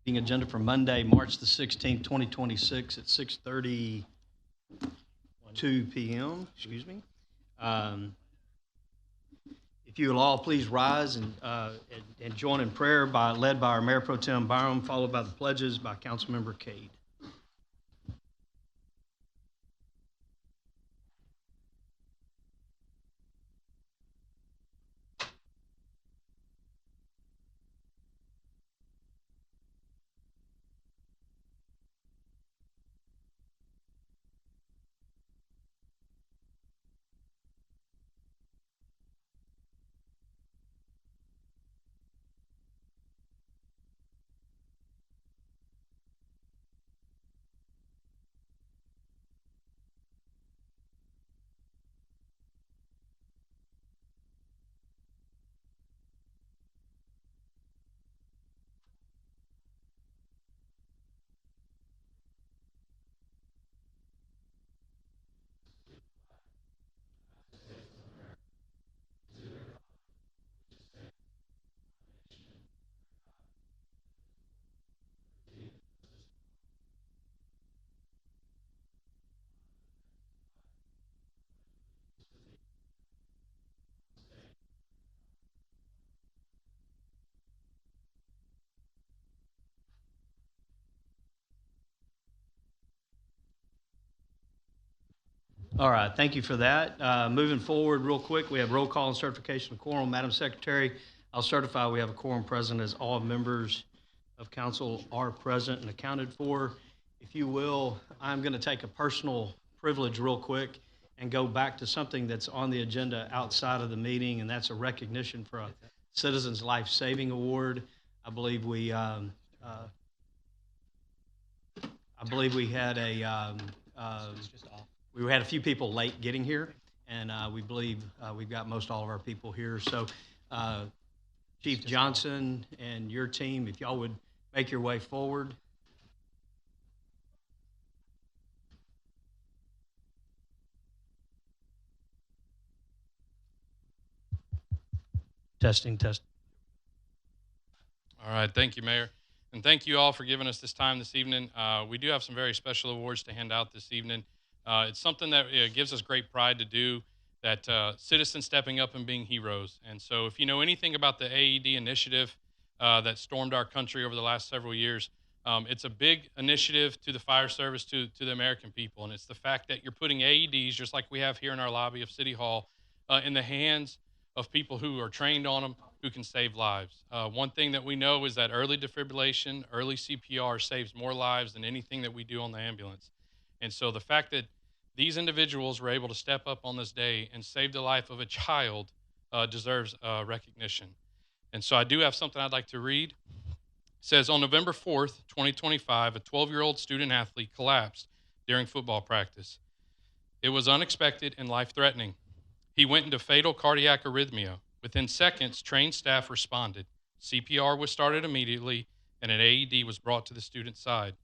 Meeting agenda for Monday, March the 16th, 2026 at 6:32 p.m. Excuse me. Um, If you will all please rise and join in prayer led by our Mayor Pro Tem Byram, followed by the pledges by Councilmember Cade. All right, thank you for that. Moving forward real quick, we have roll call and certification of quorum. Madam Secretary, I'll certify we have a quorum present as all members of council are present and accounted for. If you will, I'm going to take a personal privilege real quick and go back to something that's on the agenda outside of the meeting, and that's a recognition for a Citizens Life Saving Award. I believe we had we had a few people late getting here, and we believe we've got most all of our people here. So, Chief Johnson and your team, if y'all would make your way forward. Testing. All right, thank you, Mayor. And thank you all for giving us this time this evening. We do have some very special awards to hand out this evening. It's something that gives us great pride to do, that citizens stepping up and being heroes. And so if you know anything about the AED initiative that stormed our country over the last several years, it's a big initiative to the fire service, to the American people. And it's the fact that you're putting AEDs, just like we have here in our lobby of City Hall, in the hands of people who are trained on them, who can save lives. One thing that we know is that early defibrillation, early CPR saves more lives than anything that we do on the ambulance. And so the fact that these individuals were able to step up on this day and save the life of a child deserves recognition. And so I do have something I'd like to read. It says, on November 4th, 2025, a 12-year-old student athlete collapsed during football practice. It was unexpected and life-threatening. He went into fatal cardiac arrhythmia. Within seconds, trained staff responded. CPR was started immediately, and an AED was brought to the student's side.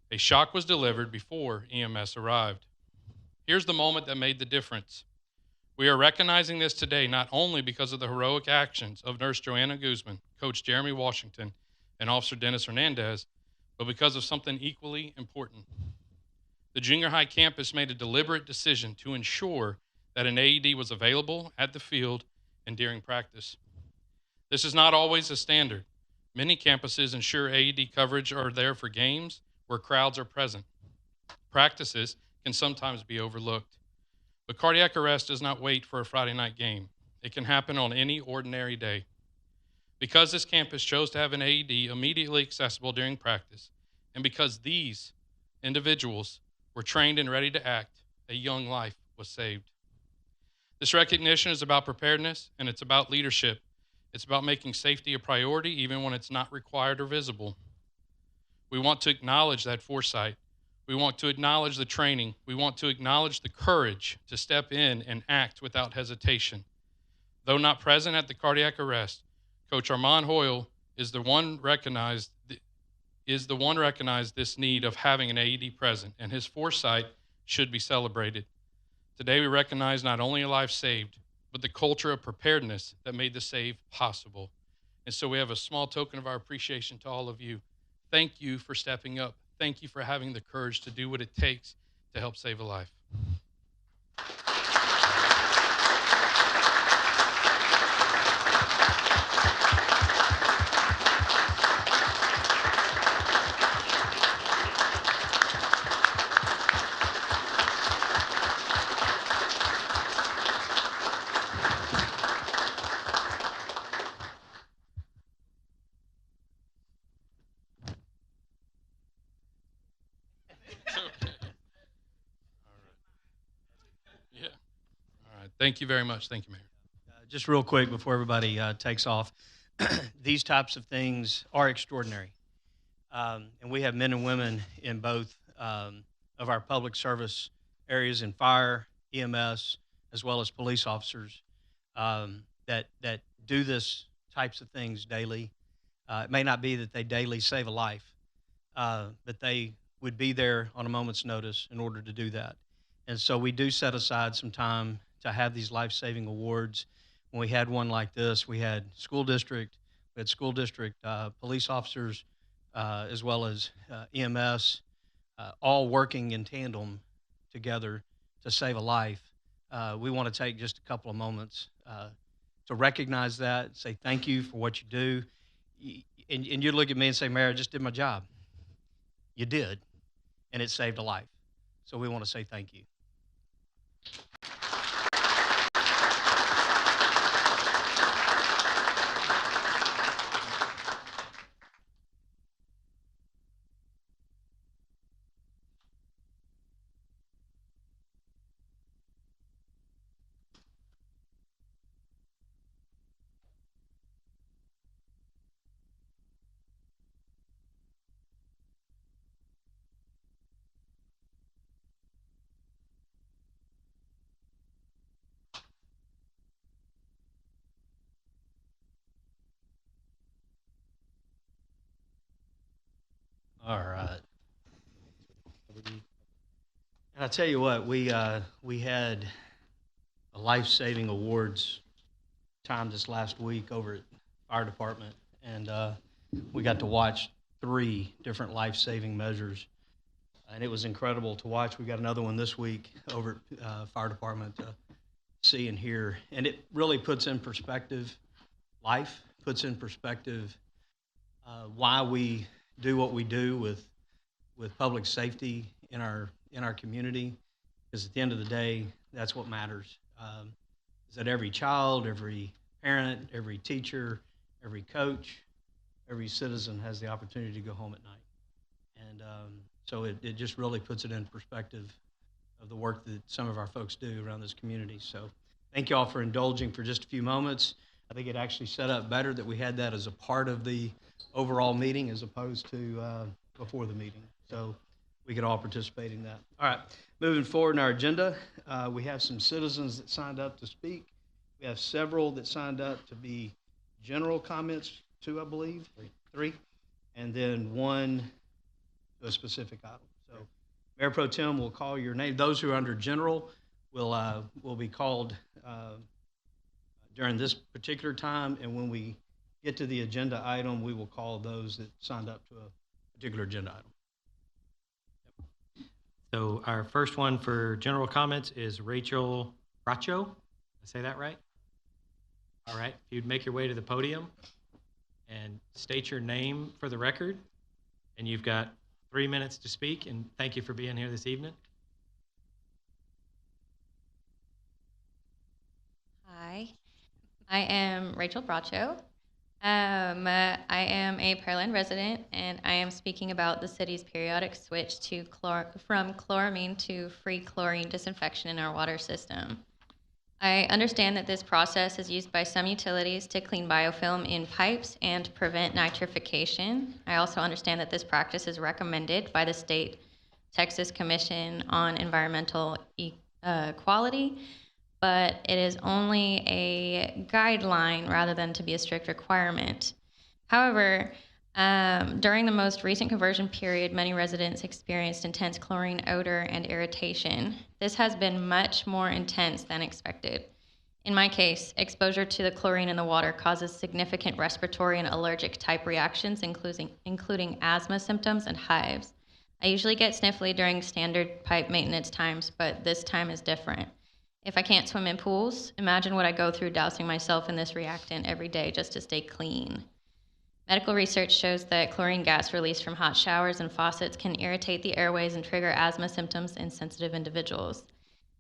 A shock was delivered before EMS arrived. Here's the moment that made the difference. We are recognizing this today not only because of the heroic actions of Nurse Joanna Guzman, Coach Jeremy Washington, and Officer Dennis Hernandez, but because of something equally important. The junior high campus made a deliberate decision to ensure that an AED was available at the field and during practice. This is not always a standard. Many campuses ensure AED coverage are there for games where crowds are present. Practices can sometimes be overlooked. But cardiac arrest does not wait for a Friday night game. It can happen on any ordinary day. Because this campus chose to have an AED immediately accessible during practice, and because these individuals were trained and ready to act, a young life was saved. This recognition is about preparedness, and it's about leadership. It's about making safety a priority even when it's not required or visible. We want to acknowledge that foresight. We want to acknowledge the training. We want to acknowledge the courage to step in and act without hesitation. Though not present at the cardiac arrest, Coach Armand Hoyle is the one recognized this need of having an AED present, and his foresight should be celebrated. Today we recognize not only a life saved, but the culture of preparedness that made the save possible. And so we have a small token of our appreciation to all of you. Thank you for stepping up. Thank you for having the courage to do what it takes to help save a life. It's okay. All right. Yeah. All right. Thank you very much. Thank you, Mayor. Just real quick before everybody takes off, these types of things are extraordinary. And we have men and women in both of our public service areas in fire, EMS, as well as police officers that do this types of things daily. It may not be that they daily save a life, but they would be there on a moment's notice in order to do that. And so we do set aside some time to have these life-saving awards. When we had one like this, we had school district police officers, as well as EMS, all working in tandem together to save a life. We want to take just a couple of moments to recognize that, say thank you for what you do. And you look at me and say, Mayor, I just did my job. You did, and it saved a life. So we want to say thank you. All right. And I tell you what, we had a life-saving awards time this last week over at fire department, and we got to watch 3 different life-saving measures, and it was incredible to watch. We got another one this week over at fire department to see and hear, and it really puts in perspective life, puts in perspective why we do what we do with public safety in our community, because at the end of the day, that's what matters. Is that every child, every parent, every teacher, every coach, every citizen has the opportunity to go home at night. And so it just really puts it in perspective of the work that some of our folks do around this community. So thank you all for indulging for just a few moments. I think it actually set up better that we had that as a part of the overall meeting as opposed to before the meeting. So we could all participate in that. All right, moving forward in our agenda, we have some citizens that signed up to speak. We have several that signed up to be general comments, 2, I believe, 3, and then 1 to a specific item. So Mayor Pro Tem will call your name. Those who are under general will be called during this particular time, and when we get to the agenda item, we will call those that signed up to a particular agenda item. So our first one for general comments is Rachel Bracho. Did I say that right? All right. If you'd make your way to the podium and state your name for the record, and you've got 3 minutes to speak, and thank you for being here this evening. Hi, I am Rachel Bracho. I am a Pearland resident, and I am speaking about the city's periodic switch to from chloramine to free chlorine disinfection in our water system. I understand that this process is used by some utilities to clean biofilm in pipes and prevent nitrification. I also understand that this practice is recommended by the state Texas Commission on Environmental Quality, but it is only a guideline rather than to be a strict requirement. However, during the most recent conversion period, many residents experienced intense chlorine odor and irritation. This has been much more intense than expected. In my case, exposure to the chlorine in the water causes significant respiratory and allergic type reactions, including asthma symptoms and hives. I usually get sniffly during standard pipe maintenance times, but this time is different. If I can't swim in pools, imagine what I go through dousing myself in this reactant every day just to stay clean. Medical research shows that chlorine gas released from hot showers and faucets can irritate the airways and trigger asthma symptoms in sensitive individuals.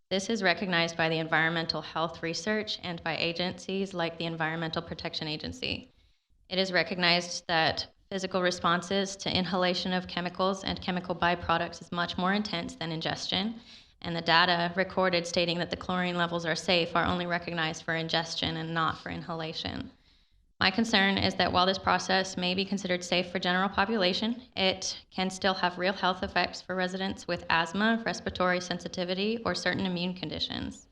This is recognized by the environmental health research and by agencies like the Environmental Protection Agency. It is recognized that physical responses to inhalation of chemicals and chemical byproducts is much more intense than ingestion, and the data recorded stating that the chlorine levels are safe are only recognized for ingestion and not for inhalation. My concern is that while this process may be considered safe for general population, it can still have real health effects for residents with asthma, respiratory sensitivity, or certain immune conditions.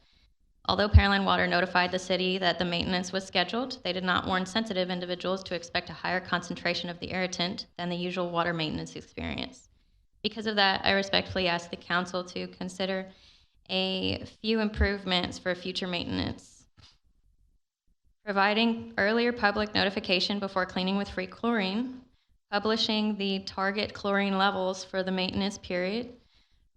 Although Pearland Water notified the city that the maintenance was scheduled, they did not warn sensitive individuals to expect a higher concentration of the irritant than the usual water maintenance experience. Because of that, I respectfully ask the council to consider a few improvements for future maintenance. Providing earlier public notification before cleaning with free chlorine, publishing the target chlorine levels for the maintenance period,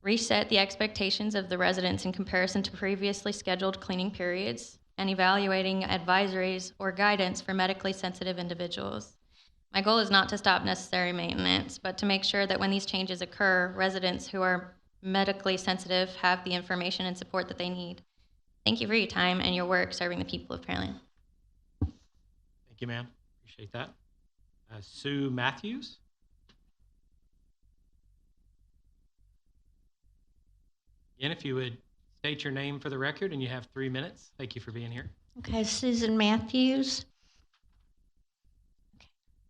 reset the expectations of the residents in comparison to previously scheduled cleaning periods, and evaluating advisories or guidance for medically sensitive individuals. My goal is not to stop necessary maintenance, but to make sure that when these changes occur, residents who are medically sensitive have the information and support that they need. Thank you for your time and your work serving the people of Pearland. Thank you, ma'am. Appreciate that. Sue Matthews. Again, if you would state your name for the record, and you have 3 minutes. Thank you for being here. Okay, Susan Matthews.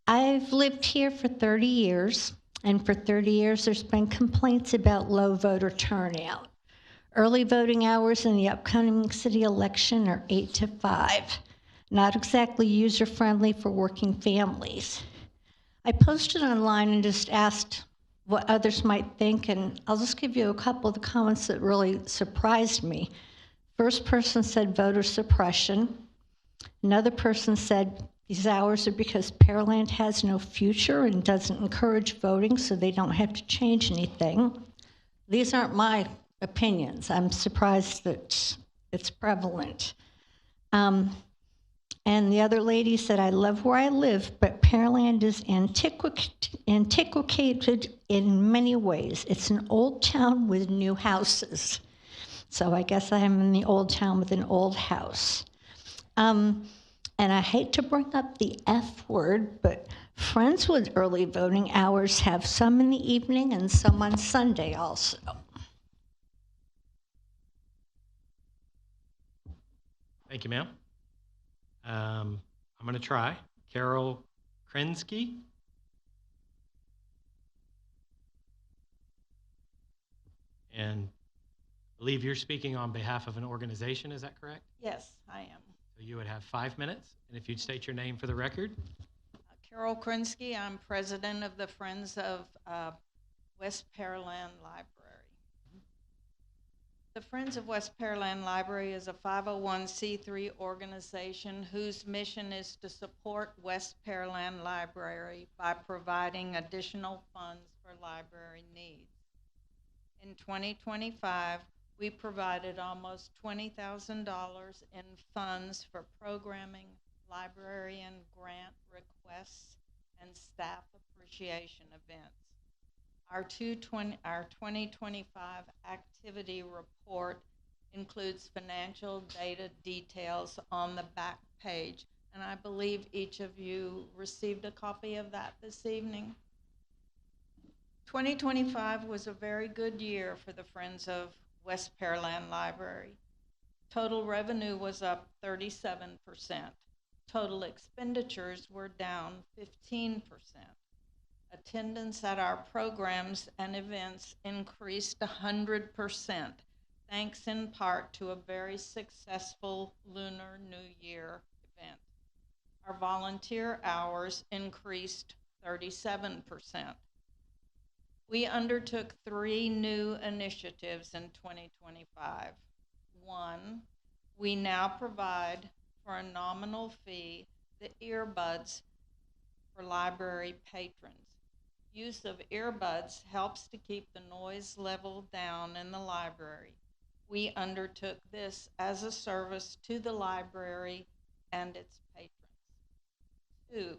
I've lived here for 30 years, and for 30 years there's been complaints about low voter turnout. Early voting hours in the upcoming city election are 8 to 5. Not exactly user-friendly for working families. I posted online and just asked what others might think, and I'll just give you a couple of the comments that really surprised me. First person said voter suppression. Another person said these hours are because Pearland has no future and doesn't encourage voting, so they don't have to change anything. These aren't my opinions. I'm surprised that it's prevalent. And the other lady said, I love where I live, but Pearland is antiquated in many ways. It's an old town with new houses. So I guess I am in the old town with an old house. And I hate to bring up the F word, but friends with early voting hours have some in the evening and some on Sunday also. Thank you, ma'am. I'm going to try. Carol Krensky. And I believe you're speaking on behalf of an organization, is that correct? Yes, I am. So you would have 5 minutes, and if you'd state your name for the record. Carol Krinsky, I'm president of the Friends of West Pearland Library. The Friends of West Pearland Library is a 501c3 organization whose mission is to support West Pearland Library by providing additional funds for library needs. In 2025, we provided almost $20,000 in funds for programming, librarian grant requests, and staff appreciation events. Our 2025 activity report includes financial data details on the back page, and I believe each of you received a copy of that this evening. 2025 was a very good year for the Friends of West Pearland Library. Total revenue was up 37%. Total expenditures were down 15%. Attendance at our programs and events increased 100%, thanks in part to a very successful Lunar New Year event. Our volunteer hours increased 37%. We undertook 3 new initiatives in 2025. One, We now provide for a nominal fee the earbuds for library patrons. Use of earbuds helps to keep the noise level down in the library. We undertook this as a service to the library and its patrons. 2,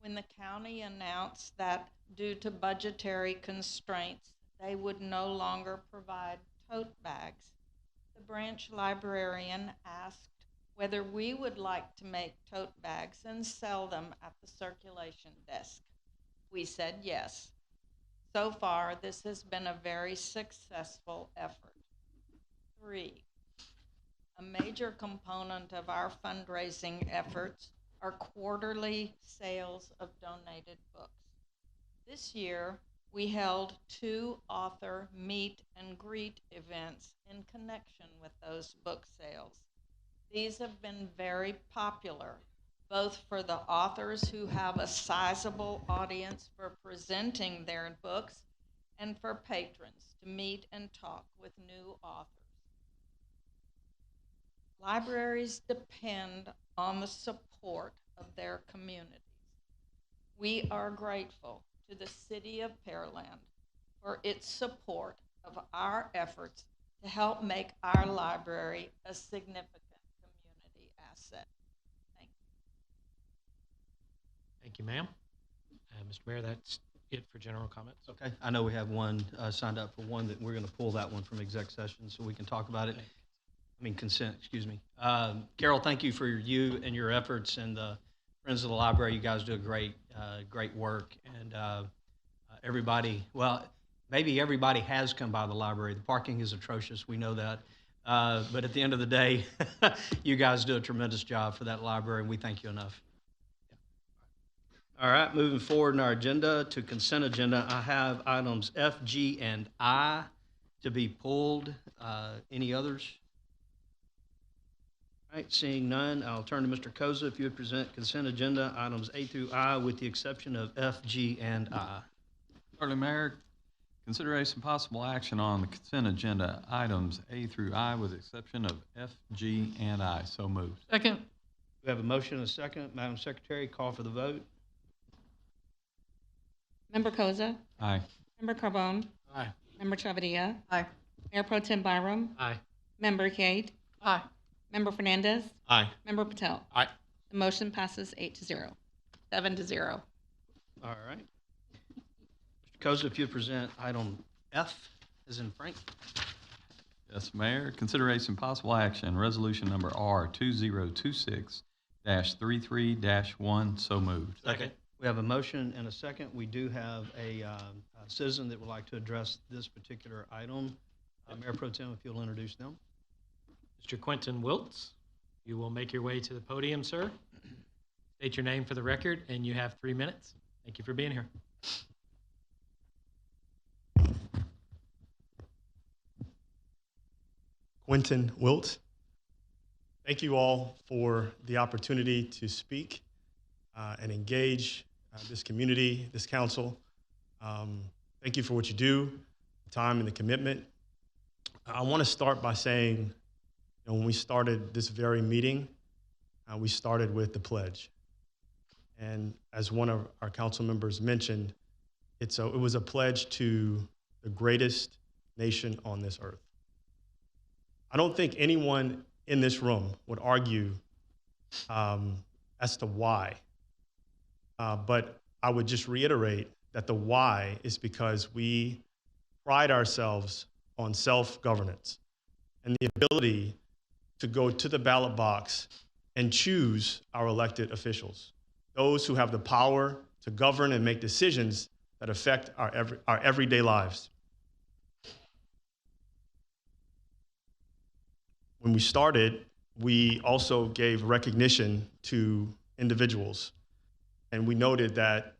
when the county announced that due to budgetary constraints, they would no longer provide tote bags, the branch librarian asked whether we would like to make tote bags and sell them at the circulation desk. We said yes. So far, this has been a very successful effort. 3, a major component of our fundraising efforts are quarterly sales of donated books. This year, we held 2 author meet and greet events in connection with those book sales. These have been very popular, both for the authors who have a sizable audience for presenting their books and for patrons to meet and talk with new authors. Libraries depend on the support of their communities. We are grateful to the City of Pearland for its support of our efforts to help make our library a significant community asset. Thank you. Thank you, ma'am. Mr. Mayor, that's it for general comments. Okay, I know we have one signed up for one that we're going to pull that one from exec session so we can talk about it. Consent, excuse me. Carol, thank you for you and your efforts, and the Friends of the Library. You guys do a great work, and everybody, well, maybe everybody has come by the library. The parking is atrocious, we know that, but at the end of the day, you guys do a tremendous job for that library, and we thank you enough. All right, moving forward in our agenda to consent agenda, I have items F, G, and I to be pulled. Any others? All right, seeing none, I'll turn to Mr. Koza if you would present consent agenda items A through I with the exception of F, G, and I. Early Mayor, consideration possible action on the consent agenda items A through I with the exception of F, G, and I. So moved. Second. We have a motion and a second. Madam Secretary, call for the vote. Member Koza, Aye. Member Carbone, Aye. Member Travadia, Aye. Mayor Pro Tem Byram, Aye. Member Cade, Aye. Member Fernandez, Aye. Member Patel. Aye. The motion passes 8-0, 7-0. All right. Mr. Koza, if you would present item F, as in Frank. Yes, Mayor. Consideration possible action, resolution number R2026-33-1. So moved. Second. We have a motion and a second. We do have a citizen that would like to address this particular item. Mayor Pro Tem, if you'll introduce them. Mr. Quentin Wiltz, you will make your way to the podium, sir. State your name for the record, and you have 3 minutes. Thank you for being here. Quentin Wilt. Thank you all for the opportunity to speak and engage this community, this council. Thank you for what you do, the time and the commitment. I want to start by saying, when we started this very meeting, we started with the pledge. And as one of our council members mentioned, it was a pledge to the greatest nation on this earth. I don't think anyone in this room would argue as to why. But I would just reiterate that the why is because we pride ourselves on self-governance and the ability to go to the ballot box and choose our elected officials, those who have the power to govern and make decisions that affect our everyday lives. When we started, we also gave recognition to individuals. And we noted that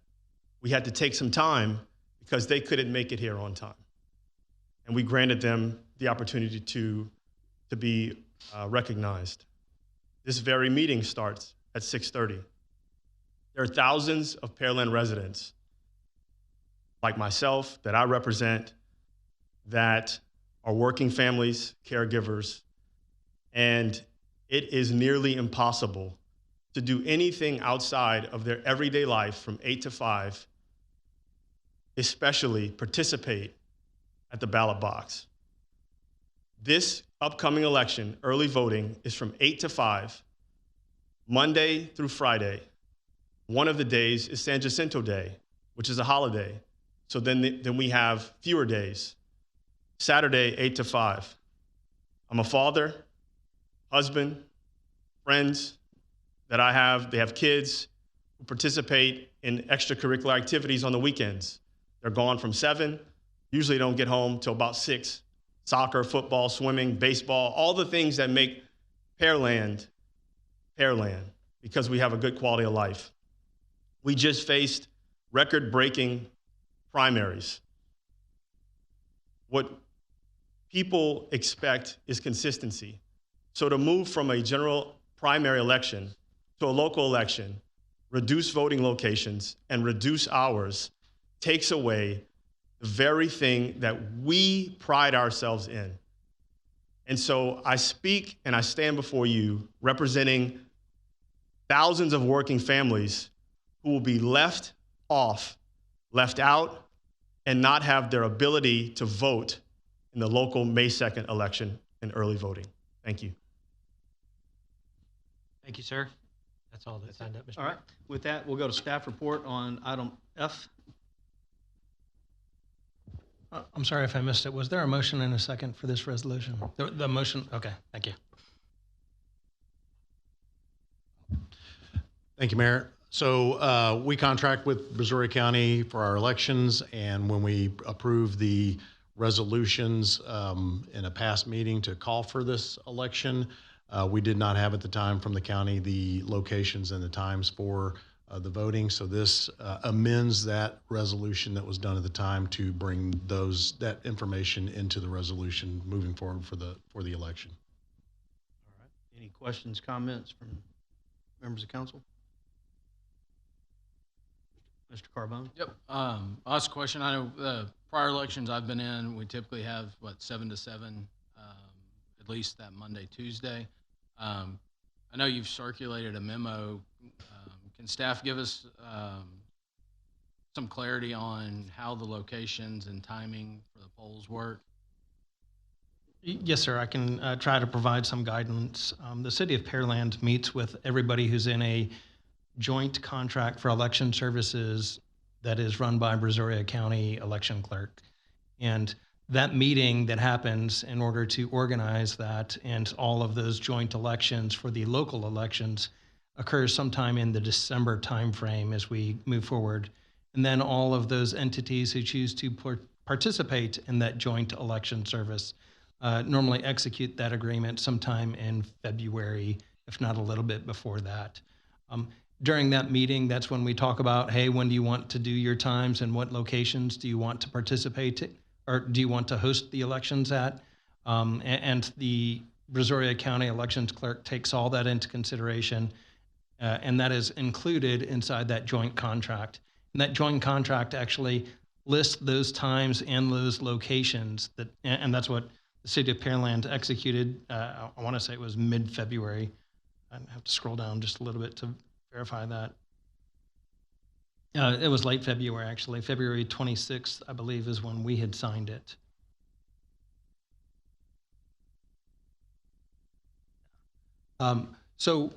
we had to take some time because they couldn't make it here on time. And we granted them the opportunity to be recognized. This very meeting starts at 6:30. There are thousands of Pearland residents like myself that I represent that are working families, caregivers, and it is nearly impossible to do anything outside of their everyday life from 8 to 5, especially participate at the ballot box. This upcoming election, early voting, is from 8 to 5, Monday through Friday. One of the days is San Jacinto Day, which is a holiday. So then we have fewer days. Saturday, 8 to 5. I'm a father, husband, friends that I have. They have kids who participate in extracurricular activities on the weekends. They're gone from 7, usually don't get home till about 6. Soccer, football, swimming, baseball, all the things that make Pearland, because we have a good quality of life. We just faced record-breaking primaries. What people expect is consistency. So to move from a general primary election to a local election, reduce voting locations, and reduce hours takes away the very thing that we pride ourselves in. And so I speak and I stand before you representing thousands of working families who will be left off, left out, and not have their ability to vote in the local May 2nd election and early voting. Thank you. Thank you, sir. That's all that signed up, Mr. All right. With that, we'll go to staff report on item F. I'm sorry if I missed it. Was there a motion and a second for this resolution? The motion, okay, thank you. Thank you, Mayor. So we contract with Brazoria County for our elections, and when we approve the resolutions in a past meeting to call for this election, we did not have at the time from the county the locations and the times for the voting. So this amends that resolution that was done at the time to bring that information into the resolution moving forward for the election. All right. Any questions, comments from members of council? Mr. Carbone? Yep. I'll ask a question. I know the prior elections I've been in, we typically have, 7 to 7, at least that Monday, Tuesday. I know you've circulated a memo. Can staff give us some clarity on how the locations and timing for the polls work? Yes, sir. I can try to provide some guidance. The city of Pearland meets with everybody who's in a joint contract for election services that is run by Brazoria County election clerk. And that meeting that happens in order to organize that and all of those joint elections for the local elections occurs sometime in the December timeframe as we move forward. And then all of those entities who choose to participate in that joint election service normally execute that agreement sometime in February, if not a little bit before that. During that meeting, that's when we talk about, hey, when do you want to do your times and what locations do you want to participate or do you want to host the elections at? And the Brazoria County elections clerk takes all that into consideration, and that is included inside that joint contract. And that joint contract actually lists those times and those locations, and that's what the city of Pearland executed. I want to say it was mid-February. I have to scroll down just a little bit to verify that. It was late February, actually. February 26th, I believe, is when we had signed it. So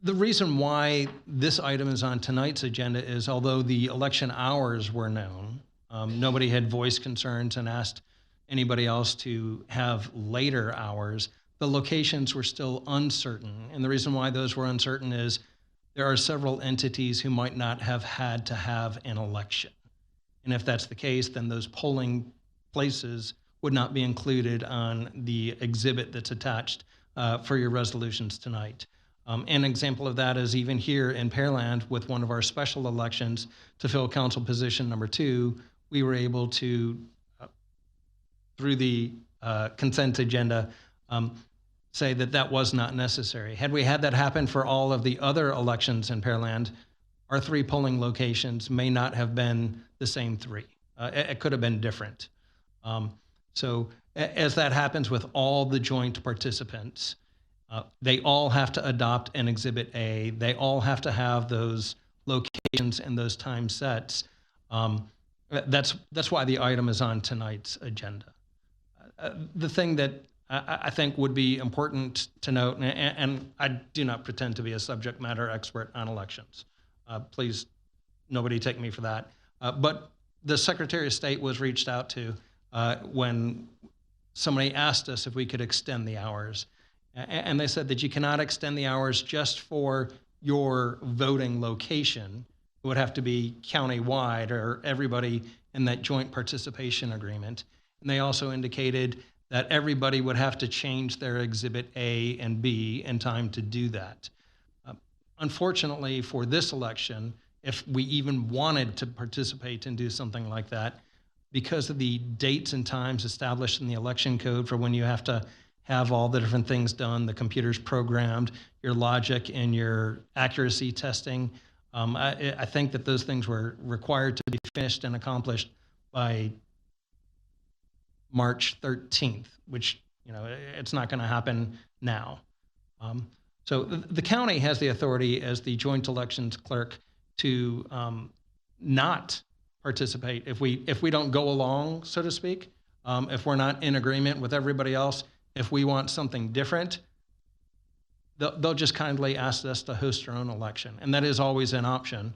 the reason why this item is on tonight's agenda is although the election hours were known, nobody had voiced concerns and asked anybody else to have later hours. The locations were still uncertain. And the reason why those were uncertain is there are several entities who might not have had to have an election. And if that's the case, then those polling places would not be included on the exhibit that's attached for your resolutions tonight. An example of that is even here in Pearland with one of our special elections to fill council position number 2, we were able to, through the consent agenda, say that that was not necessary. Had we had that happen for all of the other elections in Pearland, our 3 polling locations may not have been the same 3. It could have been different. So as that happens with all the joint participants, they all have to adopt an Exhibit A. They all have to have those locations and those time sets. That's why the item is on tonight's agenda. The thing that I think would be important to note, and I do not pretend to be a subject matter expert on elections. Please, nobody take me for that. But the Secretary of State was reached out to when somebody asked us if we could extend the hours. And they said that you cannot extend the hours just for your voting location. It would have to be county-wide or everybody in that joint participation agreement. And they also indicated that everybody would have to change their Exhibit A and B in time to do that. Unfortunately, for this election, if we even wanted to participate and do something like that, because of the dates and times established in the election code for when you have to have all the different things done, the computer's programmed, your logic and your accuracy testing, I think that those things were required to be finished and accomplished by March 13th, which, it's not going to happen now. So the county has the authority as the joint elections clerk to not participate if we don't go along, so to speak, if we're not in agreement with everybody else. If we want something different, they'll just kindly ask us to host our own election. And that is always an option.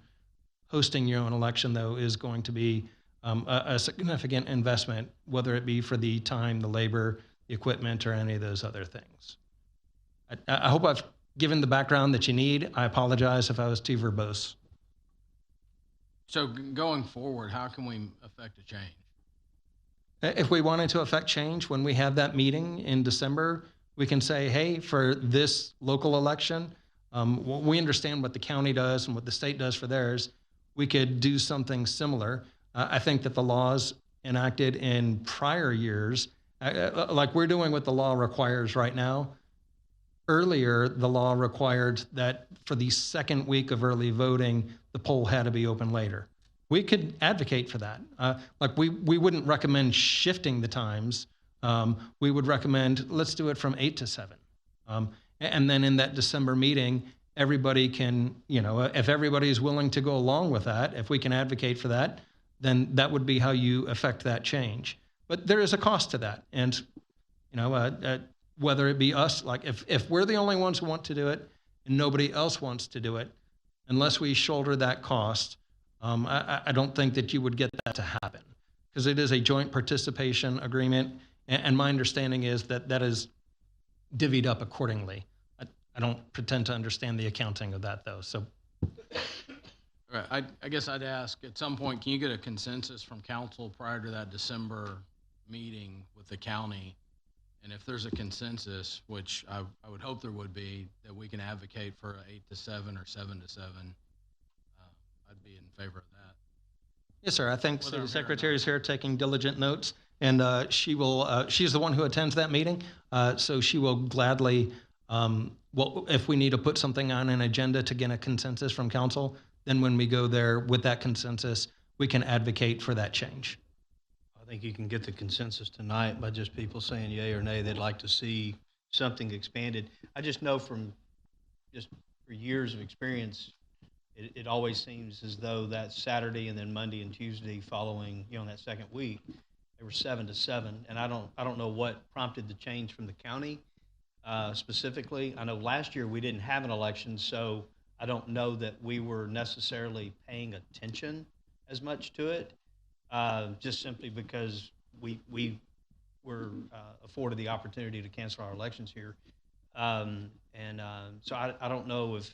Hosting your own election, though, is going to be a significant investment, whether it be for the time, the labor, the equipment, or any of those other things. I hope I've given the background that you need. I apologize if I was too verbose. So going forward, how can we affect a change? If we wanted to affect change, when we have that meeting in December, we can say, hey, for this local election, we understand what the county does and what the state does for theirs. We could do something similar. I think that the laws enacted in prior years, like we're doing what the law requires right now. Earlier, the law required that for the second week of early voting, the poll had to be open later. We could advocate for that. Like we wouldn't recommend shifting the times. We would recommend, let's do it from 8 to 7. And then in that December meeting, everybody can, if everybody is willing to go along with that, if we can advocate for that, then that would be how you affect that change. But there is a cost to that. And, whether it be us, like if we're the only ones who want to do it and nobody else wants to do it, unless we shoulder that cost, I don't think that you would get that to happen, because it is a joint participation agreement. And my understanding is that that is divvied up accordingly. I don't pretend to understand the accounting of that, though. So, Right. I guess I'd ask, at some point, can you get a consensus from council prior to that December meeting with the county? And if there's a consensus, which I would hope there would be, that we can advocate for 8 to 7 or 7 to 7, I'd be in favor of that. Yes, sir. I think Whether the I'm here or secretary is here taking diligent notes, and she will. She's the one who attends that meeting, so she will gladly. Well, if we need to put something on an agenda to get a consensus from council, then when we go there with that consensus, we can advocate for that change. I think you can get the consensus tonight by just people saying yay or nay. They'd like to see something expanded. I just know from just for years of experience, it always seems as though that Saturday and then Monday and Tuesday following, that second week, they were 7 to 7. And I don't know what prompted the change from the county specifically. I know last year we didn't have an election, so I don't know that we were necessarily paying attention as much to it. Just simply because we were afforded the opportunity to cancel our elections here. So I don't know if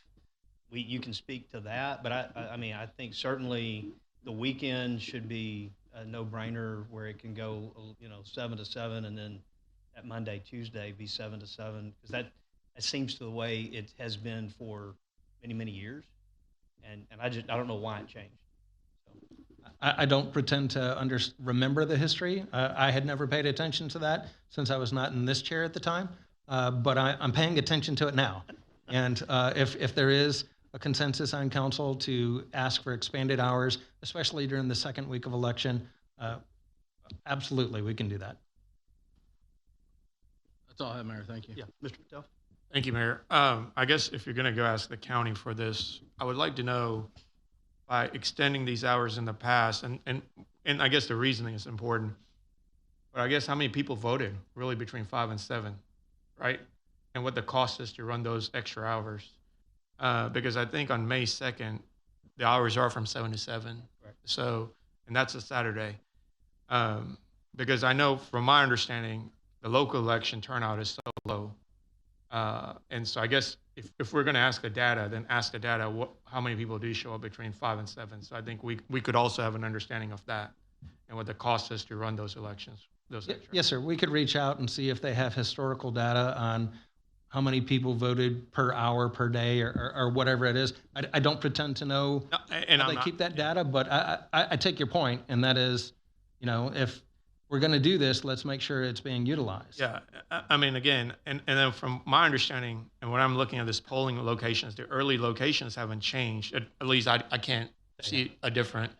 you can speak to that, but I think certainly the weekend should be a no-brainer where it can go, 7 to 7, and then that Monday, Tuesday be 7 to 7, because that seems to the way it has been for many, many years. And I don't know why it changed. I don't pretend to remember the history. I had never paid attention to that since I was not in this chair at the time, but I'm paying attention to it now. And if there is a consensus on council to ask for expanded hours, especially during the second week of election, absolutely, we can do that. That's all I have, Mayor. Thank you. Yeah, Mr. Patel? Thank you, Mayor. I guess if you're going to go ask the county for this, I would like to know, by extending these hours in the past, and I guess the reasoning is important, but I guess how many people voted really between 5 and 7, right? And what the cost is to run those extra hours. Because I think on May 2nd, the hours are from 7 to 7. Right. So, and that's a Saturday. Because I know from my understanding, the local election turnout is so low. And so I guess if we're going to ask the data, then ask the data, how many people do show up between 5 and 7? So I think we could also have an understanding of that and what the cost is to run those elections. Yes, sir. We could reach out and see if they have historical data on how many people voted per hour, per day, or whatever it is. I don't pretend to know And how I'm they not, keep that data, but I take your point, and that is, if we're going to do this, let's make sure it's being utilized. Yeah, I mean, again, and then from my understanding, and when I'm looking at this polling locations, the early locations haven't changed. At least I can't see a different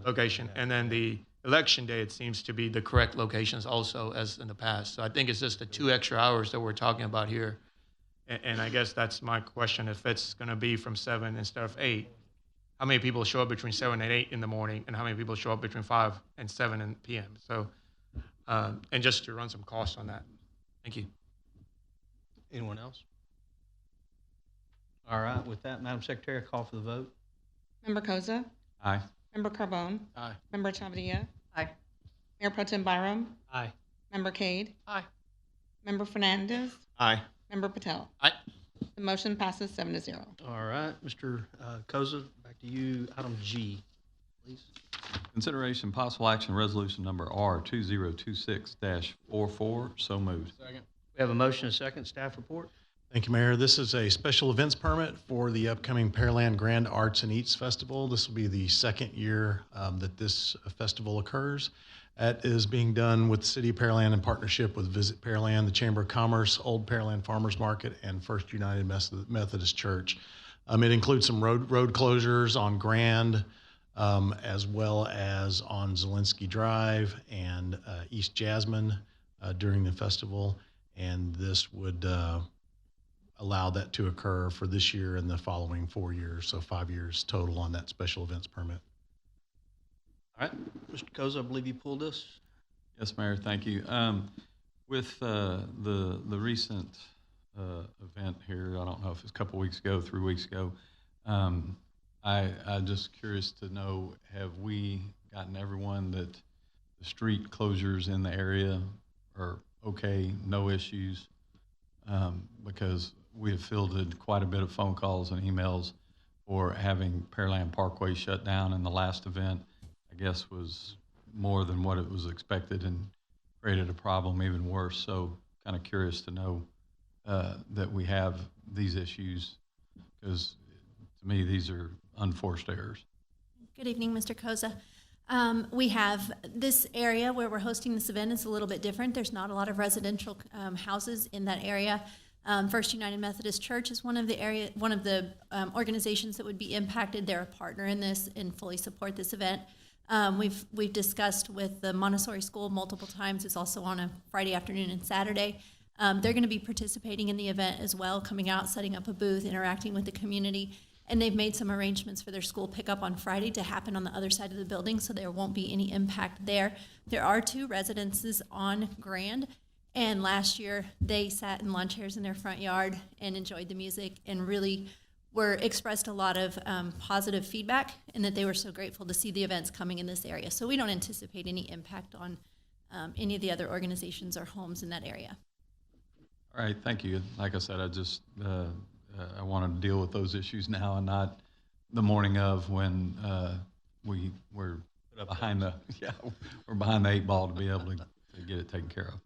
location. And then the election day, it seems to be the correct locations also as in the past. So I think it's just the 2 extra hours that we're talking about here. And I guess that's my question. If it's going to be from 7 instead of 8, how many people show up between 7 and 8 in the morning, and how many people show up between 5 and 7 p.m.? So, and just to run some costs on that. Thank you. Anyone else? All right, with that, Madam Secretary, I call for the vote. Member Koza, Aye. Member Carbone, Aye. Member Chavadilla, Aye. Mayor Pro Tem Byram, Aye. Member Cade, Aye. Member Fernandez, Aye. Member Patel. Aye. The motion passes 7-0. All right, Mr. Koza, back to you. Item G, please. Consideration possible action resolution number R2026-44. So moved. Second. We have a motion and a second. Staff report. Thank you, Mayor. This is a special events permit for the upcoming Pearland Grand Arts and Eats Festival. This will be the second year that this festival occurs. That is being done with the City of Pearland in partnership with Visit Pearland, the Chamber of Commerce, Old Pearland Farmers Market, and First United Methodist Church. It includes some road closures on Grand, as well as on Zielinski Drive and East Jasmine during the festival. And this would allow that to occur for this year and the following 4 years, so 5 years total on that special events permit. All right, Mr. Koza, I believe you pulled this. Yes, Mayor, thank you. With the recent event here, I don't know if it's a couple weeks ago, 3 weeks ago, I'm just curious to know, have we gotten everyone that the street closures in the area are okay, no issues? Because we have fielded quite a bit of phone calls and emails for having Pearland Parkway shut down, and the last event, I guess, was more than what it was expected and created a problem even worse. So kind of curious to know that we have these issues, because to me, these are unforced errors. Good evening, Mr. Koza. We have this area where we're hosting this event is a little bit different. There's not a lot of residential houses in that area. First United Methodist Church is one of the organizations that would be impacted. They're a partner in this and fully support this event. We've discussed with the Montessori School multiple times. It's also on a Friday afternoon and Saturday. They're going to be participating in the event as well, coming out, setting up a booth, interacting with the community. And they've made some arrangements for their school pickup on Friday to happen on the other side of the building, so there won't be any impact there. There are 2 residences on Grand, and last year they sat in lawn chairs in their front yard and enjoyed the music and really expressed a lot of positive feedback, and that they were so grateful to see the events coming in this area. So we don't anticipate any impact on any of the other organizations or homes in that area. All right, thank you. Like I said, I want to deal with those issues now and not the morning of, when we're behind we're behind the 8 ball to be able to get it taken care of.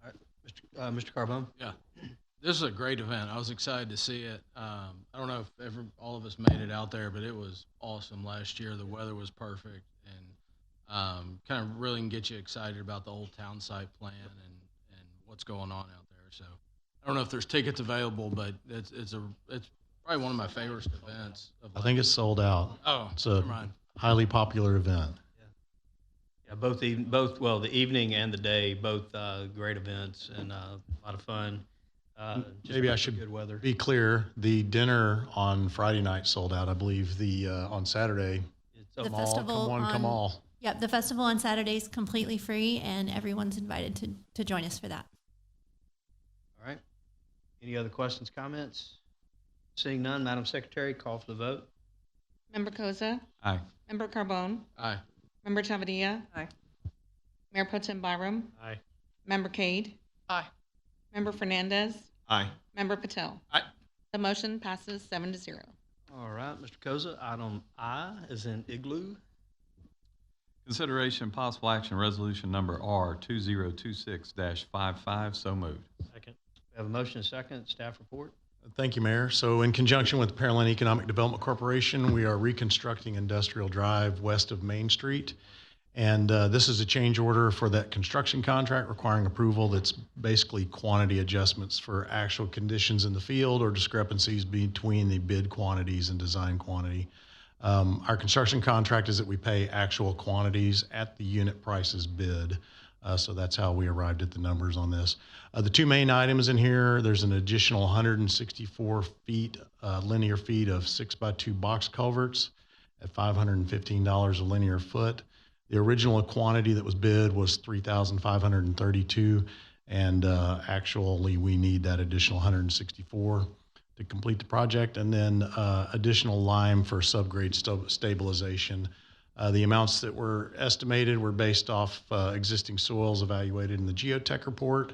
All right, Mr. Carbone. Yeah. This is a great event. I was excited to see it. I don't know if all of us made it out there, but it was awesome last year. The weather was perfect, and kind of really can get you excited about the Old Town Site plan and what's going on out there. So I don't know if there's tickets available, but it's probably one of my favorite events. I think it's sold out. Oh, It's a never mind. highly popular event. Yeah, well, the evening and the day, both great events and a lot of fun. Just Maybe I good should weather. be clear. The dinner on Friday night sold out. I believe the on Saturday. It's The open. festival Come on, come on- all. Yep, the festival on Saturday is completely free, and everyone's invited to join us for that. All right. Any other questions, comments? Seeing none, Madam Secretary, call for the vote. Member Koza, Aye. Member Carbone, Aye. Member Chavadilla. Aye. Mayor Pro Tem Byram, Aye. Member Cade, Aye. Member Fernandez, Aye. Member Patel. Aye. The motion passes 7-0. All right, Mr. Koza, item I is in igloo. Consideration possible action resolution number R 2026-55. So moved. Second. We have a motion and a second. Staff report. Thank you, Mayor. So in conjunction with the Pearland Economic Development Corporation, we are reconstructing Industrial Drive west of Main Street. And this is a change order for that construction contract requiring approval that's basically quantity adjustments for actual conditions in the field or discrepancies between the bid quantities and design quantity. Our construction contract is that we pay actual quantities at the unit prices bid. So that's how we arrived at the numbers on this. The two main items in here, there's an additional 164 feet, linear feet of 6x2 box culverts at $515 a linear foot. The original quantity that was bid was 3,532, and actually we need that additional 164 to complete the project, and then additional lime for subgrade stabilization. The amounts that were estimated were based off existing soils evaluated in the geotech report,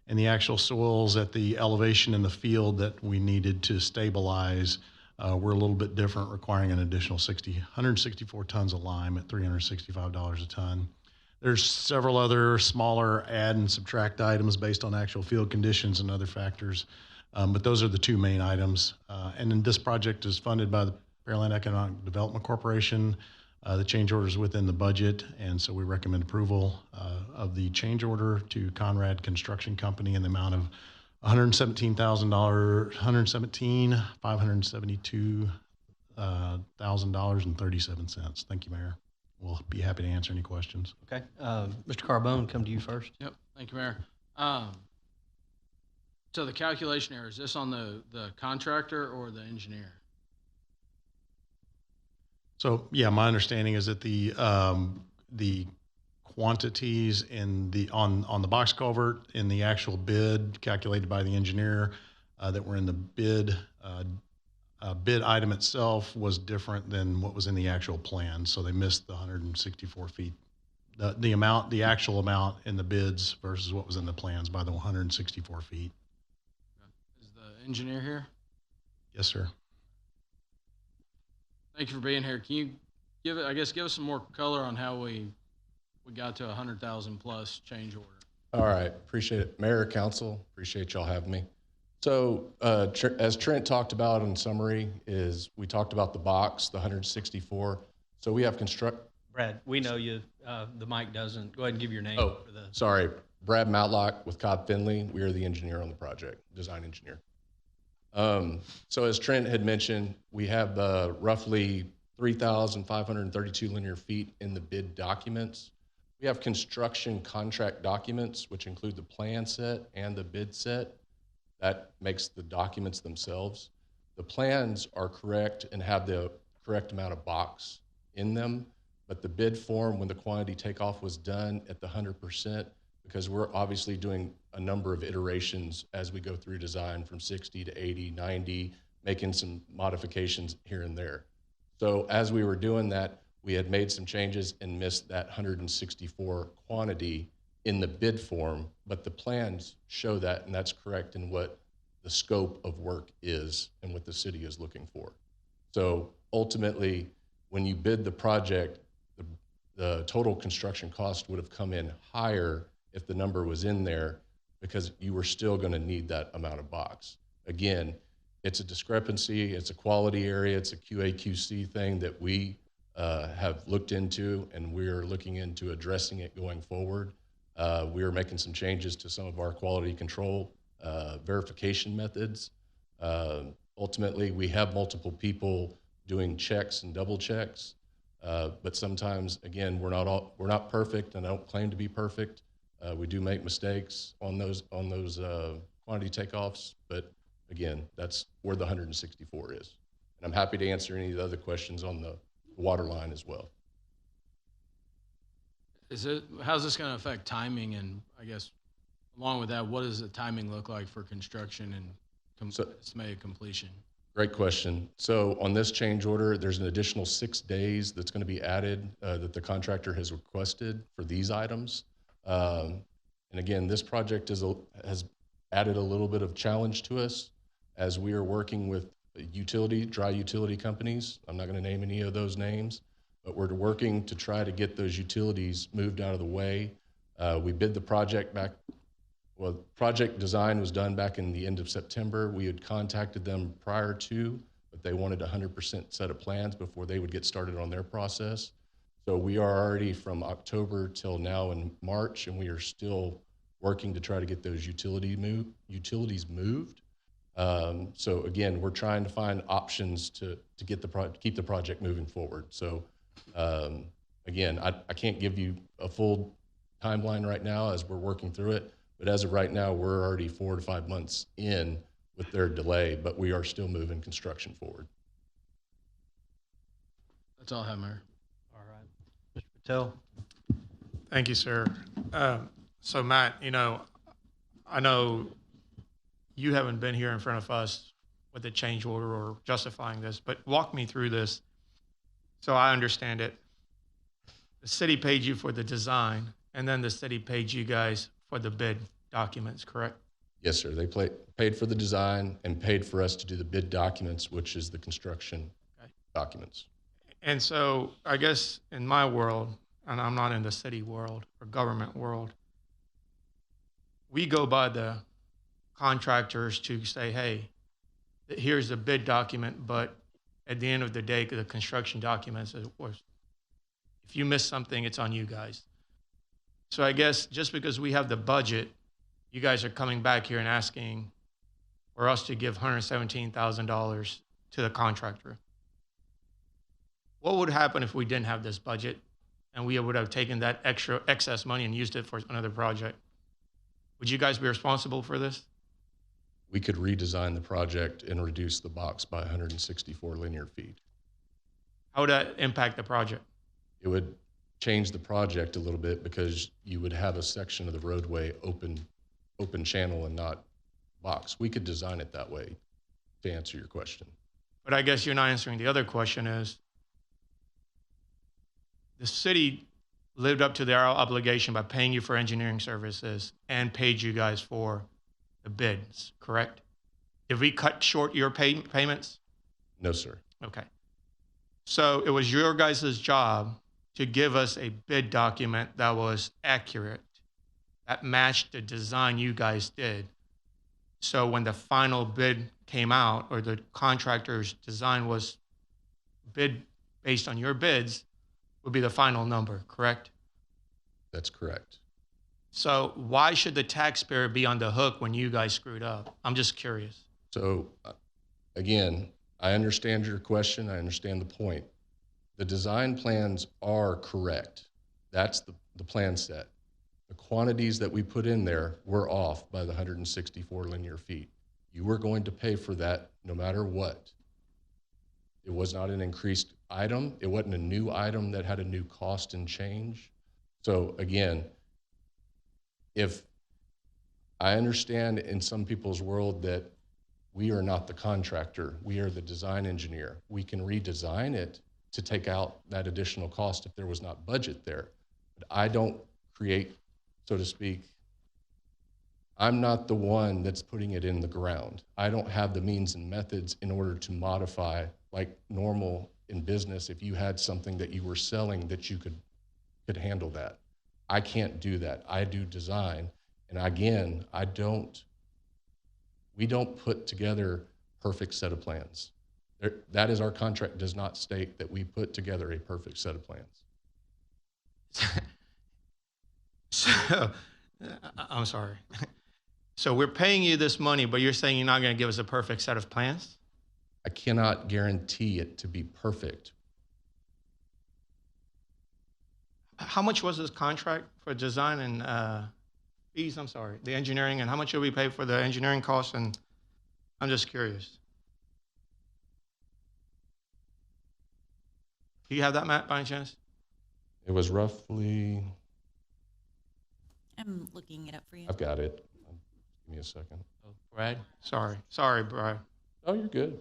and the actual soils at the elevation in the field that we needed to stabilize were a little bit different, requiring an additional 164 tons of lime at $365 a ton. There's several other smaller add and subtract items based on actual field conditions and other factors, but those are the two main items. And then this project is funded by the Pearland Economic Development Corporation. The change order is within the budget, and so we recommend approval of the change order to Conrad Construction Company in the amount of $117,572,000.37. Thank you, Mayor. We'll be happy to answer any questions. Okay. Mr. Carbone, come to you first. Yep. Thank you, Mayor. So the calculation error, is this on the contractor or the engineer? So yeah, my understanding is that the quantities in on the box culvert in the actual bid calculated by the engineer that were in the bid item itself was different than what was in the actual plan. So they missed the 164 feet. The actual amount in the bids versus what was in the plans by the 164 feet. Is the engineer here? Yes, sir. Thank you for being here. Can you give us some more color on how we got to 100,000 plus change order? All right, appreciate it. Mayor, Council, appreciate y'all having me. So as Trent talked about in summary, is we talked about the box, the 164. So we have Brad, we know you. The mic doesn't. Go ahead and give your name. Oh, for the. sorry. Brad Matlock with Cobb Finley. We are the engineer on the project, design engineer. So as Trent had mentioned, we have roughly 3,532 linear feet in the bid documents. We have construction contract documents, which include the plan set and the bid set. That makes the documents themselves. The plans are correct and have the correct amount of box in them, but the bid form, when the quantity takeoff was done at the 100%, because we're obviously doing a number of iterations as we go through design from 60 to 80, 90, making some modifications here and there. So as we were doing that, we had made some changes and missed that 164 quantity in the bid form, but the plans show that, and that's correct in what the scope of work is and what the city is looking for. So ultimately, when you bid the project, the total construction cost would have come in higher if the number was in there, because you were still going to need that amount of box. Again, it's a discrepancy, it's a quality area, it's a QA/QC thing that we have looked into, and we're looking into addressing it going forward. We are making some changes to some of our quality control verification methods. Ultimately, we have multiple people doing checks and double checks. But sometimes, again, we're not perfect, and I don't claim to be perfect. We do make mistakes on those quantity takeoffs, but again, that's where the 164 is. And I'm happy to answer any of the other questions on the water line as well. How's this going to affect timing? And I guess along with that, what does the timing look like for construction and estimated completion? Great question. So on this change order, there's an additional 6 days that's going to be added that the contractor has requested for these items. And again, this project has added a little bit of challenge to us as we are working with dry utility companies. I'm not going to name any of those names, but we're working to try to get those utilities moved out of the way. We bid the project back. Well, project design was done back in the end of September. We had contacted them prior to, but they wanted a 100% set of plans before they would get started on their process. So we are already from October till now in March, and we are still working to try to get those utilities moved. So again, we're trying to find options to get keep the project moving forward. So again, I can't give you a full timeline right now as we're working through it. But as of right now, we're already 4 to 5 months in with their delay, but we are still moving construction forward. That's all I have, Mayor. All right. Mr. Patel? Thank you, sir. So Matt, I know you haven't been here in front of us with the change order or justifying this, but walk me through this so I understand it. The city paid you for the design, and then the city paid you guys for the bid documents, correct? Yes, sir. They paid for the design and paid for us to do the bid documents, which is the construction documents. And so I guess in my world, and I'm not in the city world or government world, we go by the contractors to say, hey, here's the bid document, but at the end of the day, the construction documents, if you miss something, it's on you guys. So I guess just because we have the budget, you guys are coming back here and asking for us to give $117,000 to the contractor. What would happen if we didn't have this budget and we would have taken that excess money and used it for another project? Would you guys be responsible for this? We could redesign the project and reduce the box by 164 linear feet. How would that impact the project? It would change the project a little bit because you would have a section of the roadway open channel and not box. We could design it that way to answer your question. But I guess you're not answering the other question is, the city lived up to their obligation by paying you for engineering services and paid you guys for the bids, correct? Did we cut short your payments? No, sir. Okay. So it was your guys' job to give us a bid document that was accurate, that matched the design you guys did. So when the final bid came out, or the contractor's design was bid based on your bids, would be the final number, correct? That's correct. So why should the taxpayer be on the hook when you guys screwed up? I'm just curious. So again, I understand your question. I understand the point. The design plans are correct. That's the plan set. The quantities that we put in there were off by the 164 linear feet. You were going to pay for that no matter what. It was not an increased item. It wasn't a new item that had a new cost and change. So again, if I understand in some people's world that we are not the contractor, we are the design engineer. We can redesign it to take out that additional cost if there was not budget there. But I don't create, so to speak, I'm not the one that's putting it in the ground. I don't have the means and methods in order to modify, like normal in business, if you had something that you were selling that you could handle that. I can't do that. I do design. And again, we don't put together perfect set of plans. That is, our contract does not state that we put together a perfect set of plans. So, I'm sorry. So we're paying you this money, but you're saying you're not going to give us a perfect set of plans? I cannot guarantee it to be perfect. how much was this contract for design and fees? I'm sorry, the engineering, and how much did we pay for the engineering costs? And I'm just curious. Do you have that, Matt, by any chance? It was roughly, I'm looking it up for you. I've got it. Give me a second. Oh, Brad? Sorry, Brad. Oh, you're good.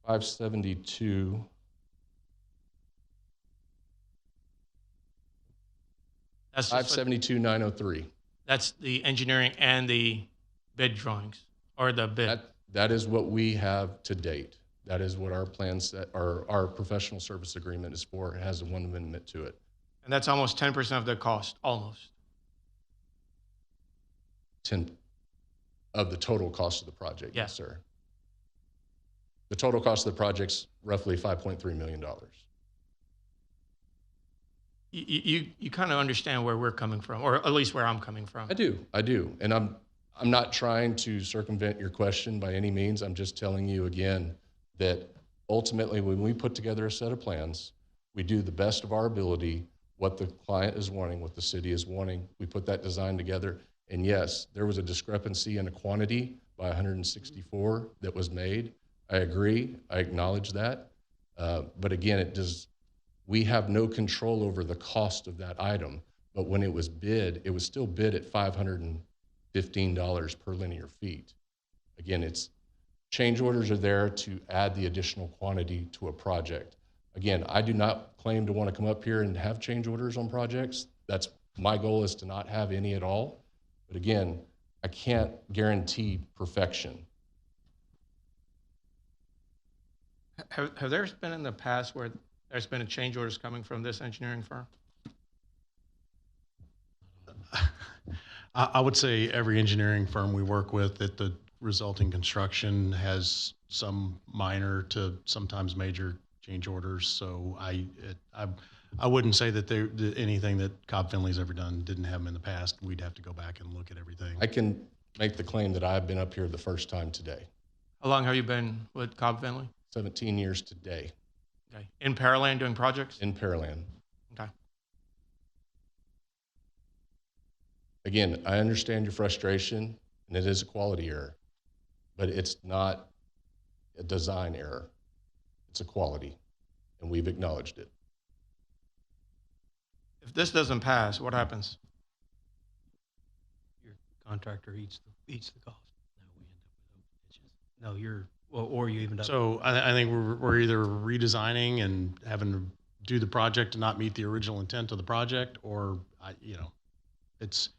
$572. That's just what- 572,903. That's the engineering and the bid drawings, or the bid. That is what we have to date. That is what our plans, our professional service agreement is for. It has a one amendment to it. And that's almost 10% of the cost, almost. 10 of the total cost of the project. Yeah. Yes, sir. The total cost of the project's roughly $5.3 million. You kind of understand where we're coming from, or at least where I'm coming from. I do. And I'm not trying to circumvent your question by any means. I'm just telling you again that ultimately when we put together a set of plans, we do the best of our ability, what the client is wanting, what the city is wanting. We put that design together. And yes, there was a discrepancy in a quantity by 164 that was made. I agree. I acknowledge that. But again, we have no control over the cost of that item. But when it was bid, it was still bid at $515 per linear feet. Again, change orders are there to add the additional quantity to a project. Again, I do not claim to want to come up here and have change orders on projects. My goal is to not have any at all. But again, I can't guarantee perfection. Have there been in the past where there's been a change orders coming from this engineering firm? I would say every engineering firm we work with, that the resulting construction has some minor to sometimes major change orders. So I wouldn't say that anything that Cobb Finley's ever done didn't have them in the past. We'd have to go back and look at everything. I can make the claim that I've been up here the first time today. How long have you been with Cobb Finley? 17 years today. Okay. In Pearland doing projects? In Pearland. Okay. Again, I understand your frustration, and it is a quality error, but it's not a design error. It's a quality, and we've acknowledged it. If this doesn't pass, what happens? Your contractor eats the cost. No, you're, well, or you even. So I think we're either redesigning and having to do the project to not meet the original intent of the project, or it's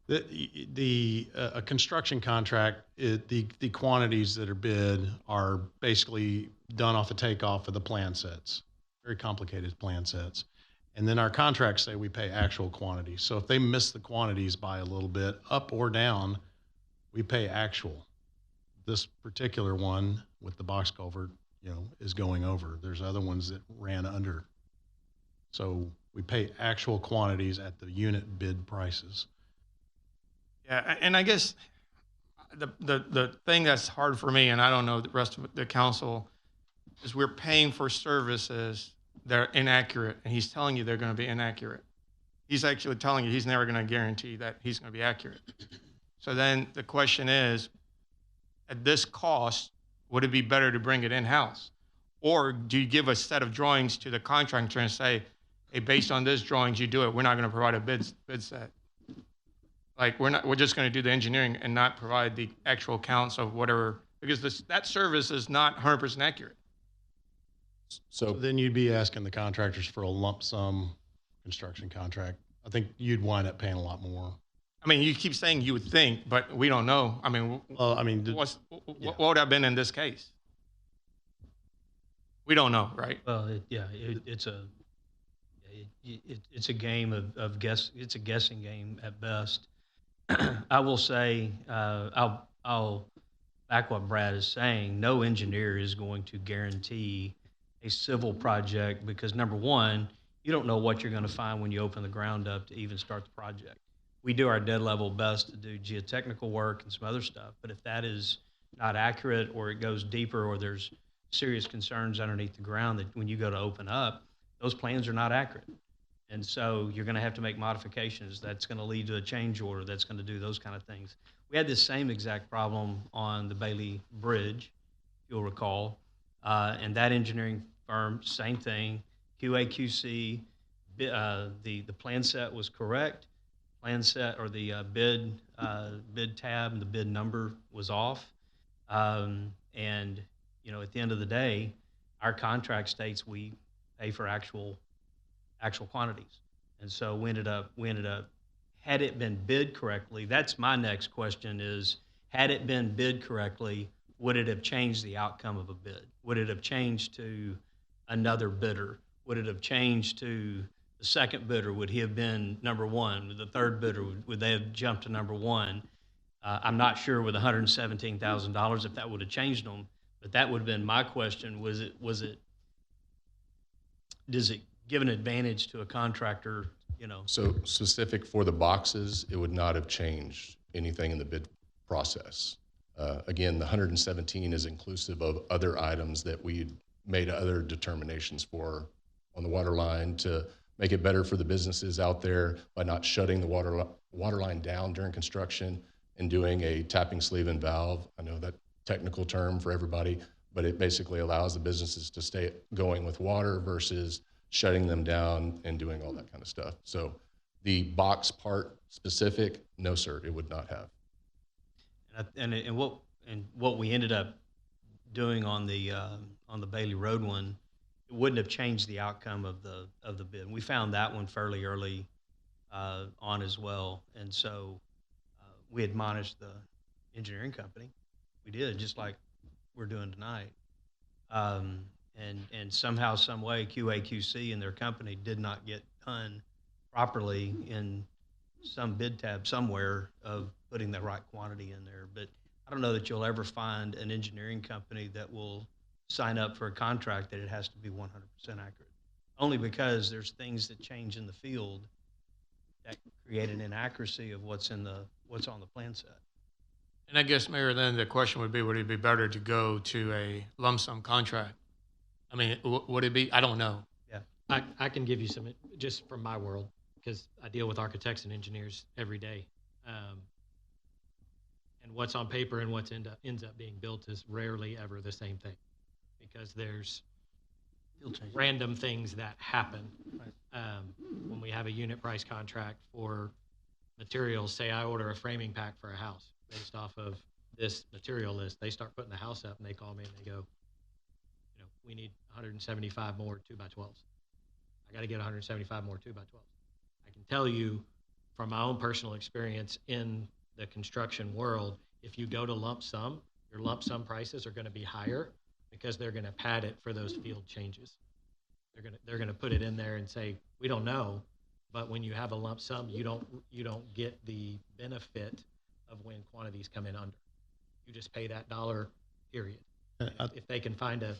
a construction contract. The quantities that are bid are basically done off the takeoff of the plan sets, very complicated plan sets. And then our contracts say we pay actual quantities. So if they miss the quantities by a little bit, up or down, we pay actual. This particular one with the box culvert, is going over. There's other ones that ran under. So we pay actual quantities at the unit bid prices. Yeah, and I guess the thing that's hard for me, and I don't know the rest of the council, is we're paying for services that are inaccurate, and he's telling you they're going to be inaccurate. He's actually telling you he's never going to guarantee that he's going to be accurate. So then the question is, at this cost, would it be better to bring it in-house? Or do you give a set of drawings to the contractor and say, hey, based on this drawings, you do it. We're not going to provide a bid set. Like, we're just going to do the engineering and not provide the actual counts of whatever, because that service is not 100% accurate. So then you'd be asking the contractors for a lump sum construction contract. I think you'd wind up paying a lot more. I mean, you keep saying you would think, but we don't know. I mean, what would have been in this case? We don't know, right? Well, it's a game of guess. It's a guessing game at best. I will say, I'll back what Brad is saying. No engineer is going to guarantee a civil project because, number one, you don't know what you're going to find when you open the ground up to even start the project. We do our dead level best to do geotechnical work and some other stuff, but if that is not accurate, or it goes deeper, or there's serious concerns underneath the ground that when you go to open up, those plans are not accurate. And so you're going to have to make modifications. That's going to lead to a change order. That's going to do those kind of things. We had this same exact problem on the Bailey Bridge, if you'll recall. And that engineering firm, same thing, QA/QC, the plan set was correct. Plan set, or the bid tab and the bid number was off. And you know, at the end of the day, our contract states we pay for actual quantities. And so we ended up, had it been bid correctly, that's my next question is, had it been bid correctly, would it have changed the outcome of a bid? Would it have changed to another bidder? Would it have changed to the second bidder? Would he have been number one? The third bidder, would they have jumped to number one? I'm not sure with $117,000 if that would have changed them, but that would have been my question. Does it give an advantage to a contractor, you know? So specific for the boxes, it would not have changed anything in the bid process. Again, the 117 is inclusive of other items that we made other determinations for on the water line to make it better for the businesses out there by not shutting the water line down during construction and doing a tapping sleeve and valve. I know that technical term for everybody, but it basically allows the businesses to stay going with water versus shutting them down and doing all that kind of stuff. So the box part specific, no, sir, it would not have. And what we ended up doing on the Bailey Road one, it wouldn't have changed the outcome of the bid. We found that one fairly early on as well, and so we admonished the engineering company. We did, just like we're doing tonight. And somehow, some way, QA/QC and their company did not get done properly in some bid tab somewhere of putting the right quantity in there. But I don't know that you'll ever find an engineering company that will sign up for a contract that it has to be 100% accurate. Only because there's things that change in the field that create an inaccuracy of what's on the plan set. And I guess, Mayor, then the question would be, would it be better to go to a lump sum contract? I mean, would it be? I don't know. Yeah, I can give you some, just from my world, because I deal with architects and engineers every day. And what's on paper and what ends up being built is rarely ever the same thing, because there's random things that happen. When we have a unit price contract for materials, say I order a framing pack for a house based off of this material list, they start putting the house up and they call me and they go, you know, we need 175 more 2x12s. I got to get 175 more 2x12s. I can tell you from my own personal experience in the construction world, if you go to lump sum, your lump sum prices are going to be higher because they're going to pad it for those field changes. They're going to put it in there and say, we don't know, but when you have a lump sum, you don't get the benefit of when quantities come in under. You just pay that dollar, period. If they can find a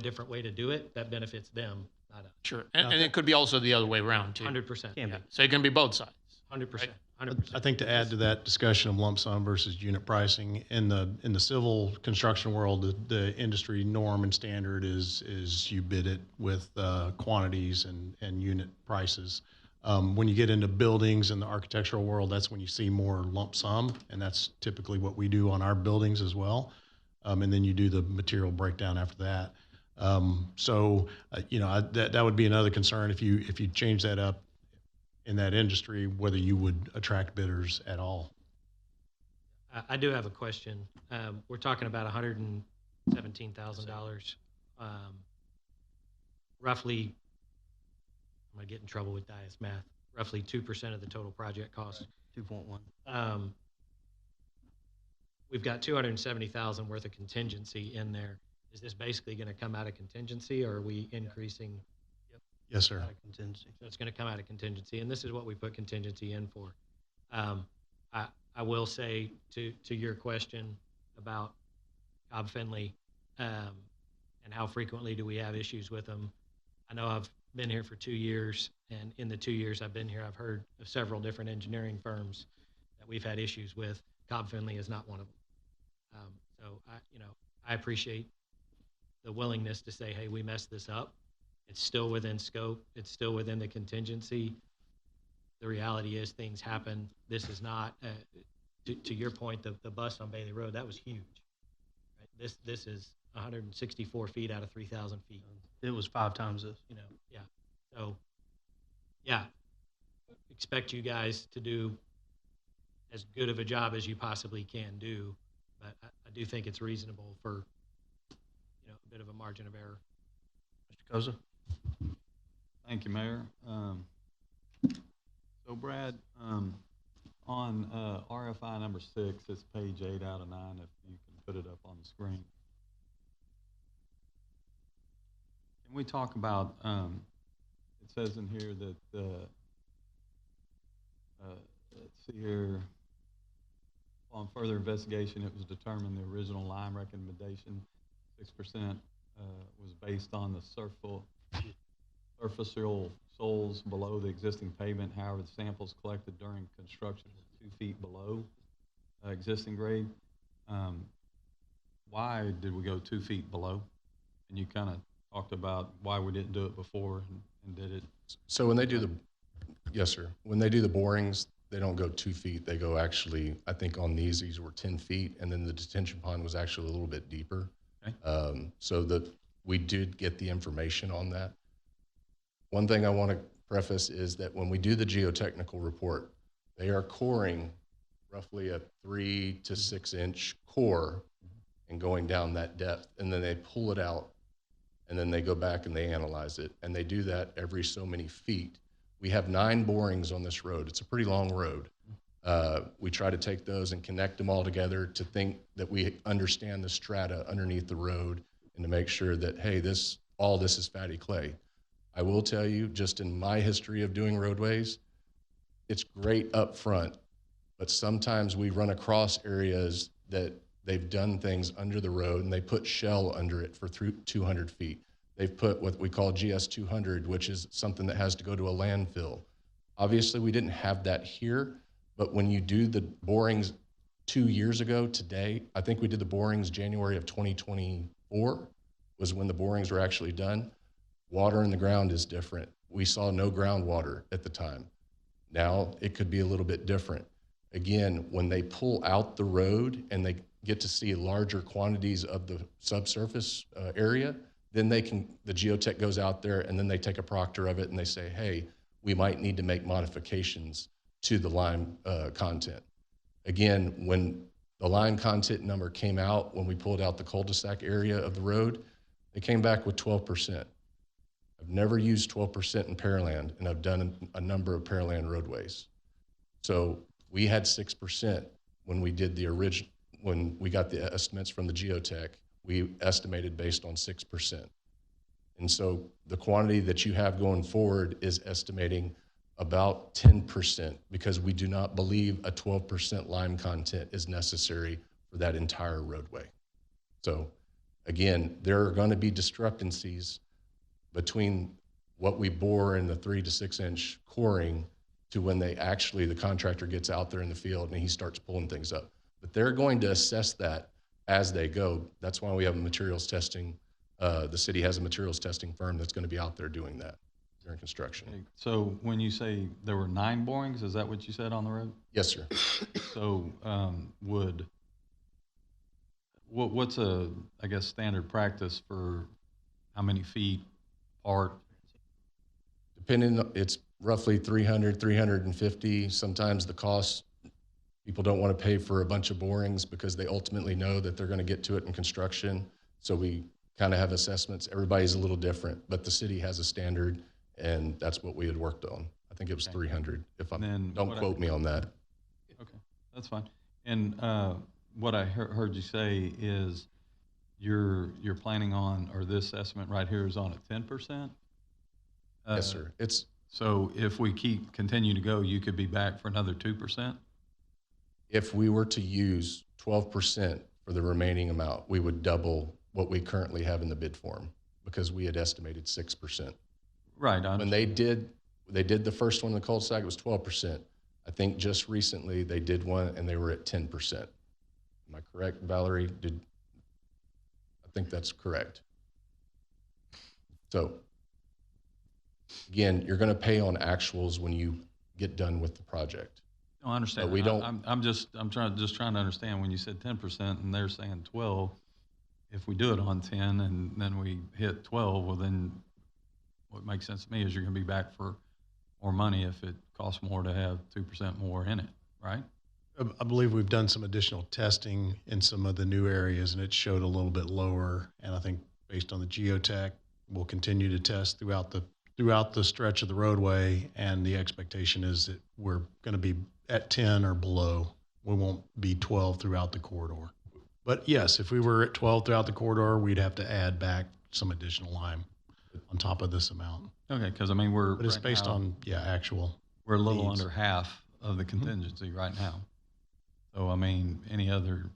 different way to do it, that benefits them, not us. Sure, and it could be also the other way around too. 100%. Can be. So it can be both sides. 100%. Right? 100%. I think to add to that discussion of lump sum versus unit pricing, in the civil construction world, the industry norm and standard is you bid it with quantities and unit prices. When you get into buildings in the architectural world, that's when you see more lump sum, and that's typically what we do on our buildings as well. And then you do the material breakdown after that. That would be another concern if you change that up in that industry, whether you would attract bidders at all. I do have a question. We're talking about $117,000. Roughly, I'm going to get in trouble with Dias math, roughly 2% of the total project cost. 2.1. We've got $270,000 worth of contingency in there. Is this basically going to come out of contingency, or are we increasing? Yes, sir. Contingency. So it's going to come out of contingency, and this is what we put contingency in for. I will say to your question about Cobb Finley and how frequently do we have issues with them. I know I've been here for 2 years, and in the 2 years I've been here, I've heard of several different engineering firms that we've had issues with. Cobb Finley is not one of them. So I appreciate the willingness to say, hey, we messed this up. It's still within scope. It's still within the contingency. The reality is things happen. This is not, to your point, the bus on Bailey Road, that was huge. Right? This is 164 feet out of 3,000 feet. It was 5 times this. Yeah. So, yeah, expect you guys to do as good of a job as you possibly can do, but I do think it's reasonable for, a bit of a margin of error. Mr. Koza? Thank you, Mayor. So Brad, on RFI number 6, it's page 8 out of 9, if you can put it up on the screen. Can we talk about, it says in here that, let's see here, on further investigation, it was determined the original Lime recommendation, 6%, was based on the surfacial soils below the existing pavement. However, the samples collected during construction were 2 feet below existing grade. Why did we go 2 feet below? And you kind of talked about why we didn't do it before and did it. So when they do yes, sir. When they do the borings, they don't go 2 feet. They go actually, I think on these were 10 feet, and then the detention pond was actually a little bit deeper. Okay. So we did get the information on that. One thing I want to preface is that when we do the geotechnical report, they are coring roughly a 3 to 6 inch core and going down that depth, and then they pull it out, and then they go back and they analyze it, and they do that every so many feet. We have 9 borings on this road. It's a pretty long road. We try to take those and connect them all together to think that we understand the strata underneath the road and to make sure that, hey, all this is fatty clay. I will tell you, just in my history of doing roadways, it's great up front, but sometimes we run across areas that they've done things under the road and they put shell under it for 200 feet. They've put what we call GS 200, which is something that has to go to a landfill. Obviously, we didn't have that here, but when you do the borings 2 years ago today, I think we did the borings January of 2024 was when the borings were actually done. Water in the ground is different. We saw no groundwater at the time. Now it could be a little bit different. Again, when they pull out the road and they get to see larger quantities of the subsurface area, then the geotech goes out there and then they take a proctor of it and they say, hey, we might need to make modifications to the lime content. Again, when the lime content number came out, when we pulled out the cul-de-sac area of the road, they came back with 12%. I've never used 12% in Pearland, and I've done a number of Pearland roadways. So we had 6% when we did when we got the estimates from the geotech, we estimated based on 6%. And so the quantity that you have going forward is estimating about 10% because we do not believe a 12% lime content is necessary for that entire roadway. So again, there are going to be discrepancies between what we bore in the 3 to 6 inch coring to when the contractor gets out there in the field and he starts pulling things up. But they're going to assess that as they go. That's why we have a materials testing. The city has a materials testing firm that's going to be out there doing that during construction. Okay. So when you say there were 9 borings, is that what you said on the road? Yes, sir. So what's I guess, standard practice for how many feet apart? It's roughly 300, 350. Sometimes the cost, people don't want to pay for a bunch of borings because they ultimately know that they're going to get to it in construction. So we kind of have assessments. Everybody's a little different, but the city has a standard, and that's what we had worked on. I think it was 300. Don't quote me on that. Okay, that's fine. And what I heard you say is you're planning on, or this estimate right here is on a 10%? Yes, sir. So if we continue to go, you could be back for another 2%? If we were to use 12% for the remaining amount, we would double what we currently have in the bid form because we had estimated 6%. Right. When they did the first one in the cul-de-sac, it was 12%. I think just recently they did one and they were at 10%. Am I correct, Valerie? I think that's correct. So again, you're going to pay on actuals when you get done with the project. No, I understand. But we don't. I'm trying to understand when you said 10% and they're saying 12. If we do it on 10 and then we hit 12, well then what makes sense to me is you're going to be back for more money if it costs more to have 2% more in it, right? I believe we've done some additional testing in some of the new areas, and it showed a little bit lower. And I think based on the geotech, we'll continue to test throughout the stretch of the roadway. And the expectation is that we're going to be at 10 or below. We won't be 12 throughout the corridor. But yes, if we were at 12 throughout the corridor, we'd have to add back some additional lime on top of this amount. Okay, because I mean But it's based on actual. We're a little needs. under half of the contingency right now. So I mean, any other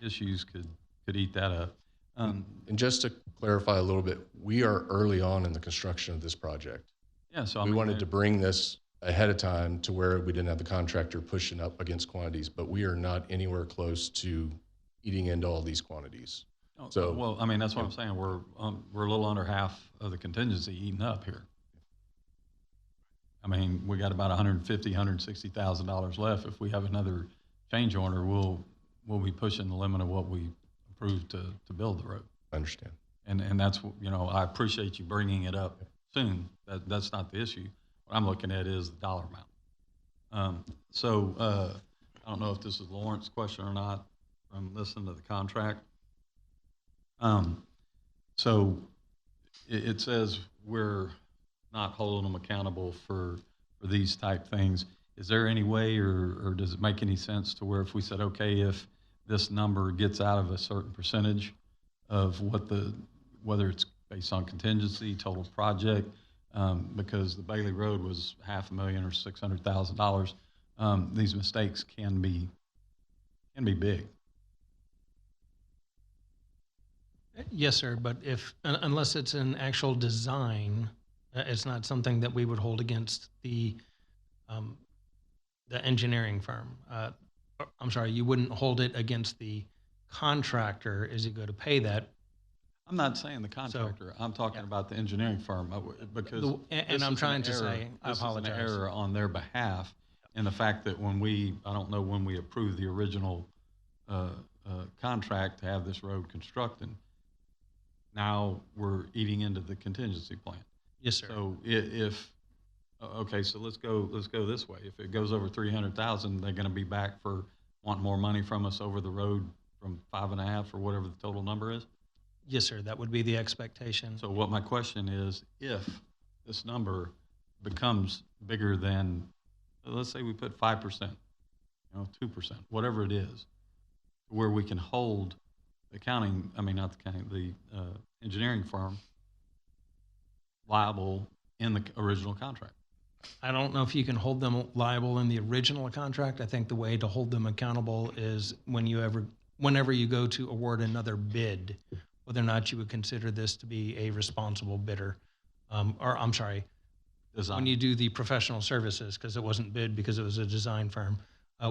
issues could eat that up. And just to clarify a little bit, we are early on in the construction of this project. Yeah, so I We mean, wanted to bring this ahead of time to where we didn't have the contractor pushing up against quantities, but we are not anywhere close to eating into all these quantities. So, well, I mean, that's what I'm saying. We're a little under half of the contingency eaten up here. I mean, we got about $160,000 left. If we have another change order, we'll be pushing the limit of what we approved to build the road. I understand. And that's, I appreciate you bringing it up soon. That's not the issue. What I'm looking at is the dollar amount. I don't know if this is Lawrence's question or not from listening to the contract. So it says we're not holding them accountable for these type things. Is there any way, or does it make any sense to where if we said, okay, if this number gets out of a certain percentage of whether it's based on contingency, total project, because the Bailey Road was $500,000 or $600,000, these mistakes can be big. Yes, sir, but unless it's an actual design, it's not something that we would hold against the engineering firm. I'm sorry, you wouldn't hold it against the contractor as you go to pay that. I'm not saying the contractor. I'm talking about the engineering firm because and I'm trying to say, I apologize. This is an error on their behalf, and the fact that I don't know when we approved the original contract to have this road constructed. Now we're eating into the contingency plan. Yes, sir. So so let's go this way. If it goes over 300,000, they're going to be back for wanting more money from us over the road from 5.5 or whatever the total number is. Yes, sir. That would be the expectation. So what my question is, if this number becomes bigger than, let's say we put 5%, 2%, whatever it is, where we can hold the engineering firm liable in the original contract. I don't know if you can hold them liable in the original contract. I think the way to hold them accountable is whenever you go to award another bid, whether or not you would consider this to be a responsible bidder, Design. When you do the professional services, because it wasn't bid because it was a design firm,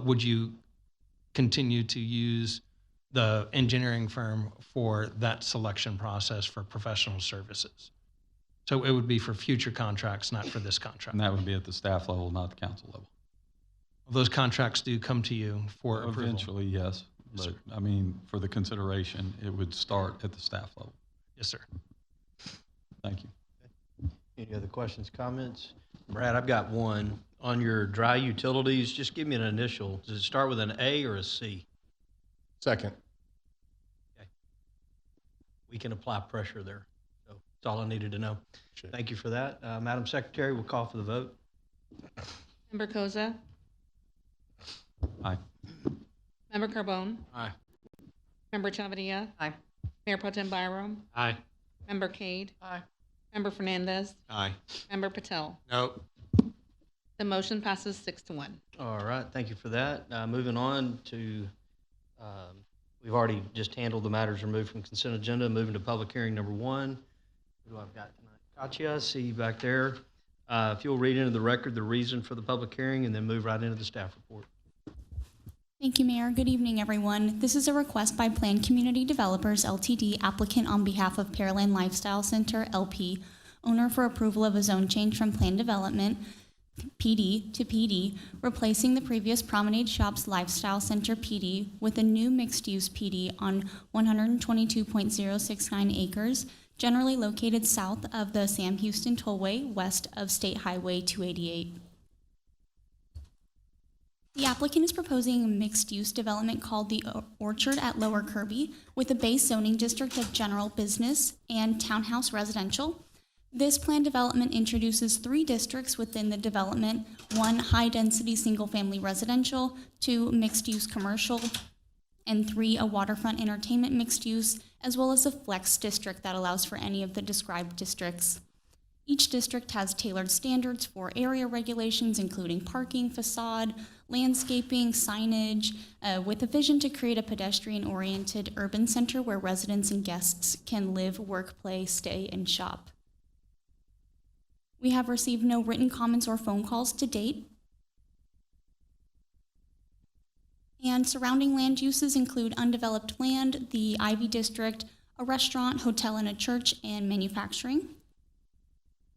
would you continue to use the engineering firm for that selection process for professional services? So it would be for future contracts, not for this contract. And that would be at the staff level, not the council level. Those contracts do come to you for approval. Eventually, yes. Yes, But sir. for the consideration, it would start at the staff level. Yes, sir. Thank you. Any other questions, comments? Brad, I've got one. On your dry utilities, just give me an initial. Does it start with an A or a C? Second. Okay. We can apply pressure there. So that's all I needed to know. Sure. Thank you for that. Madam Secretary, we'll call for the vote. Member Koza, Aye. Member Carbone, Aye. Member Chavarria, Aye. Mayor Pro Tem Byram, Aye. Member Cade, Aye. Member Fernandez, Aye. Member Patel. No. The motion passes 6-1. All right, thank you for that. Moving on to, we've already just handled the matters removed from consent agenda. Moving to public hearing number 1. Who do I've got tonight? Katya, I see you back there. If you'll read into the record the reason for the public hearing and then move right into the staff report. Thank you, Mayor. Good evening, everyone. This is a request by Planned Community Developers LTD, applicant on behalf of Pearland Lifestyle Center LP, owner for approval of a zone change from Planned Development PD to PD, replacing the previous Promenade Shops Lifestyle Center PD with a new mixed-use PD on 122.069 acres, generally located south of the Sam Houston Tollway, west of State Highway 288. The applicant is proposing a mixed-use development called the Orchard at Lower Kirby with a base zoning district of general business and townhouse residential. This planned development introduces 3 districts within the development: 1 high-density single-family residential, 2 mixed-use commercial, and 3 a waterfront entertainment mixed-use, as well as a flex district that allows for any of the described districts. Each district has tailored standards for area regulations, including parking, facade, landscaping, signage, with a vision to create a pedestrian-oriented urban center where residents and guests can live, work, play, stay, and shop. We have received no written comments or phone calls to date. And surrounding land uses include undeveloped land, the Ivy District, a restaurant, hotel, and a church, and manufacturing.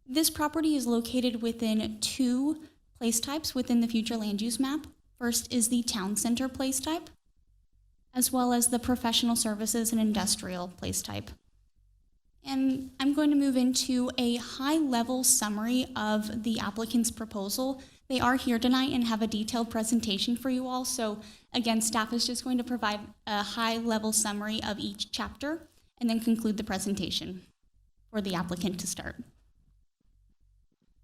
This property is located within 2 place types within the future land use map. First is the town center place type, as well as the professional services and industrial place type. And I'm going to move into a high-level summary of the applicant's proposal. They are here tonight and have a detailed presentation for you all. So again, staff is just going to provide a high-level summary of each chapter and then conclude the presentation for the applicant to start.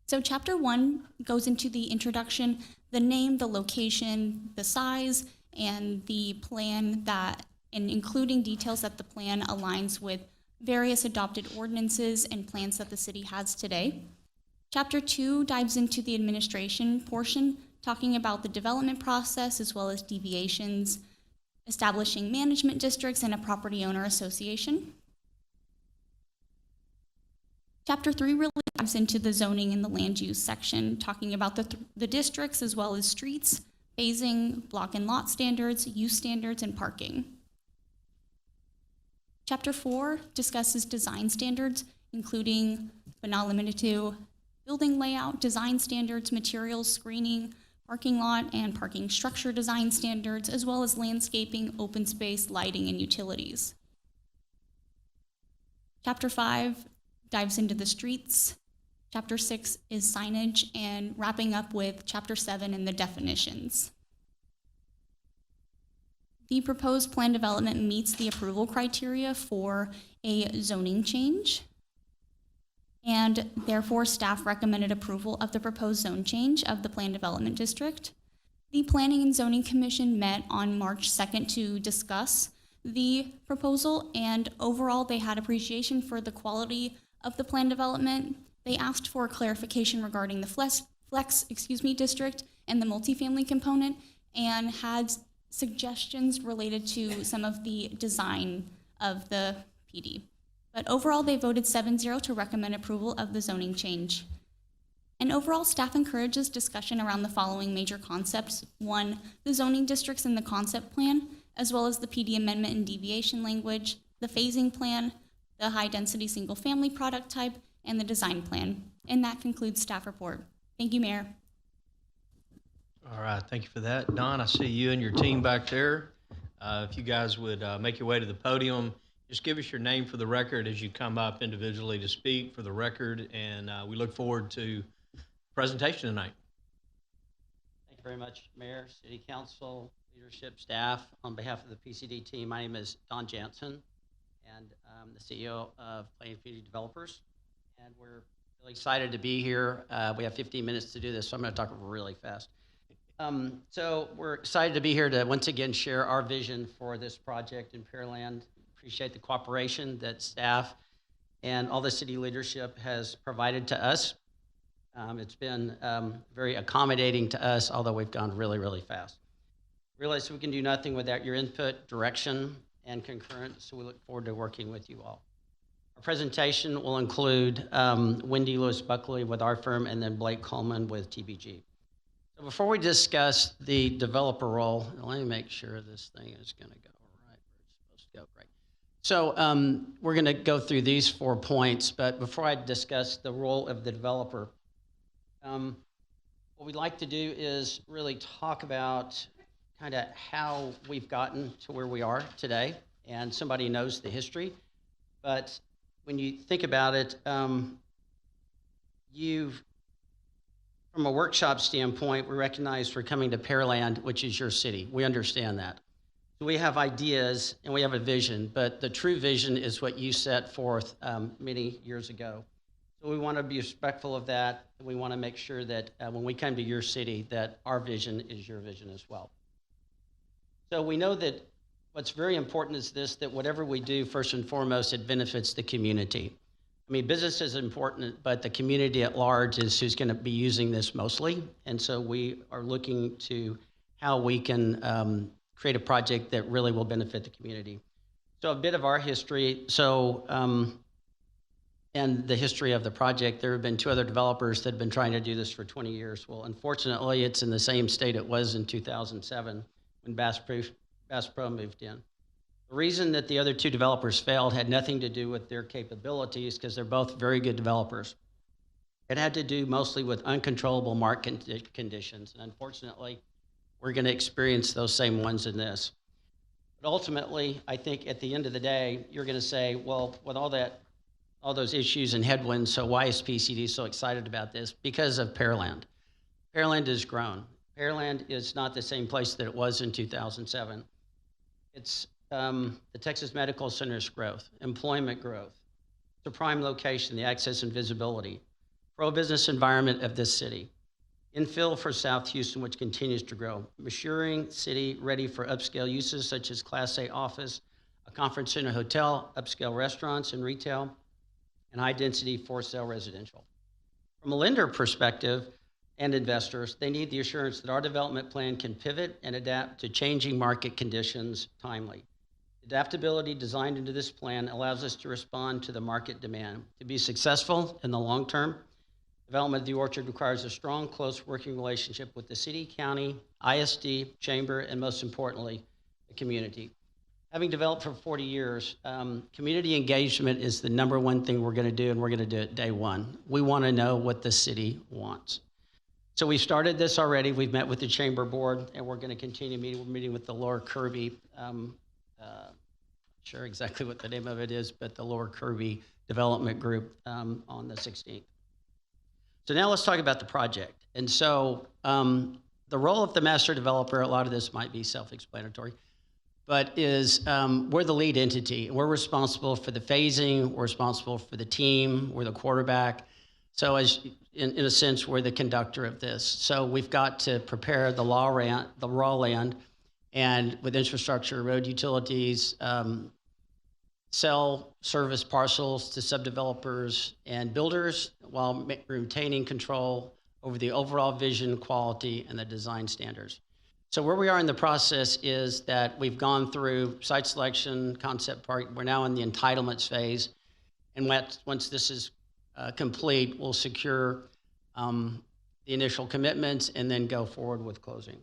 So chapter 1 goes into the introduction, the name, the location, the size, and the plan and including details that the plan aligns with various adopted ordinances and plans that the city has today. Chapter 2 dives into the administration portion, talking about the development process as well as deviations, establishing management districts and a property owner association. Chapter 3 really dives into the zoning and the land use section, talking about the districts as well as streets, phasing, block and lot standards, use standards, and parking. Chapter 4 discusses design standards, including, but not limited to, building layout, design standards, materials, screening, parking lot and parking structure design standards, as well as landscaping, open space, lighting, and utilities. Chapter 5 dives into the streets. Chapter 6 is signage, and wrapping up with Chapter 7 and the definitions. The proposed plan development meets the approval criteria for a zoning change, and therefore staff recommended approval of the proposed zone change of the plan development district. The Planning and Zoning Commission met on March 2nd to discuss the proposal, and overall they had appreciation for the quality of the plan development. They asked for clarification regarding the flex district and the multifamily component, and had suggestions related to some of the design of the PD. But overall, they voted 7-0 to recommend approval of the zoning change. And overall, staff encourages discussion around the following major concepts. 1, the zoning districts in the concept plan, as well as the PD amendment and deviation language, the phasing plan, the high-density single-family product type, and the design plan. And that concludes staff report. Thank you, Mayor. All right, thank you for that. Don, I see you and your team back there. If you guys would make your way to the podium, just give us your name for the record as you come up individually to speak for the record, and we look forward to the presentation tonight. Thank you very much, Mayor, City Council, leadership, staff. On behalf of the PCD team, my name is Don Jansen, and I'm the CEO of Planned Community Developers, and we're really excited to be here. We have 15 minutes to do this, so I'm going to talk really fast. So we're excited to be here to once again share our vision for this project in Pearland. Appreciate the cooperation that staff and all the city leadership has provided to us. It's been very accommodating to us, although we've gone really, really fast. Realize we can do nothing without your input, direction, and concurrence, so we look forward to working with you all. Our presentation will include Wendy Lewis Buckley with our firm and then Blake Coleman with TBG. So before we discuss the developer role, let me make sure this thing is going to go right where it's supposed to go. Right. So we're going to go through these 4 points, but before I discuss the role of the developer, what we'd like to do is really talk about kind of how we've gotten to where we are today. And somebody knows the history, but when you think about it, from a workshop standpoint, we recognize we're coming to Pearland, which is your city. We understand that. We have ideas and we have a vision, but the true vision is what you set forth many years ago. So we want to be respectful of that, and we want to make sure that when we come to your city, that our vision is your vision as well. So we know that what's very important is this, that whatever we do, first and foremost, it benefits the community. I mean, business is important, but the community at large is who's going to be using this mostly. And so we are looking to how we can create a project that really will benefit the community. So a bit of our history. And the history of the project, there have been 2 other developers that have been trying to do this for 20 years. Well, unfortunately, it's in the same state it was in 2007 when Bass Pro moved in. The reason that the other 2 developers failed had nothing to do with their capabilities, because they're both very good developers. It had to do mostly with uncontrollable market conditions. And unfortunately, we're going to experience those same ones in this. But ultimately, I think at the end of the day, you're going to say, well, with all those issues and headwinds, so why is PCD so excited about this? Because of Pearland. Pearland has grown. Pearland is not the same place that it was in 2007. It's the Texas Medical Center's growth, employment growth, the prime location, the access and visibility, pro-business environment of this city, infill for South Houston, which continues to grow, maturing city ready for upscale uses such as Class A office, a conference center, hotel, upscale restaurants and retail, and high-density for-sale residential. From a lender perspective and investors, they need the assurance that our development plan can pivot and adapt to changing market conditions timely. Adaptability designed into this plan allows us to respond to the market demand. To be successful in the long term, development of the Orchard requires a strong, close working relationship with the city, county, ISD, chamber, and most importantly, the community. Having developed for 40 years, community engagement is the #1 thing we're going to do, and we're going to do it day one. We want to know what the city wants. So we started this already. We've met with the chamber board, and we're going to continue meeting. We're meeting with the Lower Kirby, sure exactly what the name of it is, but the Lower Kirby Development Group on the 16th. So now let's talk about the project. And so the role of the master developer, a lot of this might be self-explanatory, but is we're the lead entity. We're responsible for the phasing, we're responsible for the team, we're the quarterback. So as in a sense, we're the conductor of this. So we've got to prepare the raw land, and with infrastructure, road utilities, sell service parcels to subdevelopers and builders while retaining control over the overall vision, quality, and the design standards. So where we are in the process is that we've gone through site selection, concept part. We're now in the entitlements phase. And once this is complete, we'll secure the initial commitments and then go forward with closing.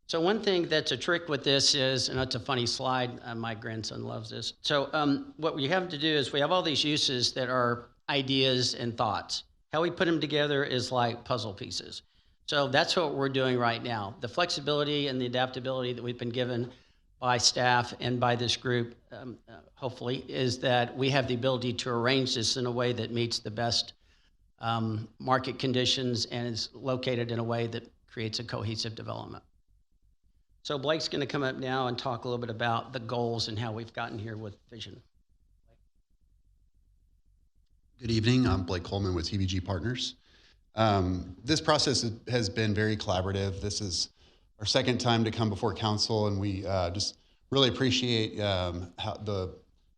So one thing that's a trick with this is, and it's a funny slide, my grandson loves this. So what we have to do is we have all these uses that are ideas and thoughts. How we put them together is like puzzle pieces. So that's what we're doing right now. The flexibility and the adaptability that we've been given by staff and by this group, hopefully, is that we have the ability to arrange this in a way that meets the best market conditions and is located in a way that creates a cohesive development. So Blake's going to come up now and talk a little bit about the goals and how we've gotten here with vision. Good evening. I'm Blake Coleman with TBG Partners. This process has been very collaborative. This is our second time to come before council, and we just really appreciate how the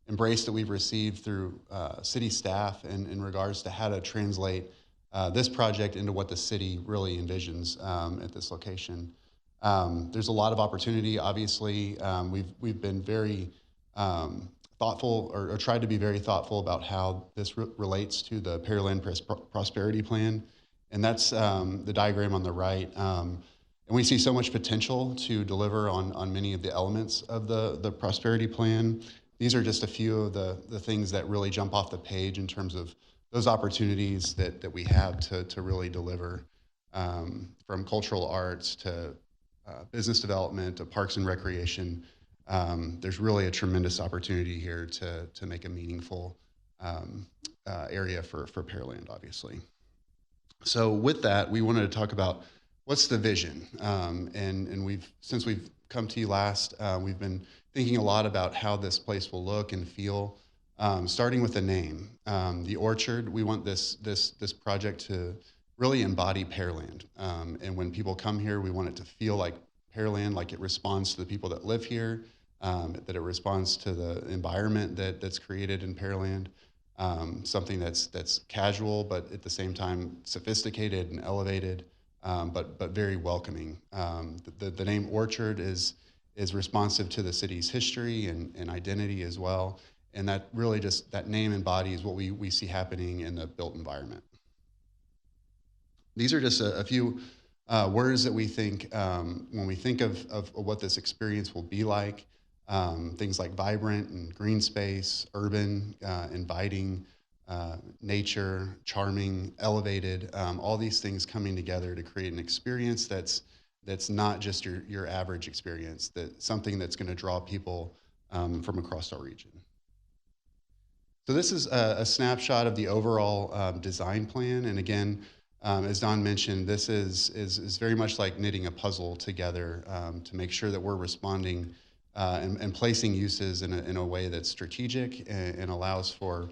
embrace that we've received through city staff in regards to how to translate this project into what the city really envisions at this location. There's a lot of opportunity. Obviously, we've been very thoughtful, or tried to be very thoughtful about how this relates to the Pearland Prosperity Plan And that's the diagram on the right. And we see so much potential to deliver on many of the elements of the prosperity plan. These are just a few of the things that really jump off the page in terms of those opportunities that we have to really deliver, from cultural arts to business development to parks and recreation. There's really a tremendous opportunity here to make a meaningful area for Pearland, obviously. So with that, we wanted to talk about what's the vision, and since we've come to you last, we've been thinking a lot about how this place will look and feel, starting with the name. The Orchard, we want this project to really embody Pearland, and when people come here, we want it to feel like Pearland, like it responds to the people that live here, that it responds to the environment that's created in Pearland. Something that's casual, but at the same time sophisticated and elevated, but very welcoming. The name Orchard is responsive to the city's history and identity as well, and that really that name embodies what we see happening in the built environment. These are just a few words that we think when we think of what this experience will be like. Things like vibrant and green space, urban, inviting, nature, charming, elevated, all these things coming together to create an experience that's not just your average experience, something that's going to draw people from across our region. So this is a snapshot of the overall design plan, and again, as Don mentioned, this is very much like knitting a puzzle together to make sure that we're responding and placing uses in a way that's strategic and allows for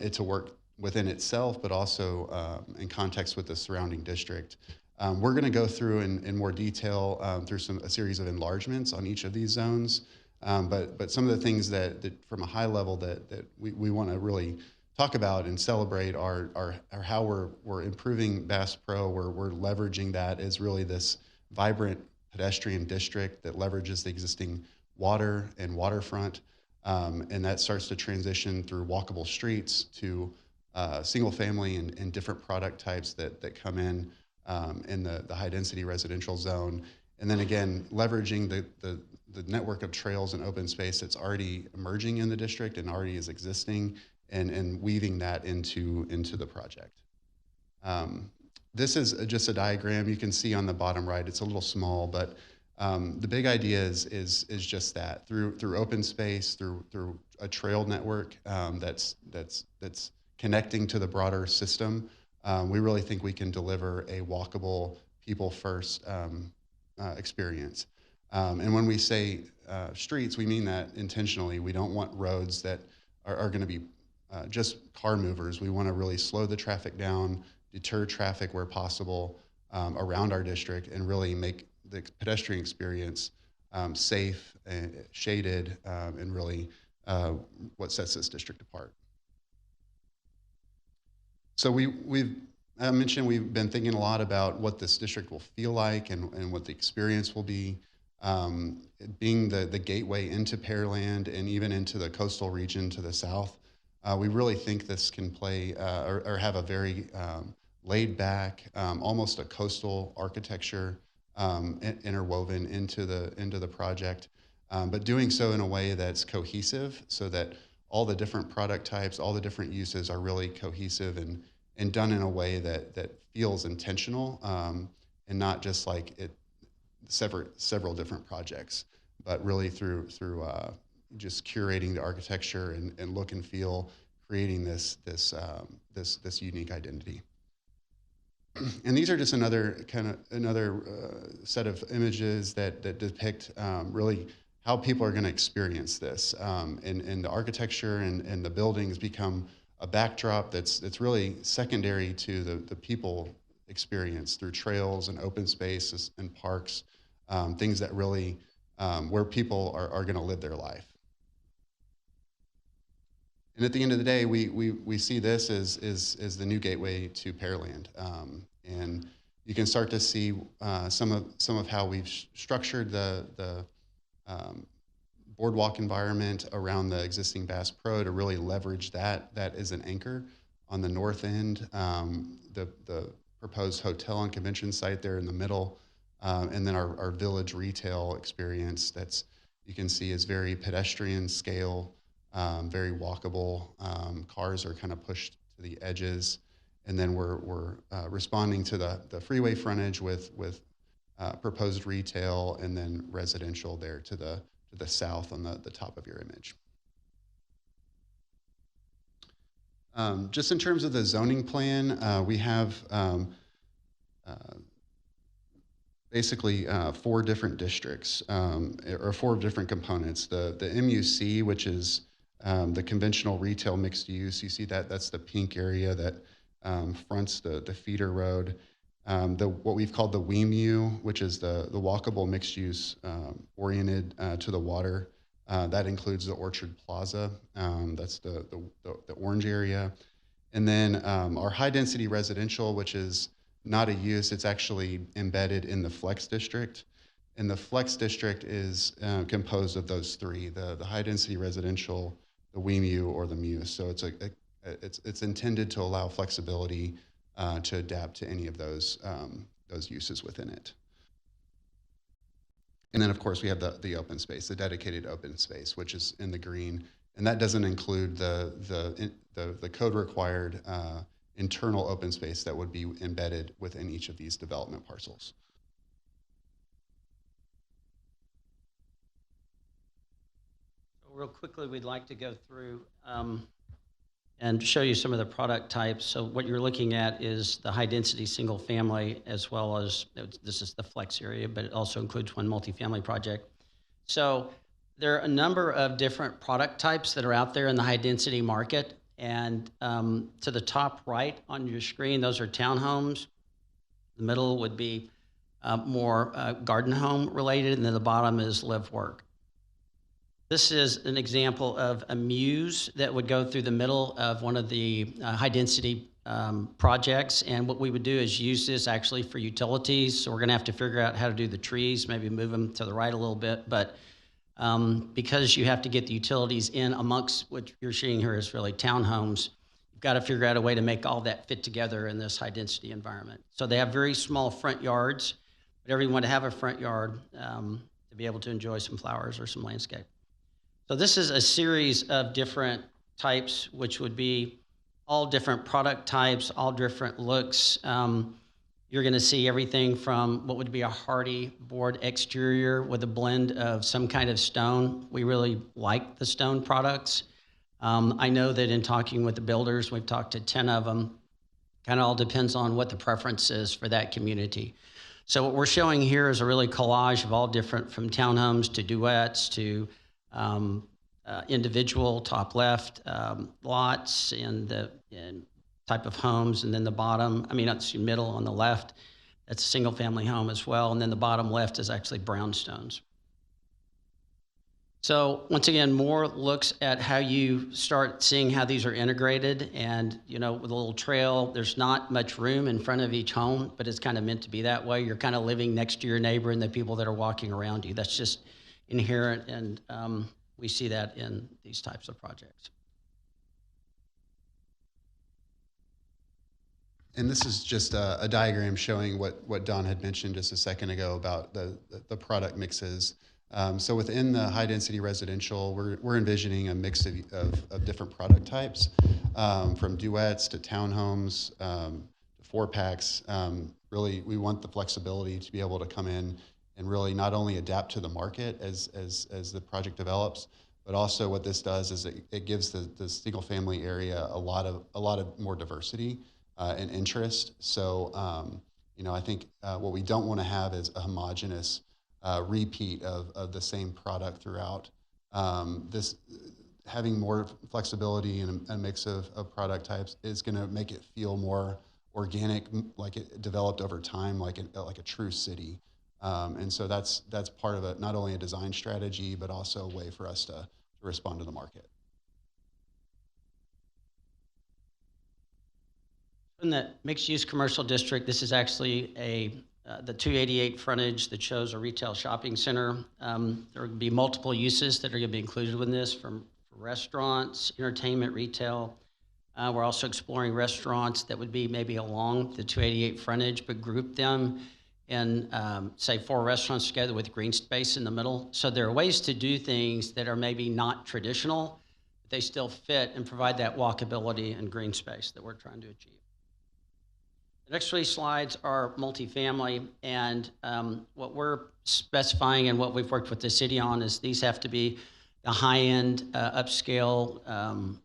it to work within itself, but also in context with the surrounding district. We're going to go through in more detail through a series of enlargements on each of these zones, but some of the things that from a high level that we want to really talk about and celebrate are how we're improving Bass Pro. We're leveraging that as really this vibrant pedestrian district that leverages the existing water and waterfront, and that starts to transition through walkable streets to single family and different product types that come in the high density residential zone. And then again, leveraging the network of trails and open space that's already emerging in the district and already is existing, and weaving that into the project. This is just a diagram you can see on the bottom right. It's a little small, but the big idea is just that through open space, through a trail network that's connecting to the broader system. We really think we can deliver a walkable, people first experience. And when we say streets, we mean that intentionally. We don't want roads that are going to be just car movers. We want to really slow the traffic down, deter traffic where possible around our district, and really make the pedestrian experience safe, shaded, and really what sets this district apart. So I mentioned we've been thinking a lot about what this district will feel like and what the experience will be. Being the gateway into Pearland and even into the coastal region to the south, we really think this can play or have a very laid back, almost a coastal architecture interwoven into the project, but doing so in a way that's cohesive, so that all the different product types, all the different uses are really cohesive and done in a way that feels intentional, and not just like several different projects, but really through just curating the architecture and look and feel, creating this unique identity. And these are just another set of images that depict really how people are going to experience this. And the architecture and the buildings become a backdrop that's really secondary to the people experience through trails and open spaces and parks, things that really where people are going to live their life. And at the end of the day, we see this as the new gateway to Pearland, and you can start to see some of how we've structured the boardwalk environment around the existing Bass Pro to really leverage that as an anchor on the north end. The proposed hotel and convention site there in the middle. And then our village retail experience that's, you can see, is very pedestrian scale, very walkable. Cars are kind of pushed to the edges. And then we're responding to the freeway frontage with proposed retail and then residential there to the south on the top of your image. Just in terms of the zoning plan, we have basically 4 different districts, or 4 different components. The MUC, which is the conventional retail mixed use. You see that's the pink area that fronts the feeder road. What we've called the WEMU, which is the walkable mixed use oriented to the water. That includes the Orchard Plaza. That's the orange area. And then our high density residential, which is not a use, it's actually embedded in the flex district. And the flex district is composed of those 3, the high density residential, the WEMU, or the MUSE. So it's intended to allow flexibility to adapt to any of those uses within it. And then, of course, we have the open space, the dedicated open space, which is in the green, and that doesn't include the code required internal open space that would be embedded within each of these development parcels. Real quickly, we'd like to go through and show you some of the product types. So what you're looking at is the high density single family, as well as, this is the flex area, but it also includes one multifamily project. So there are a number of different product types that are out there in the high density market. And to the top right on your screen, those are townhomes. The middle would be more garden home related, and then the bottom is live work. This is an example of a muse that would go through the middle of one of the high-density projects, and what we would do is use this actually for utilities. So we're going to have to figure out how to do the trees, maybe move them to the right a little bit, but because you have to get the utilities in amongst what you're seeing here is really townhomes, you've got to figure out a way to make all that fit together in this high-density environment. So they have very small front yards, but everyone to have a front yard to be able to enjoy some flowers or some landscape. So this is a series of different types, which would be all different product types, all different looks. You're going to see everything from what would be a hardy board exterior with a blend of some kind of stone. We really like the stone products. I know that in talking with the builders, we've talked to 10 of them, kind of all depends on what the preference is for that community. So what we're showing here is a really collage of all different, from townhomes to duets to individual top left lots and type of homes, and then the bottom, that's middle on the left, that's a single family home as well, and then the bottom left is actually brownstones. So once again, more looks at how you start seeing how these are integrated, and with a little trail, there's not much room in front of each home, but it's kind of meant to be that way. You're kind of living next to your neighbor and the people that are walking around you. That's just inherent, and we see that in these types of projects. And this is just a diagram showing what Don had mentioned just a second ago about the product mixes. So within the high density residential, we're envisioning a mix of different product types, from duets to townhomes, to 4-packs. Really, we want the flexibility to be able to come in and really not only adapt to the market as the project develops, but also what this does is it gives the single family area a lot of more diversity and interest. So I think what we don't want to have is a homogeneous repeat of the same product throughout. This having more flexibility and a mix of product types is going to make it feel more organic, like it developed over time, like a true city. And so that's part of it, not only a design strategy, but also a way for us to respond to the market. In the mixed-use commercial district, this is actually the 288 frontage that shows a retail shopping center. There will be multiple uses that are going to be included in this, from restaurants, entertainment, retail. We're also exploring restaurants that would be maybe along the 288 frontage, but group them in, say, 4 restaurants together with green space in the middle. So there are ways to do things that are maybe not traditional, but they still fit and provide that walkability and green space that we're trying to achieve. The next 3 slides are multifamily, and what we're specifying and what we've worked with the city on is these have to be the high-end, upscale.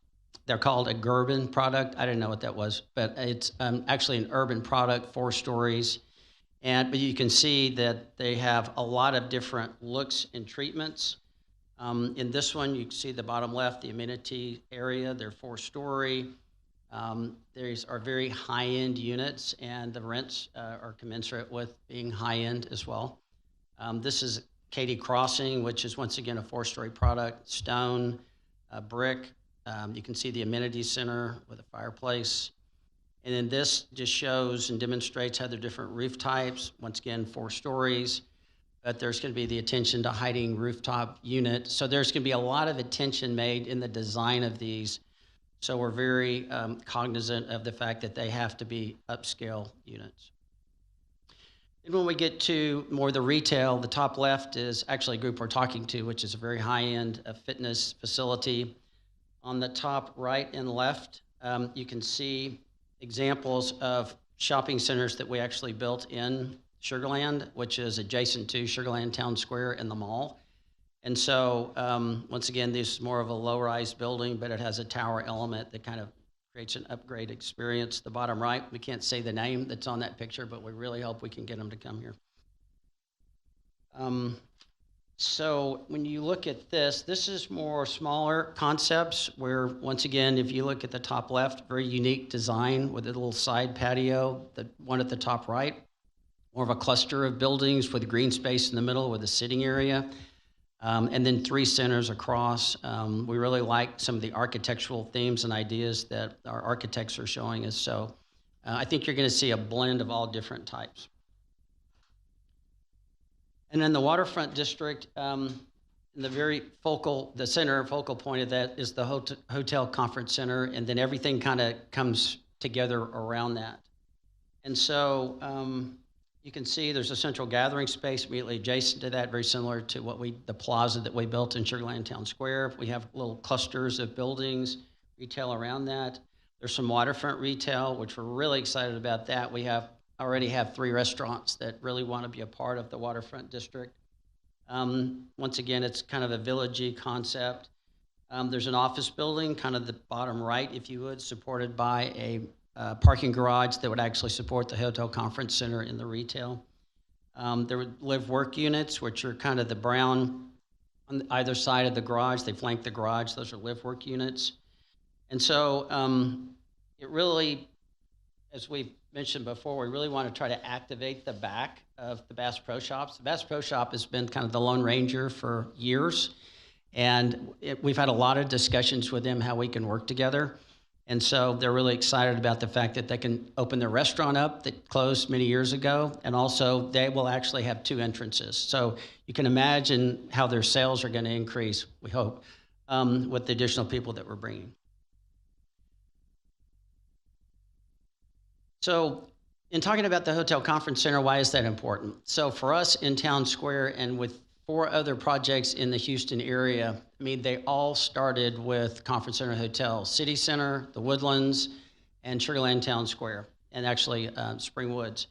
They're called a Gerben product. I didn't know what that was, but it's actually an urban product, 4 stories. But you can see that they have a lot of different looks and treatments. In this one, you can see the bottom left, the amenity area. They're 4-story. These are very high-end units, and the rents are commensurate with being high-end as well. This is Katy Crossing, which is once again a 4-story product, stone, brick. You can see the amenity center with a fireplace. And then this just shows and demonstrates how they're different roof types. Once again, 4 stories, but there's going to be the attention to hiding rooftop unit. So there's going to be a lot of attention made in the design of these. So we're very cognizant of the fact that they have to be upscale units. And when we get to more the retail, the top left is actually a group we're talking to, which is a very high-end fitness facility. On the top right and left, you can see examples of shopping centers that we actually built in Sugar Land, which is adjacent to Sugar Land Town Square and the mall. And so, once again, this is more of a low-rise building, but it has a tower element that kind of creates an upgrade experience. The bottom right, we can't say the name that's on that picture, but we really hope we can get them to come here. So when you look at this, this is more smaller concepts where, once again, if you look at the top left, very unique design with a little side patio, the one at the top right, more of a cluster of buildings with green space in the middle with a sitting area, and then 3 centers across. We really like some of the architectural themes and ideas that our architects are showing us. So I think you're going to see a blend of all different types. And in the waterfront district, in the very focal point of that is the hotel conference center, and then everything kind of comes together around that. And so you can see there's a central gathering space immediately adjacent to that, very similar to the plaza that we built in Sugar Land Town Square. We have little clusters of buildings, retail around that. There's some waterfront retail, which we're really excited about that. We already have 3 restaurants that really want to be a part of the waterfront district. Once again, it's kind of a villagey concept. There's an office building, kind of the bottom right, if you would, supported by a parking garage that would actually support the hotel conference center in the retail. There would live-work units, which are kind of the brown on either side of the garage. They flank the garage. Those are live-work units. And so it really, as we've mentioned before, we really want to try to activate the back of the Bass Pro Shops. The Bass Pro Shop has been kind of the Lone Ranger for years, and we've had a lot of discussions with them how we can work together. And so they're really excited about the fact that they can open their restaurant up that closed many years ago, and also they will actually have 2 entrances. So you can imagine how their sales are going to increase, we hope, with the additional people that we're bringing. So in talking about the hotel conference center, why is that important? So for us in Town Square and with 4 other projects in the Houston area, I mean, they all started with conference center hotels, City Center, the Woodlands, and Sugar Land Town Square, and actually Spring Woods.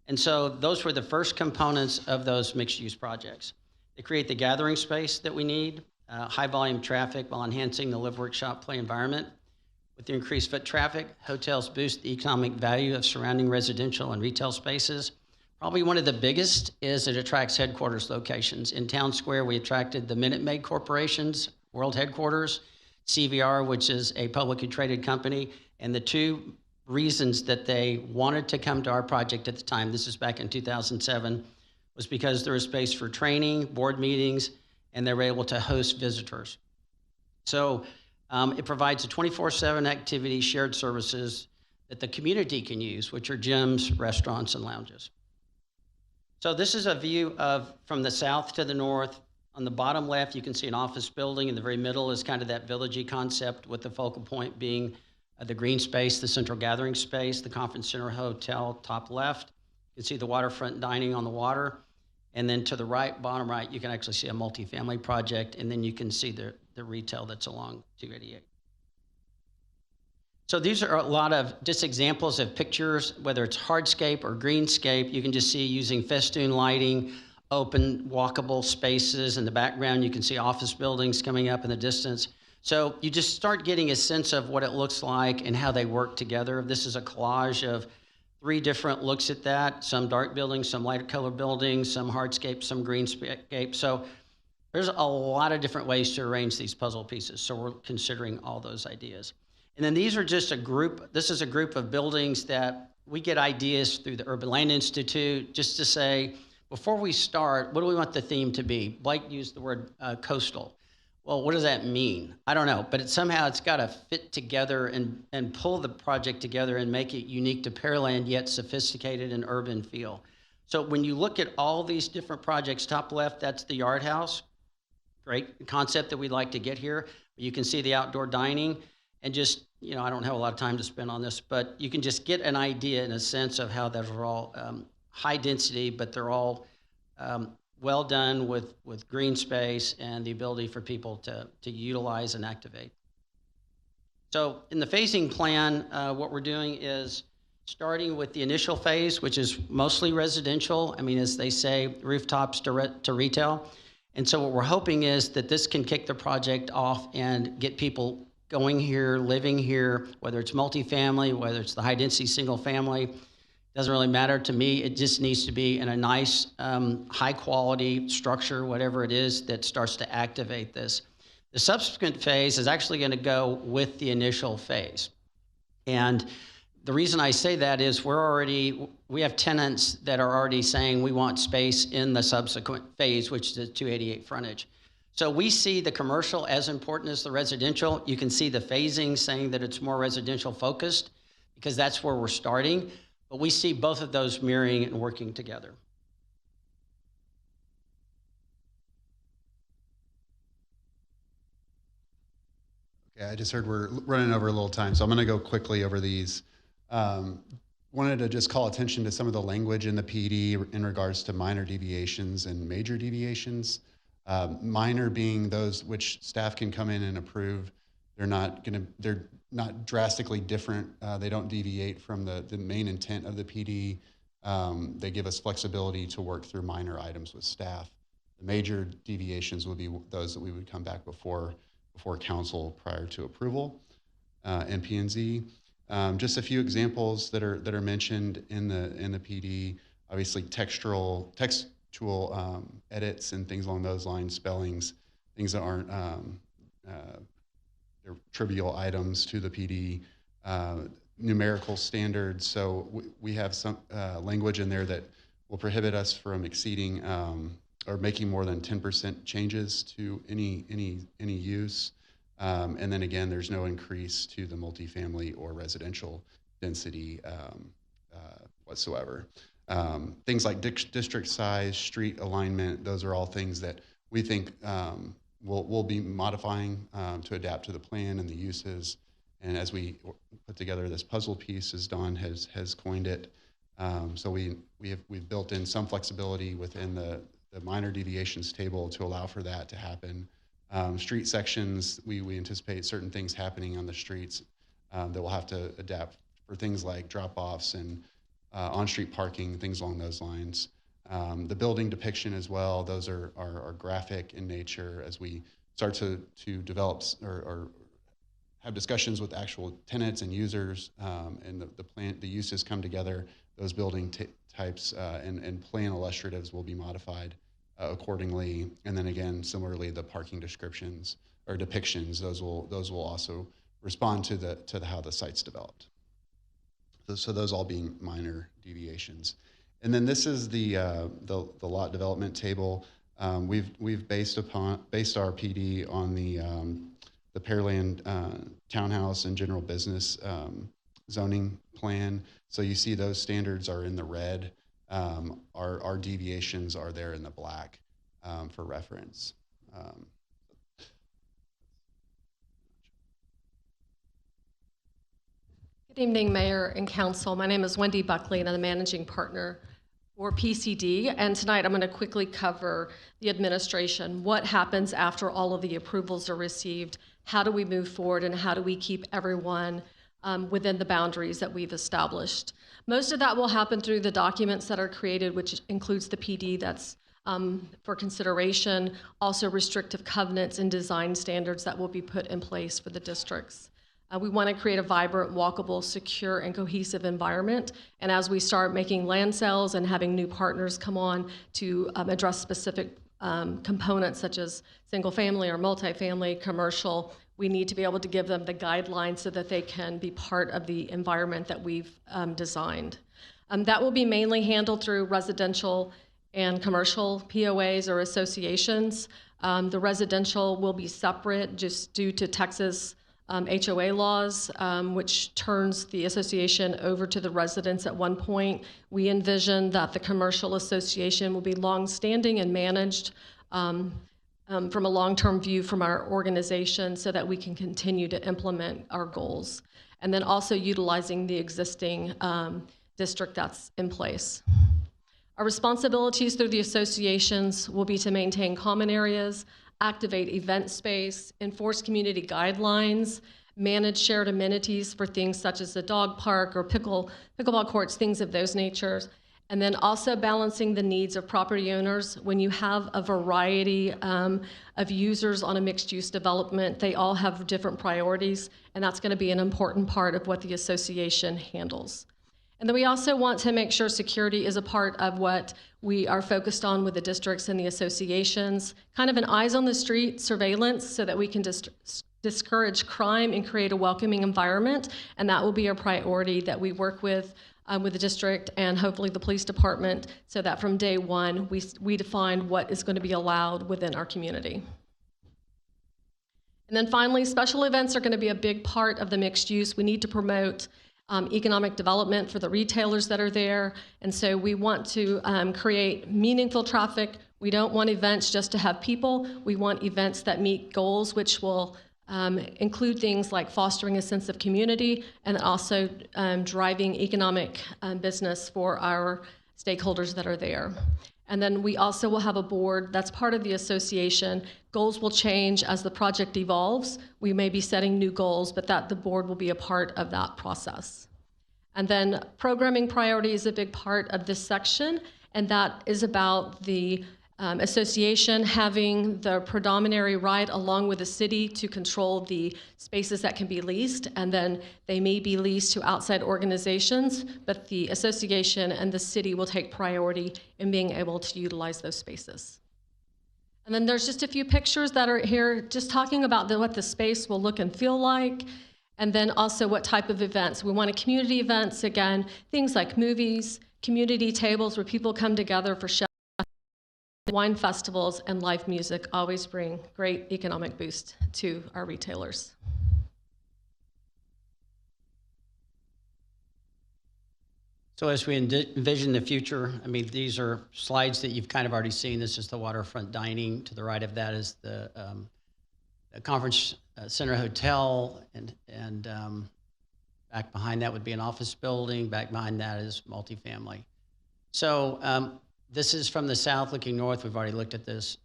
And so those were the first components of those mixed-use projects. They create the gathering space that we need, high volume traffic while enhancing the live, work, shop, play environment. With the increased foot traffic, hotels boost the economic value of surrounding residential and retail spaces. Probably one of the biggest is it attracts headquarters locations. In Town Square, we attracted the Minute Maid Corporation's world headquarters, CVR, which is a publicly traded company, and the 2 reasons that they wanted to come to our project at the time, this is back in 2007, was because there was space for training, board meetings, and they were able to host visitors. So it provides a 24/7 activity, shared services that the community can use, which are gyms, restaurants, and lounges. So this is a view from the south to the north. On the bottom left, you can see an office building. In the very middle is kind of that villagey concept with the focal point being the green space, the central gathering space, the conference center hotel, top left. You can see the waterfront dining on the water. And then to the right, bottom right, you can actually see a multifamily project, and then you can see the retail that's along 288. So these are a lot of just examples of pictures, whether it's hardscape or greenscape. You can just see using festoon lighting, open walkable spaces. In the background, you can see office buildings coming up in the distance. So you just start getting a sense of what it looks like and how they work together. This is a collage of 3 different looks at that, some dark buildings, some lighter color buildings, some hardscape, some greenscape. So there's a lot of different ways to arrange these puzzle pieces. So we're considering all those ideas. And then these are just a group, this is a group of buildings that we get ideas through the Urban Land Institute just to say, before we start, what do we want the theme to be? Blake used the word coastal. Well, what does that mean? I don't know, but somehow it's got to fit together and pull the project together and make it unique to Pearland, yet sophisticated and urban feel. So when you look at all these different projects, top left, that's the Yard House. Great concept that we'd like to get here. You can see the outdoor dining and just, you know, I don't have a lot of time to spend on this, but you can just get an idea and a sense of how those are all high density, but they're all well done with green space and the ability for people to utilize and activate. So in the phasing plan, what we're doing is starting with the initial phase, which is mostly residential. I mean, as they say, rooftops to retail. And so what we're hoping is that this can kick the project off and get people going here, living here, whether it's multifamily, whether it's the high density single family. Doesn't really matter to me. It just needs to be in a nice, high quality structure, whatever it is, that starts to activate this. The subsequent phase is actually going to go with the initial phase. And the reason I say that is we have tenants that are already saying we want space in the subsequent phase, which is the 288 frontage. So we see the commercial as important as the residential. You can see the phasing saying that it's more residential focused because that's where we're starting. But we see both of those mirroring and working together. Okay, I just heard we're running over a little time, so I'm going to go quickly over these. Wanted to just call attention to some of the language in the PD in regards to minor deviations and major deviations. Minor being those which staff can come in and approve. They're not drastically different. They don't deviate from the main intent of the PD. They give us flexibility to work through minor items with staff. The major deviations would be those that we would come back before council prior to approval and P&Z. Just a few examples that are mentioned in the PD. Obviously, textual edits and things along those lines, spellings, things that aren't they're trivial items to the PD. Numerical standards. So we have some language in there that will prohibit us from exceeding or making more than 10% changes to any use. And then again, there's no increase to the multifamily or residential density whatsoever. Things like district size, street alignment, those are all things that we think we'll be modifying to adapt to the plan and the uses. And as we put together this puzzle piece, as Don has coined it, so we've built in some flexibility within the minor deviations table to allow for that to happen. Street sections, we anticipate certain things happening on the streets that we'll have to adapt for things like drop-offs and on-street parking, things along those lines. The building depiction as well, those are graphic in nature as we start to develop or have discussions with actual tenants and users and the uses come together. Those building types and plan illustratives will be modified accordingly. And then again, similarly, the parking descriptions or depictions, those will also respond to how the site's developed. So those all being minor deviations. And then this is the lot development table. We've based our PD on the Pearland townhouse and general business zoning plan. So you see those standards are in the red. Our deviations are there in the black for reference. Good evening, Mayor and Council. My name is Wendy Buckley, and I'm the Managing Partner for PCD. And tonight I'm going to quickly cover the administration, what happens after all of the approvals are received, how do we move forward, and how do we keep everyone within the boundaries that we've established. Most of that will happen through the documents that are created, which includes the PD that's for consideration, also restrictive covenants and design standards that will be put in place for the districts. We want to create a vibrant, walkable, secure, and cohesive environment. And as we start making land sales and having new partners come on to address specific components such as single family or multifamily, commercial, we need to be able to give them the guidelines so that they can be part of the environment that we've designed. That will be mainly handled through residential and commercial POAs or associations. The residential will be separate just due to Texas HOA laws, which turns the association over to the residents at one point. We envision that the commercial association will be long-standing and managed from a long-term view from our organization so that we can continue to implement our goals. And then also utilizing the existing district that's in place. Our responsibilities through the associations will be to maintain common areas, activate event space, enforce community guidelines, manage shared amenities for things such as the dog park or pickleball courts, things of those natures, and then also balancing the needs of property owners. When you have a variety of users on a mixed-use development, they all have different priorities, and that's going to be an important part of what the association handles. And then we also want to make sure security is a part of what we are focused on with the districts and the associations, kind of an eyes on the street surveillance so that we can discourage crime and create a welcoming environment. And that will be a priority that we work with the district and hopefully the police department so that from day one, we define what is going to be allowed within our community. And then finally, special events are going to be a big part of the mixed use. We need to promote economic development for the retailers that are there. And so we want to create meaningful traffic. We don't want events just to have people. We want events that meet goals, which will include things like fostering a sense of community and also driving economic business for our stakeholders that are there. And then we also will have a board that's part of the association. Goals will change as the project evolves. We may be setting new goals, but the board will be a part of that process. And then programming priority is a big part of this section, and that is about the association having the predominantary right along with the city to control the spaces that can be leased, and then they may be leased to outside organizations, but the association and the city will take priority in being able to utilize those spaces. And then there's just a few pictures that are here just talking about what the space will look and feel like, and then also what type of events. We want community events, again, things like movies, community tables where people come together for wine festivals, and live music always bring great economic boost to our retailers. So as we envision the future, I mean, these are slides that you've kind of already seen. This is the waterfront dining. To the right of that is the conference center hotel, and back behind that would be an office building. Back behind that is multifamily. So this is from the south looking north. We've already looked at this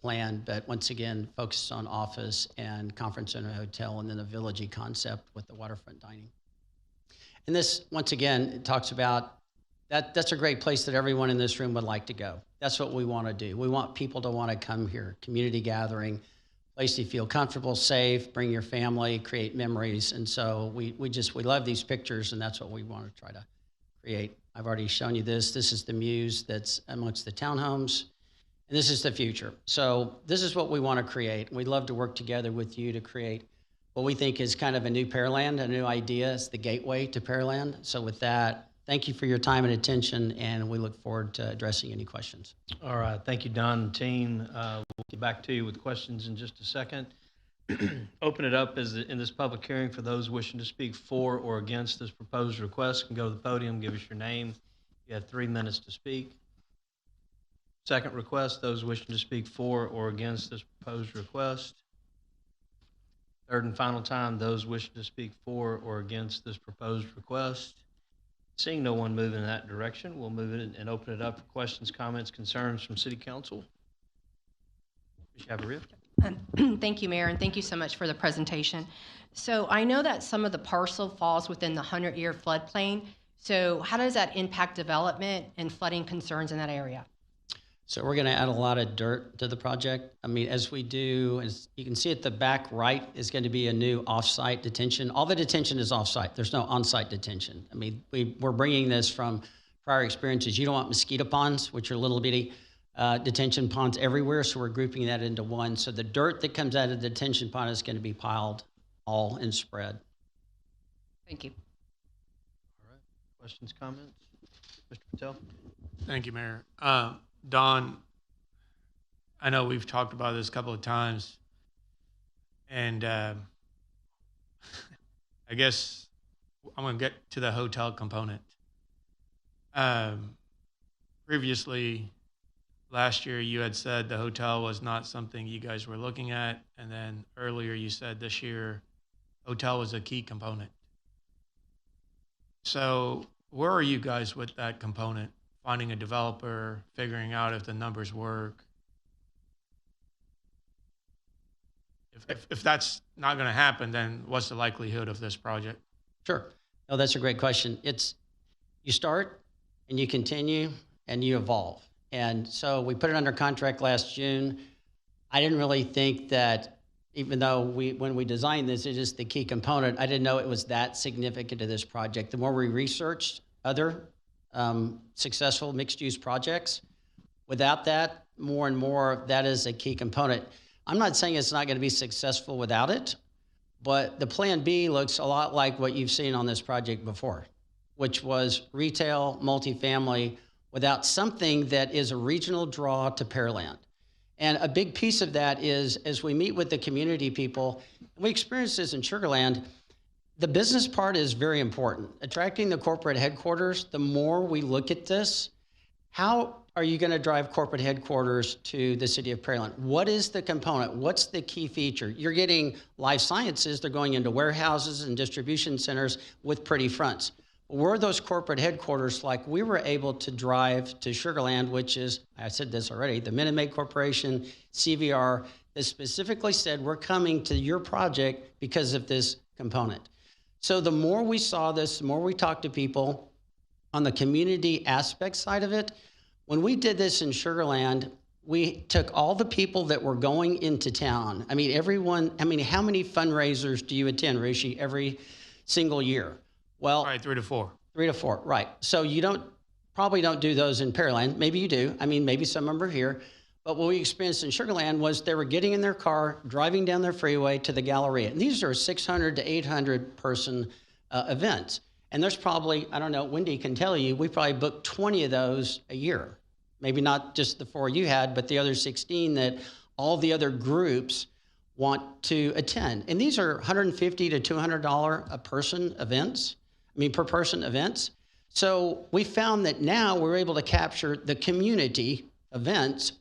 plan, but once again, focused on office and conference center hotel, and then the villagey concept with the waterfront dining. And this, once again, it talks about that's a great place that everyone in this room would like to go. That's what we want to do. We want people to want to come here, community gathering, place you feel comfortable, safe, bring your family, create memories. And so we love these pictures, and that's what we want to try to create. I've already shown you this. This is the muse that's amongst the townhomes, and this is the future. So this is what we want to create. We'd love to work together with you to create what we think is kind of a new Pearland, a new idea. It's the gateway to Pearland. So with that, thank you for your time and attention, and we look forward to addressing any questions. All right, thank you, Don and team. We'll get back to you with questions in just a second. Open it up in this public hearing for those wishing to speak for or against this proposed request. Can go to the podium, give us your name. You have 3 minutes to speak. Second request, those wishing to speak for or against this proposed request. Third and final time, those wishing to speak for or against this proposed request. Seeing no one moving in that direction, we'll move it and open it up for questions, comments, concerns from City Council. Ms. Chavarria? Thank you, Mayor, and thank you so much for the presentation. So I know that some of the parcel falls within the 100-year floodplain. So how does that impact development and flooding concerns in that area? So we're going to add a lot of dirt to the project. I mean, as we do, as you can see at the back right is going to be a new off-site detention. All the detention is off-site. There's no on-site detention. I mean, we're bringing this from prior experiences. You don't want mosquito ponds, which are little bitty detention ponds everywhere, so we're grouping that into one. So the dirt that comes out of the detention pond is going to be piled all and spread. Thank you. All right. Questions, comments? Mr. Patel? Thank you, Mayor. Don, I know we've talked about this a couple of times, and I guess I'm going to get to the hotel component. Previously, last year, you had said the hotel was not something you guys were looking at, and then earlier you said this year hotel was a key component. So where are you guys with that component? Finding a developer, figuring out if the numbers work. If that's not going to happen, then what's the likelihood of this project? Sure. No, that's a great question. It's you start and you continue and you evolve. And so we put it under contract last June. I didn't really think that, even though when we designed this, it is the key component, I didn't know it was that significant to this project. The more we researched other successful mixed-use projects, without that, more and more, that is a key component. I'm not saying it's not going to be successful without it, but the plan B looks a lot like what you've seen on this project before, which was retail, multifamily, without something that is a regional draw to Pearland. And a big piece of that is, as we meet with the community people, and we experience this in Sugar Land, the business part is very important. Attracting the corporate headquarters, the more we look at this, how are you going to drive corporate headquarters to the city of Pearland? What is the component? What's the key feature? You're getting life sciences. They're going into warehouses and distribution centers with pretty fronts. Were those corporate headquarters like we were able to drive to Sugar Land, which is, I said this already, the Minute Maid Corporation, CVR, that specifically said, we're coming to your project because of this component. So the more we saw this, the more we talked to people on the community aspect side of it. When we did this in Sugar Land, we took all the people that were going into town. I mean, everyone, I mean, how many fundraisers do you attend, Rishi, every single year? Well, right, 3 to 4. 3 to 4, right. So you probably don't do those in Pearland. Maybe you do. I mean, maybe some of them are here. But what we experienced in Sugar Land was they were getting in their car, driving down their freeway to the Galleria. And these are 600 to 800 person events. And there's probably, I don't know, Wendy can tell you, we probably booked 20 of those a year. Maybe not just the 4 you had, but the other 16 that all the other groups want to attend. And these are $150 to $200 a person events. I mean, per person events. So we found that now we're able to capture the community events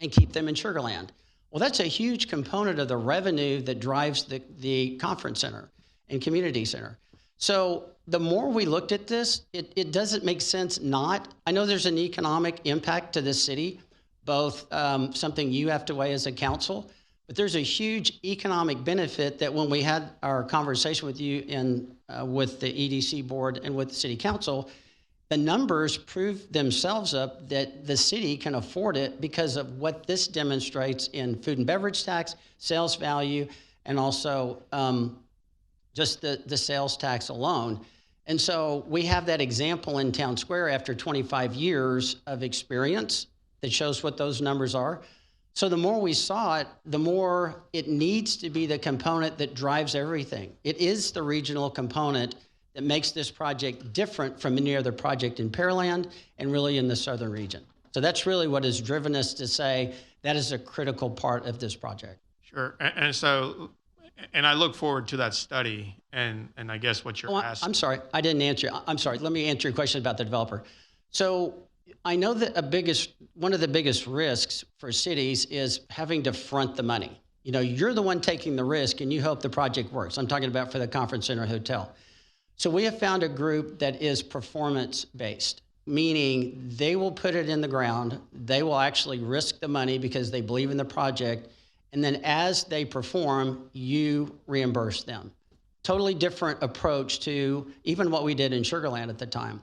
and keep them in Sugar Land. Well, that's a huge component of the revenue that drives the conference center and community center. So the more we looked at this, it doesn't make sense not. I know there's an economic impact to this city, both something you have to weigh as a council, but there's a huge economic benefit that when we had our conversation with you and with the EDC board and with the city council, the numbers prove themselves up that the city can afford it because of what this demonstrates in food and beverage tax, sales value, and also just the sales tax alone. And so we have that example in Town Square after 25 years of experience that shows what those numbers are. So the more we saw it, the more it needs to be the component that drives everything. It is the regional component that makes this project different from any other project in Pearland and really in the southern region. So that's really what has driven us to say that is a critical part of this project. Sure. And so, and I look forward to that study and I guess what you're asking. I'm sorry, I didn't answer. I'm sorry, let me answer your question about the developer. So I know that one of the biggest risks for cities is having to front the money. You know, you're the one taking the risk and you hope the project works. I'm talking about for the conference center hotel. So we have found a group that is performance-based, meaning they will put it in the ground. They will actually risk the money because they believe in the project. And then as they perform, you reimburse them. Totally different approach to even what we did in Sugar Land at the time.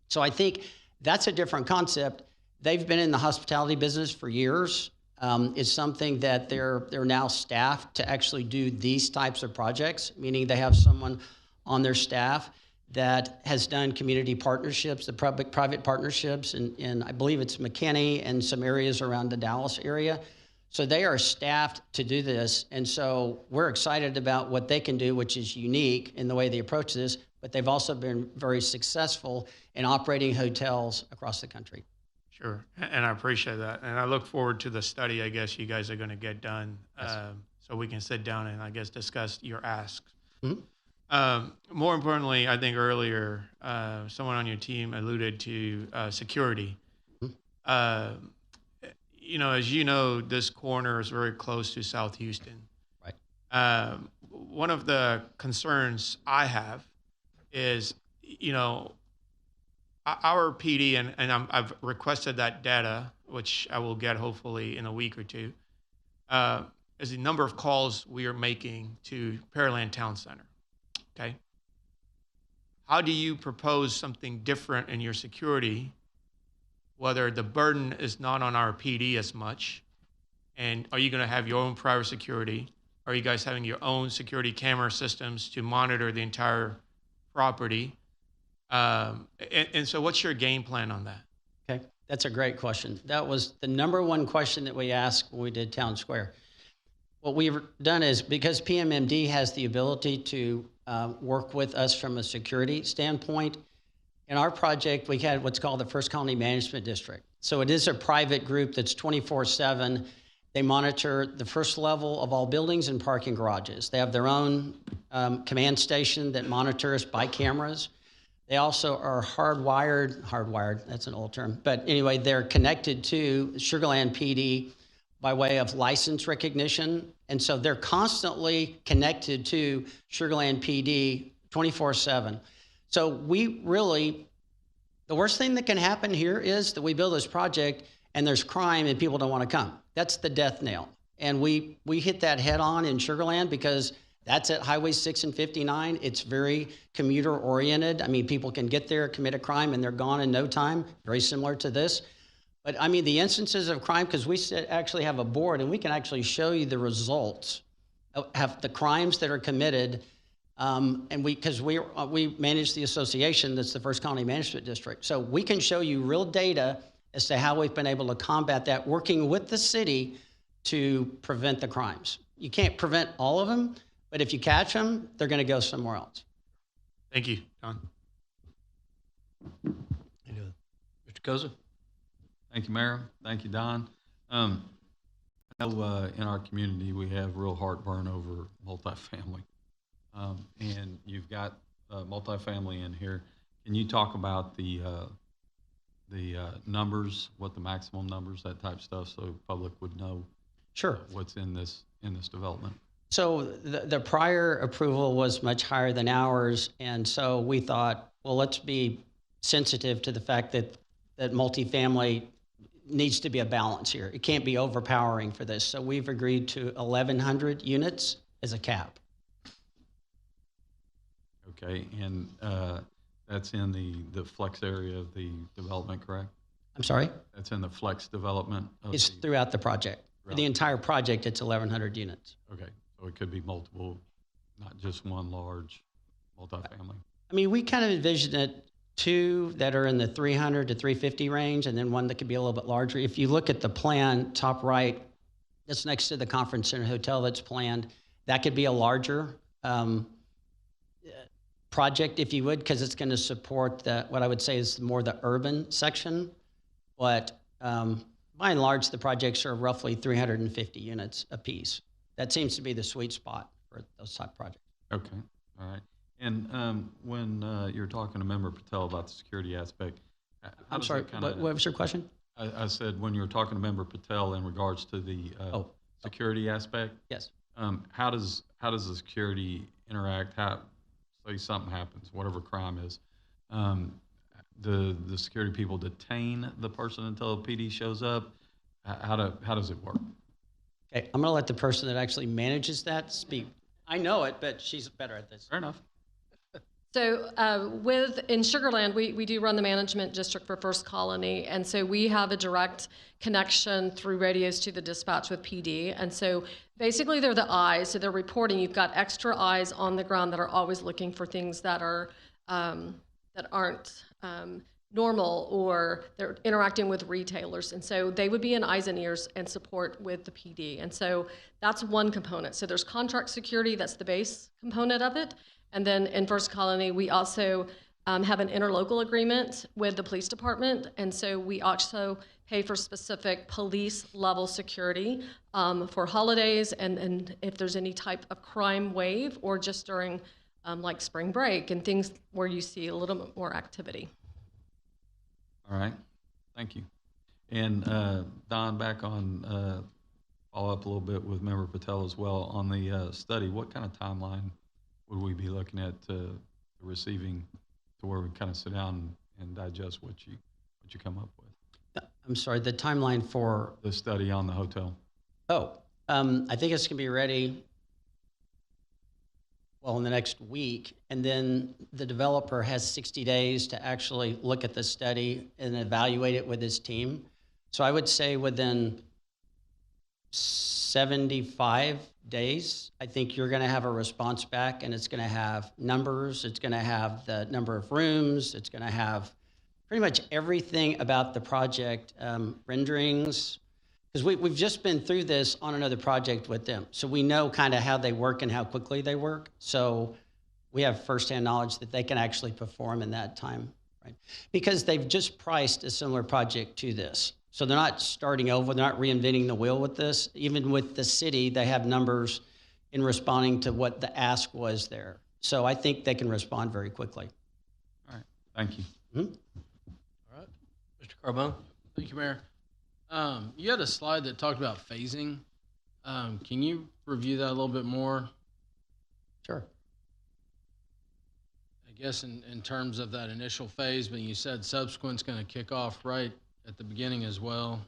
So I think that's a different concept. They've been in the hospitality business for years. It's something that they're now staffed to actually do these types of projects, meaning they have someone on their staff that has done community partnerships, the public-private partnerships, in I believe it's McKinney and some areas around the Dallas area. So they are staffed to do this. And so we're excited about what they can do, which is unique in the way they approach this, but they've also been very successful in operating hotels across the country. Sure, and I appreciate that. And I look forward to the study, I guess, you guys are going to get done, so we can sit down and, I guess, discuss your asks. Mm-hmm. More importantly, I think earlier, someone on your team alluded to security. Mm-hmm. You know, as you know, this corner is very close to South Houston. Right. One of the concerns I have is, you know, our PD, and I've requested that data, which I will get hopefully in a week or two, is the number of calls we are making to Pearland Town Center. Okay. How do you propose something different in your security, whether the burden is not on our PD as much, and are you going to have your own private security? Are you guys having your own security camera systems to monitor the entire property? And so what's your game plan on that? Okay, that's a great question. That was the number one question that we asked when we did Town Square. What we've done is, because PMMD has the ability to work with us from a security standpoint, in our project, we had what's called the First Colony Management District. So it is a private group that's 24/7. They monitor the first level of all buildings and parking garages. They have their own command station that monitors by cameras. They also are hardwired, that's an old term, but anyway, they're connected to Sugar Land PD by way of license recognition. And so they're constantly connected to Sugar Land PD 24/7. So we really, the worst thing that can happen here is that we build this project and there's crime and people don't want to come. That's the death nail. And we hit that head on in Sugar Land because that's at Highway 6 and 59. It's very commuter oriented. I mean, people can get there, commit a crime, and they're gone in no time, very similar to this. But I mean, the instances of crime, because we actually have a board and we can actually show you the results of the crimes that are committed. And because we manage the association that's the First Colony Management District. So we can show you real data as to how we've been able to combat that, working with the city to prevent the crimes. You can't prevent all of them, but if you catch them, they're going to go somewhere else. Thank you, Don. Mr. Koza? Thank you, Mayor. Thank you, Don. I know in our community we have real heartburn over multifamily. And you've got multifamily in here. Can you talk about the numbers, what the maximum numbers, that type of stuff, so the public would know Sure. what's in this development? So the prior approval was much higher than ours, and so we thought, well, let's be sensitive to the fact that multifamily needs to be a balance here. It can't be overpowering for this. So we've agreed to 1,100 units as a cap. Okay, and that's in the flex area of the development, correct? I'm sorry? That's in the flex development? It's throughout the project. For the entire project, it's 1,100 units. Okay, so it could be multiple, not just one large multifamily. I mean, we kind of envision it two that are in the 300 to 350 range, and then one that could be a little bit larger. If you look at the plan, top right, that's next to the conference center hotel that's planned, that could be a larger project, if you would, because it's going to support what I would say is more the urban section. But by and large, the projects are roughly 350 units apiece. That seems to be the sweet spot for those type of projects. Okay, all right. And when you're talking to Member Patel about the security aspect, I'm sorry, what was your question? I said when you were talking to Member Patel in regards to the security aspect? Yes. How does the security interact? Say something happens, whatever crime is, the security people detain the person until the PD shows up. How does it work? Okay, I'm going to let the person that actually manages that speak. I know it, but she's better at this. Fair enough. So in Sugar Land, we do run the management district for First Colony, and so we have a direct connection through radios to the dispatch with PD. And so basically they're the eyes, so they're reporting. You've got extra eyes on the ground that are always looking for things that aren't normal, or they're interacting with retailers. And so they would be in eyes and ears and support with the PD. And so that's one component. So there's contract security, that's the base component of it. And then in First Colony, we also have an interlocal agreement with the police department. And so we also pay for specific police level security for holidays and if there's any type of crime wave, or just during like spring break and things where you see a little bit more activity. All right, thank you. And Don, back on, follow up a little bit with Member Patel as well on the study. What kind of timeline would we be looking at receiving to where we kind of sit down and digest what you come up with? I'm sorry, the timeline for the study on the hotel. I think it's going to be ready, well, in the next week, and then the developer has 60 days to actually look at the study and evaluate it with his team. So I would say within 75 days, I think you're going to have a response back, and it's going to have numbers, it's going to have the number of rooms, it's going to have pretty much everything about the project, renderings, because we've just been through this on another project with them. So we know kind of how they work and how quickly they work. So we have firsthand knowledge that they can actually perform in that time, right? Because they've just priced a similar project to this. So they're not starting over, they're not reinventing the wheel with this. Even with the city, they have numbers in responding to what the ask was there. So I think they can respond very quickly. All right, thank you. Mm-hmm. All right, Mr. Carbone. Thank you, Mayor. You had a slide that talked about phasing. Can you review that a little bit more? Sure. I guess in terms of that initial phase, but you said subsequent's going to kick off right at the beginning as well.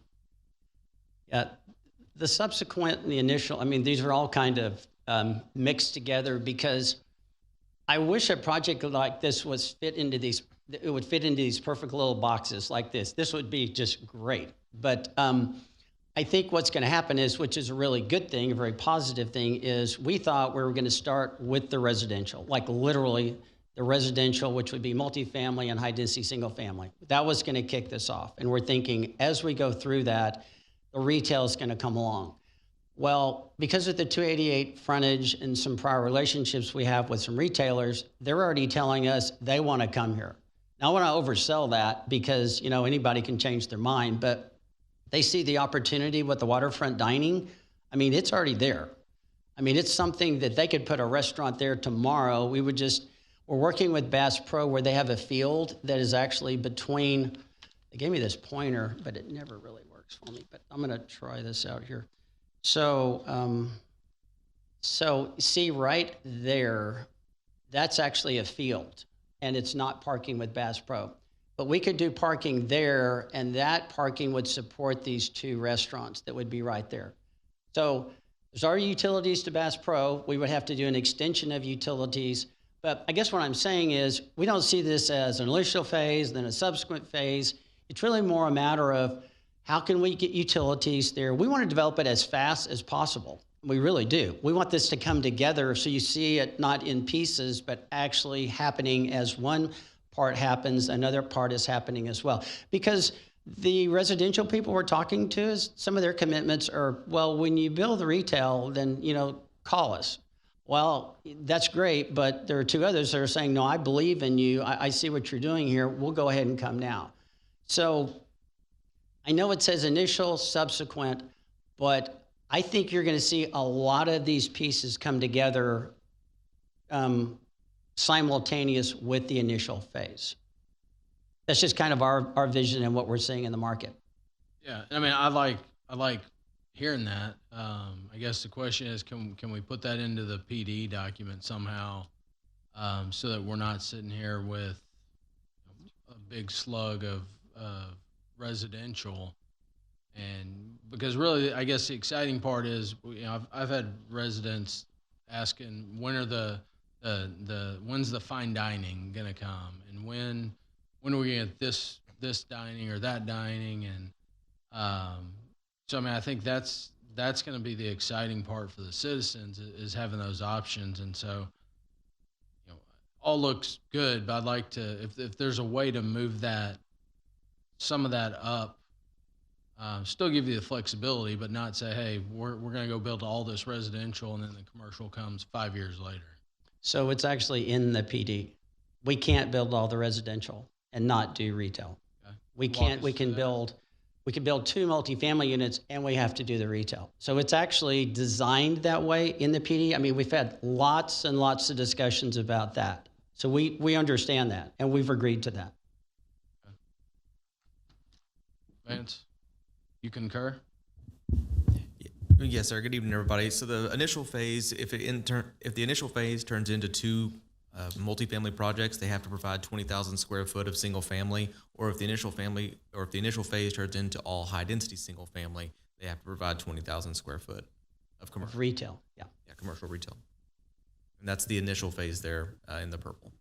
Yeah, the subsequent and the initial, I mean, these are all kind of mixed together, because I wish a project like this would fit into these perfect little boxes like this. This would be just great. But I think what's going to happen is, which is a really good thing, a very positive thing, is we thought we were going to start with the residential, like literally the residential, which would be multifamily and high-density single-family. That was going to kick this off. And we're thinking, as we go through that, the retail is going to come along. Well, because of the 288 frontage and some prior relationships we have with some retailers, they're already telling us they want to come here. Now, I want to oversell that because, you know, anybody can change their mind, but they see the opportunity with the waterfront dining. I mean, it's already there. I mean, it's something that they could put a restaurant there tomorrow. We're working with Bass Pro, where they have a field that is actually between, they gave me this pointer, but it never really works for me, but I'm going to try this out here. So see right there, that's actually a field, and it's not parking with Bass Pro. But we could do parking there, and that parking would support these two restaurants that would be right there. So there's our utilities to Bass Pro. We would have to do an extension of utilities. But I guess what I'm saying is, we don't see this as an initial phase, then a subsequent phase. It's really more a matter of how can we get utilities there. We want to develop it as fast as possible. We really do. We want this to come together so you see it not in pieces, but actually happening as one part happens, another part is happening as well. Because the residential people we're talking to, is some of their commitments are, well, when you build the retail, then, you know, call us. Well, that's great, but there are two others that are saying, no, I believe in you. I see what you're doing here. We'll go ahead and come now. So I know it says initial, subsequent, but I think you're going to see a lot of these pieces come together simultaneous with the initial phase. That's just kind of our vision and what we're seeing in the market. Yeah, I mean, I like hearing that, I guess the question is, can we put that into the PD document somehow, so that we're not sitting here with a big slug of residential? And because really, I guess the exciting part is, I've had residents asking, when are when's the fine dining gonna come, and when are we gonna get this dining or that dining? And so I mean, I think that's gonna be the exciting part for the citizens, is having those options. And so, all looks good, but I'd like to, if there's a way to move some of that up, still give you the flexibility, but not say, hey, we're going to go build all this residential and then the commercial comes 5 years later. So it's actually in the PD. We can't build all the residential and not do retail. Okay. We can build 2 multifamily units and we have to do the retail. So it's actually designed that way in the PD. I mean, we've had lots and lots of discussions about that. So we understand that and we've agreed to that. Okay. Vance, you concur? Yes, sir. Good evening, everybody. So the initial phase, if the initial phase turns into 2 multifamily projects, they have to provide 20,000 square foot of single family. Or if the initial phase turns into all high density single family, they have to provide 20,000 square foot of commercial. Of retail, yeah. Yeah, commercial retail. And that's the initial phase there in the purple.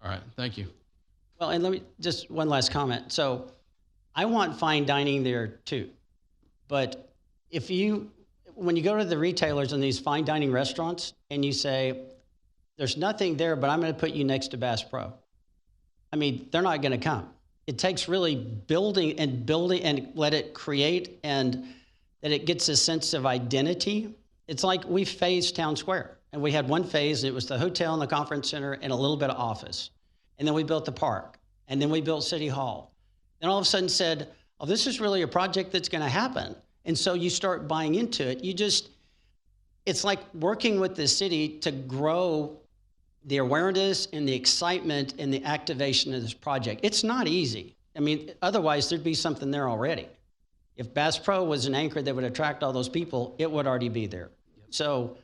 All right, thank you. Well, and let me just one last comment. So I want fine dining there too. But when you go to the retailers in these fine dining restaurants and you say, there's nothing there, but I'm going to put you next to Bass Pro. I mean, they're not going to come. It takes really building and let it create, and that it gets a sense of identity. It's like we phased Town Square, and we had one phase, and it was the hotel and the conference center and a little bit of office. And then we built the park, and then we built City Hall. Then all of a sudden said, oh, this is really a project that's going to happen. And so you start buying into it. It's like working with the city to grow the awareness and the excitement and the activation of this project. It's not easy. I mean, otherwise there'd be something there already. If Bass Pro was an anchor that would attract all those people, it would already be there. Yep. So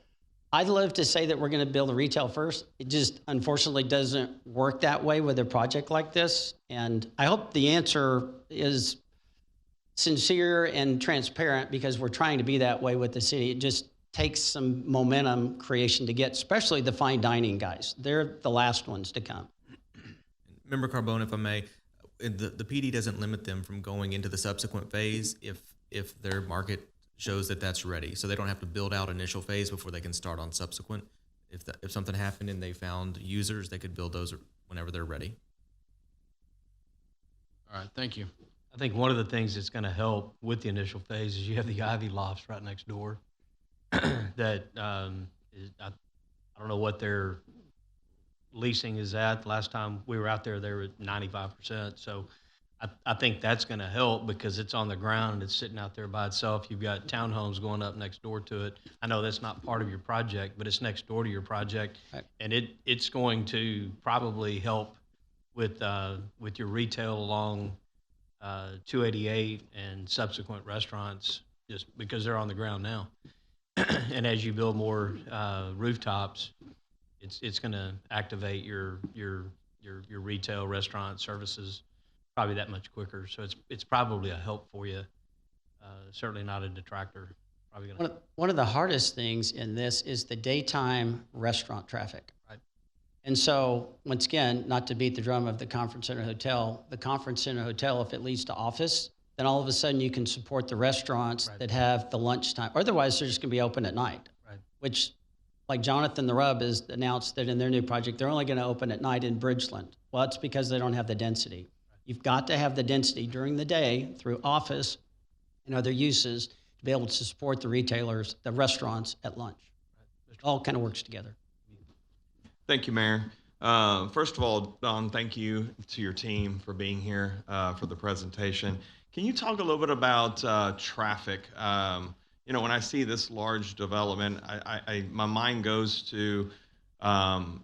I'd love to say that we're going to build the retail first. It just unfortunately doesn't work that way with a project like this. And I hope the answer is sincere and transparent, because we're trying to be that way with the city. It just takes some momentum creation to get, especially the fine dining guys. They're the last ones to come. Member Carbone, if I may, the PD doesn't limit them from going into the subsequent phase if their market shows that that's ready. So they don't have to build out initial phase before they can start on subsequent. If something happened and they found users, they could build those whenever they're ready. All right, thank you. I think one of the things that's going to help with the initial phase is you have the Ivy Lofts right next door. That I don't know what their leasing is at. Last time we were out there, they were at 95%. So I think that's going to help because it's on the ground and it's sitting out there by itself. You've got townhomes going up next door to it. I know that's not part of your project, but it's next door to your project, right. And it's going to probably help with your retail along 288 and subsequent restaurants, just because they're on the ground now. And as you build more rooftops, it's going to activate your retail, restaurant services probably that much quicker. So it's probably a help for you. Certainly not a detractor. Probably gonna one of the hardest things in this is the daytime restaurant traffic. Right. And so once again, not to beat the drum of the conference center hotel, if it leads to office, then all of a sudden you can support the restaurants that have the lunchtime. Otherwise, they're just going to be open at night, right. Which, like Jonathan the Rub has announced that in their new project, they're only going to open at night in Bridgeland. Well, that's because they don't have the density. Right. You've got to have the density during the day through office and other uses to be able to support the retailers, the restaurants at lunch. Right. It all kind of works together. Thank you, Mayor. First of all, Don, thank you to your team for being here for the presentation. Can you talk a little bit about traffic? When I see this large development, my mind goes to,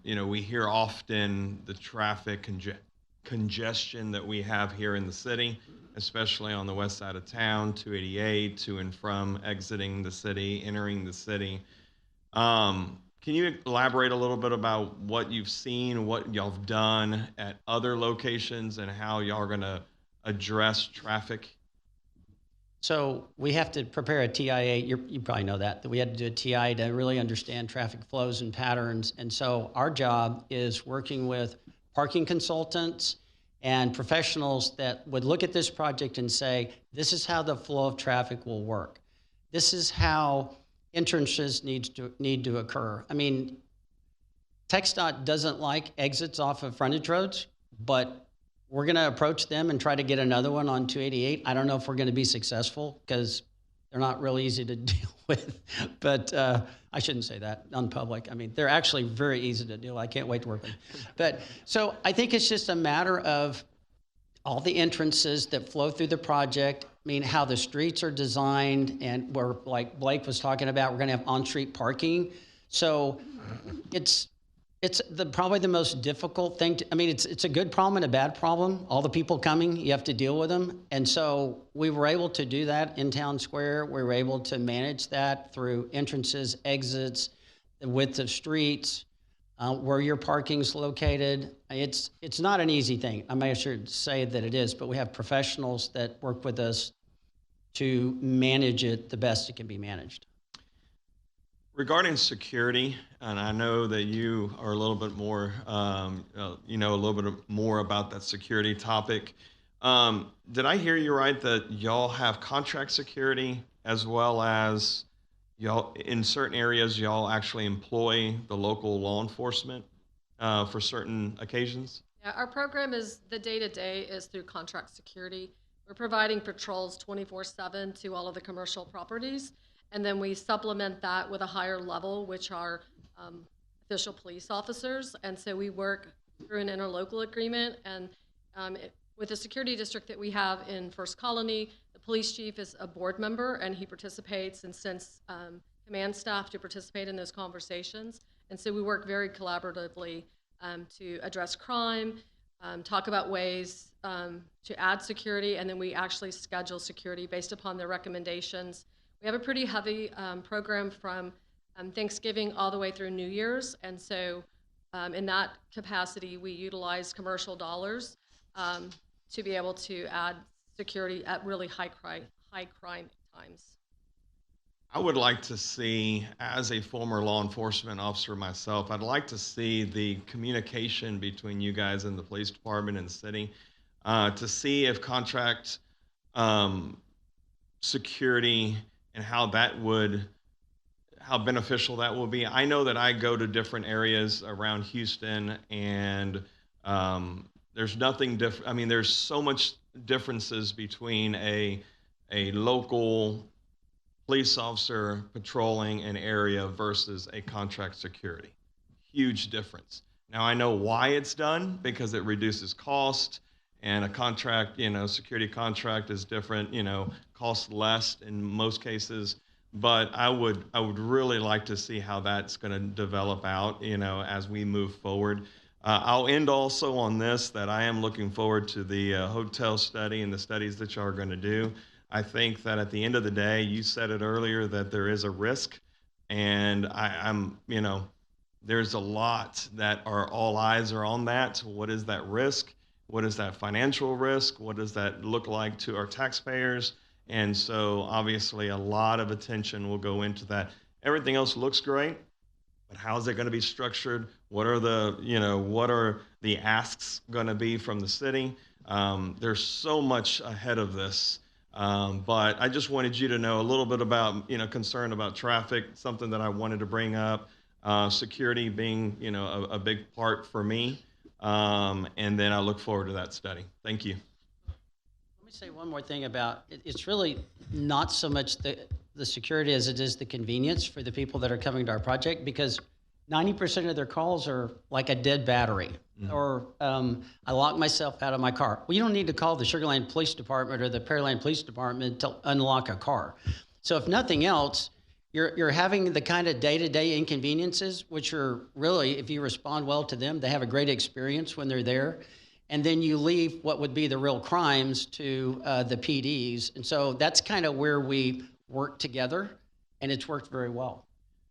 we hear often the traffic congestion that we have here in the city. especially on the west side of town, 288, to and from exiting the city, entering the city. Can you elaborate a little bit about what you've seen, what y'all have done at other locations, and how y'all are going to address traffic? So we have to prepare a TIA. You probably know that we had to do a TI to really understand traffic flows and patterns. And so our job is working with parking consultants and professionals that would look at this project and say, this is how the flow of traffic will work. This is how entrances need to occur. I mean, TxDOT doesn't like exits off of frontage roads, but we're going to approach them and try to get another one on 288. I don't know if we're going to be successful because they're not really easy to deal with. But I shouldn't say that on public. I mean, they're actually very easy to deal with. I can't wait to work with them. But so I think it's just a matter of all the entrances that flow through the project. I mean, how the streets are designed, and where, like Blake was talking about, we're going to have on-street parking. So it's probably the most difficult thing. I mean, it's a good problem and a bad problem. All the people coming, you have to deal with them. And so we were able to do that in Town Square. We were able to manage that through entrances, exits, the width of streets, where your parking's located. It's not an easy thing. I'm not sure to say that it is, but we have professionals that work with us to manage it the best it can be managed. Regarding security, and I know that you are a little bit more, you know, a little bit more about that security topic. Did I hear you right that y'all have contract security, as well as y'all, in certain areas, y'all actually employ the local law enforcement for certain occasions? Yeah, our program is, the day-to-day is through contract security. We're providing patrols 24/7 to all of the commercial properties. And then we supplement that with a higher level, which are official police officers. And so we work through an interlocal agreement. And with the security district that we have in First Colony, the police chief is a board member, and he participates and sends command staff to participate in those conversations. And so we work very collaboratively to address crime, talk about ways to add security, and then we actually schedule security based upon their recommendations. We have a pretty heavy program from Thanksgiving all the way through New Year's, and so in that capacity, we utilize commercial dollars to be able to add security at really high crime times. I would like to see, as a former law enforcement officer myself, I'd like to see the communication between you guys and the police department and the city to see if contract security and how beneficial that will be. I know that I go to different areas around Houston, and there's nothing different. I mean, there's so much differences between a local police officer patrolling an area versus a contract security. Huge difference. Now, I know why it's done, because it reduces cost, and a contract, security contract is different, costs less in most cases. But I would really like to see how that's going to develop out, as we move forward. I'll end also on this, that I am looking forward to the hotel study and the studies that y'all are going to do. I think that at the end of the day, you said it earlier, that there is a risk, and I'm there's a lot that all eyes are on that. What is that risk? What is that financial risk? What does that look like to our taxpayers? And so obviously a lot of attention will go into that. Everything else looks great, but how is it going to be structured? What are the asks going to be from the city? There's so much ahead of this. But I just wanted you to know a little bit about, concern about traffic, something that I wanted to bring up, security being, a big part for me. And then I look forward to that study. Thank you. Let me say one more thing about it's really not so much the security as it is the convenience for the people that are coming to our project, because 90% of their calls are like a dead battery, or I lock myself out of my car. Well, you don't need to call the Sugar Land Police Department or the Pearland Police Department to unlock a car. So if nothing else, you're having the kind of day-to-day inconveniences, which are really, if you respond well to them, they have a great experience when they're there. and then you leave what would be the real crimes to the PDs. And so that's kind of where we work together, and it's worked very well.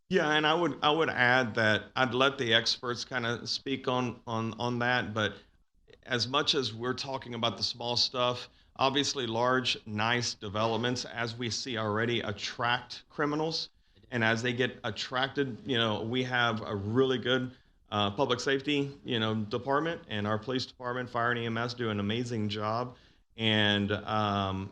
Yeah, and I would add that I'd let the experts kind of speak on that, but as much as we're talking about the small stuff, obviously large, nice developments, as we see already, attract criminals. And as they get attracted, we have a really good public safety, department, and our police department, fire and EMS do an amazing job. And I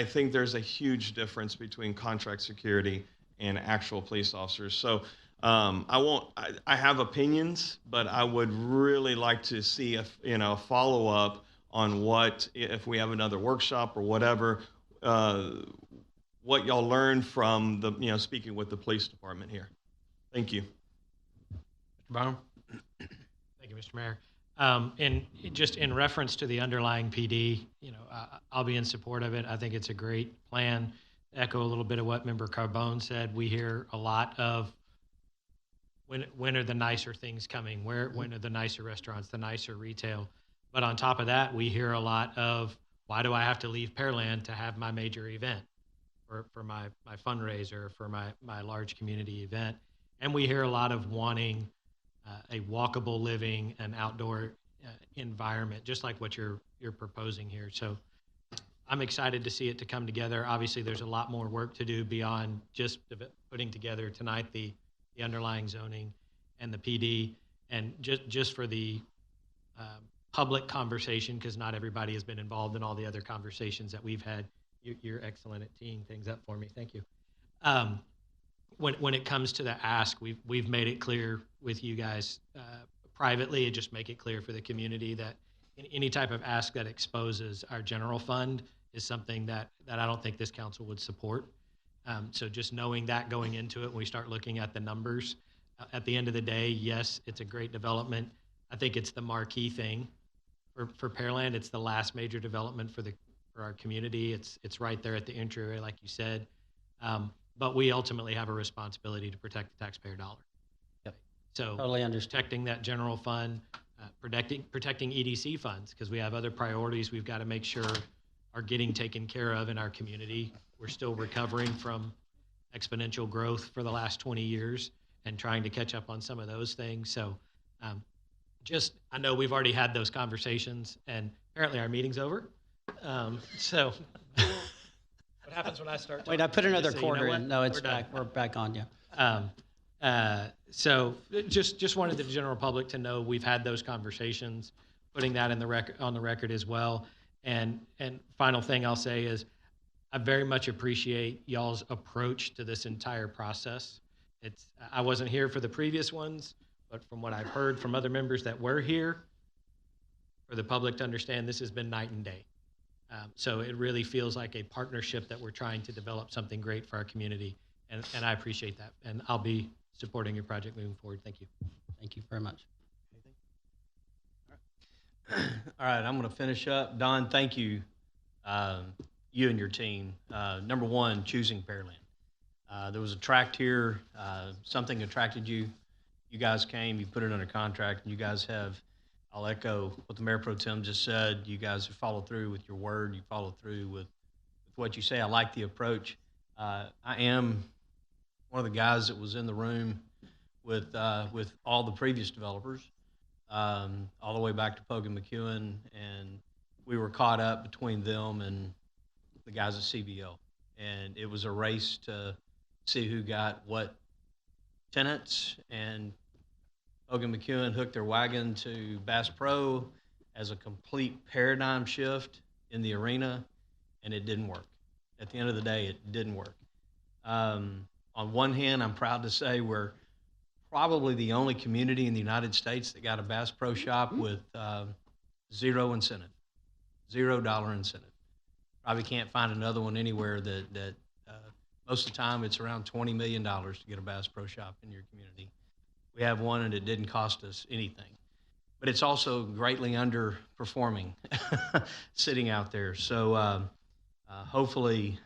think there's a huge difference between contract security and actual police officers. So I have opinions, but I would really like to see a follow-up on what, if we have another workshop or whatever, what y'all learned from speaking with the police department here. Thank you. Mr. Bonham? Thank you, Mr. Mayor. And just in reference to the underlying PD, I'll be in support of it. I think it's a great plan. Echo a little bit of what Member Carbone said. We hear a lot of when are the nicer things coming? When are the nicer restaurants, the nicer retail? But on top of that, we hear a lot of, why do I have to leave Pearland to have my major event, or for my fundraiser, for my large community event? And we hear a lot of wanting a walkable living, an outdoor environment, just like what you're proposing here. So I'm excited to see it to come together. Obviously, there's a lot more work to do beyond just putting together tonight the underlying zoning and the PD, and just for the public conversation, because not everybody has been involved in all the other conversations that we've had. You're excellent at teeing things up for me. Thank you. When it comes to the ask, we've made it clear with you guys privately, and just make it clear for the community that any type of ask that exposes our general fund is something that I don't think this council would support. So just knowing that going into it, when we start looking at the numbers, at the end of the day, yes, it's a great development. I think it's the marquee thing for Pearland. It's the last major development for our community. It's right there at the entryway, like you said. But we ultimately have a responsibility to protect the taxpayer dollar. Yep. So totally understand. Protecting that general fund, protecting EDC funds, because we have other priorities we've got to make sure are getting taken care of in our community. We're still recovering from exponential growth for the last 20 years and trying to catch up on some of those things. So I know we've already had those conversations, and apparently our meeting's over. So what happens when I start? Wait, I put another Just so quarter you know in. what? No, it's We're done. back. We're back on, yeah. So just wanted the general public to know we've had those conversations, putting that on the record as well. And final thing I'll say is I very much appreciate y'all's approach to this entire process. I wasn't here for the previous ones, but from what I've heard from other members that were here, for the public to understand, this has been night and day. So it really feels like a partnership that we're trying to develop something great for our community, and I appreciate that. And I'll be supporting your project moving forward. Thank you. Thank you very much. All right, I'm going to finish up. Don, thank you, you and your team. Number one, choosing Pearland. There was a tract here. Something attracted you. You guys came. You put it under contract, and you guys have. I'll echo what the Mayor Pro Tem just said. You guys have followed through with your word. You followed through with what you say. I like the approach. I am one of the guys that was in the room with all the previous developers, all the way back to Pogue and McEwen, and we were caught up between them and the guys at CBO. And it was a race to see who got what tenants, and Pogue and McEwen hooked their wagon to Bass Pro as a complete paradigm shift in the arena, and it didn't work. At the end of the day, it didn't work. On one hand, I'm proud to say we're probably the only community in the United States that got a Bass Pro Shop with zero incentive, $0 incentive. Probably can't find another one anywhere that most of the time it's around $20 million to get a Bass Pro Shop in your community. We have one, and it didn't cost us anything. But it's also greatly underperforming sitting out there. So hopefully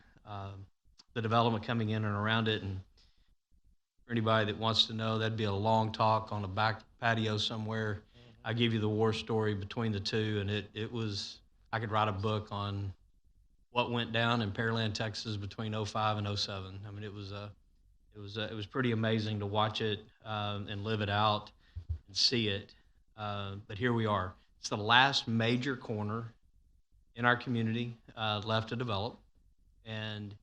the development coming in and around it, and for anybody that wants to know, that'd be a long talk on a back patio somewhere I give you the war story between the two, and it was, I could write a book on what went down in Pearland, Texas between '05 and '07. I mean, it was pretty amazing to watch it and live it out and see it. But here we are. It's the last major corner in our community left to develop, and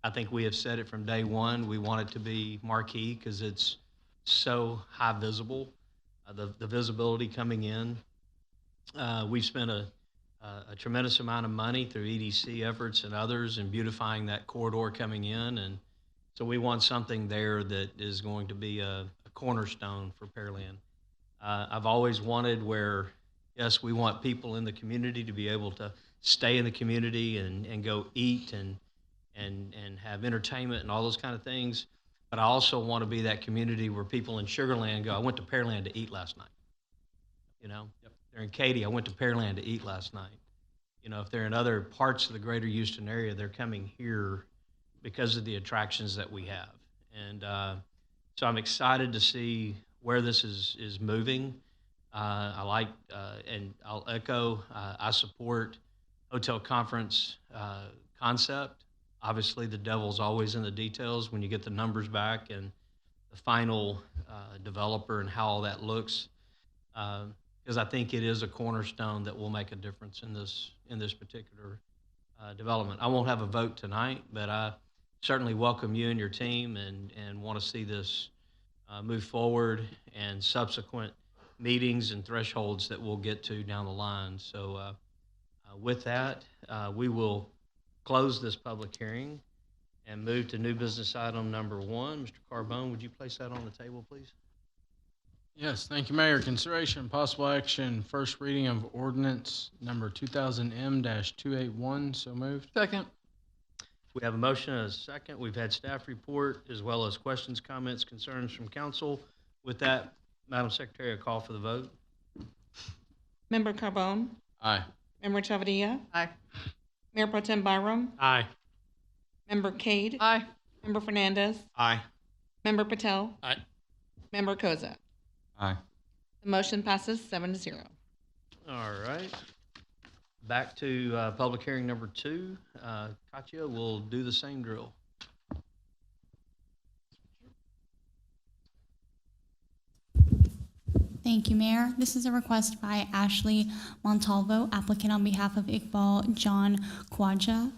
I think we have said it from day one. We want it to be marquee because it's so high visible. The visibility coming in. We've spent a tremendous amount of money through EDC efforts and others in beautifying that corridor coming in, and so we want something there that is going to be a cornerstone for Pearland. I've always wanted where, yes, we want people in the community to be able to stay in the community and go eat and have entertainment and all those kind of things. But I also want to be that community where people in Sugar Land go, I went to Pearland to eat last night. You know, if they're in Katy, I went to Pearland to eat last night. You know, if they're in other parts of the greater Houston area, they're coming here because of the attractions that we have. And so I'm excited to see where this is moving. I like, and I'll echo, I support hotel conference concept. Obviously, the devil's always in the details when you get the numbers back and the final developer and how all that looks, because I think it is a cornerstone that will make a difference in this particular development. I won't have a vote tonight, but I certainly welcome you and your team and want to see this move forward and subsequent meetings and thresholds that we'll get to down the line. So with that, we will close this public hearing and move to new business item number 1. Mr. Carbone, would you place that on the table, please? Yes, thank you, Mayor. Consideration and possible action, first reading of ordinance number 2000M-281. So moved. Second. We have a motion and a second. We've had staff report as well as questions, comments, concerns from council. With that, Madam Secretary, a call for the vote. Member Carbone? Aye. Member Chavadilla? Aye. Mayor Pro Tem Byram? Aye. Member Cade? Aye. Member Fernandez? Aye. Member Patel? Aye. Member Koza? Aye. The motion passes 7-0. All right. Back to public hearing number 2. Katya will do the same drill. Thank you, Mayor. This is a request by Ashley Montalvo, applicant on behalf of Iqbal John Khwaja,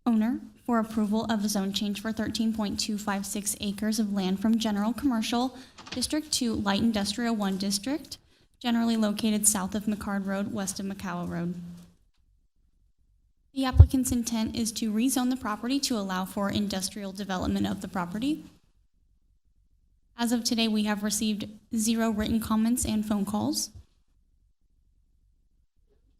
owner, for approval of a zone change for 13.256 acres of land from General Commercial District to Light Industrial 1 District, generally located south of McCard Road, west of McCowa Road. The applicant's intent is to rezone the property to allow for industrial development of the property. As of today, we have received 0 written comments and phone calls.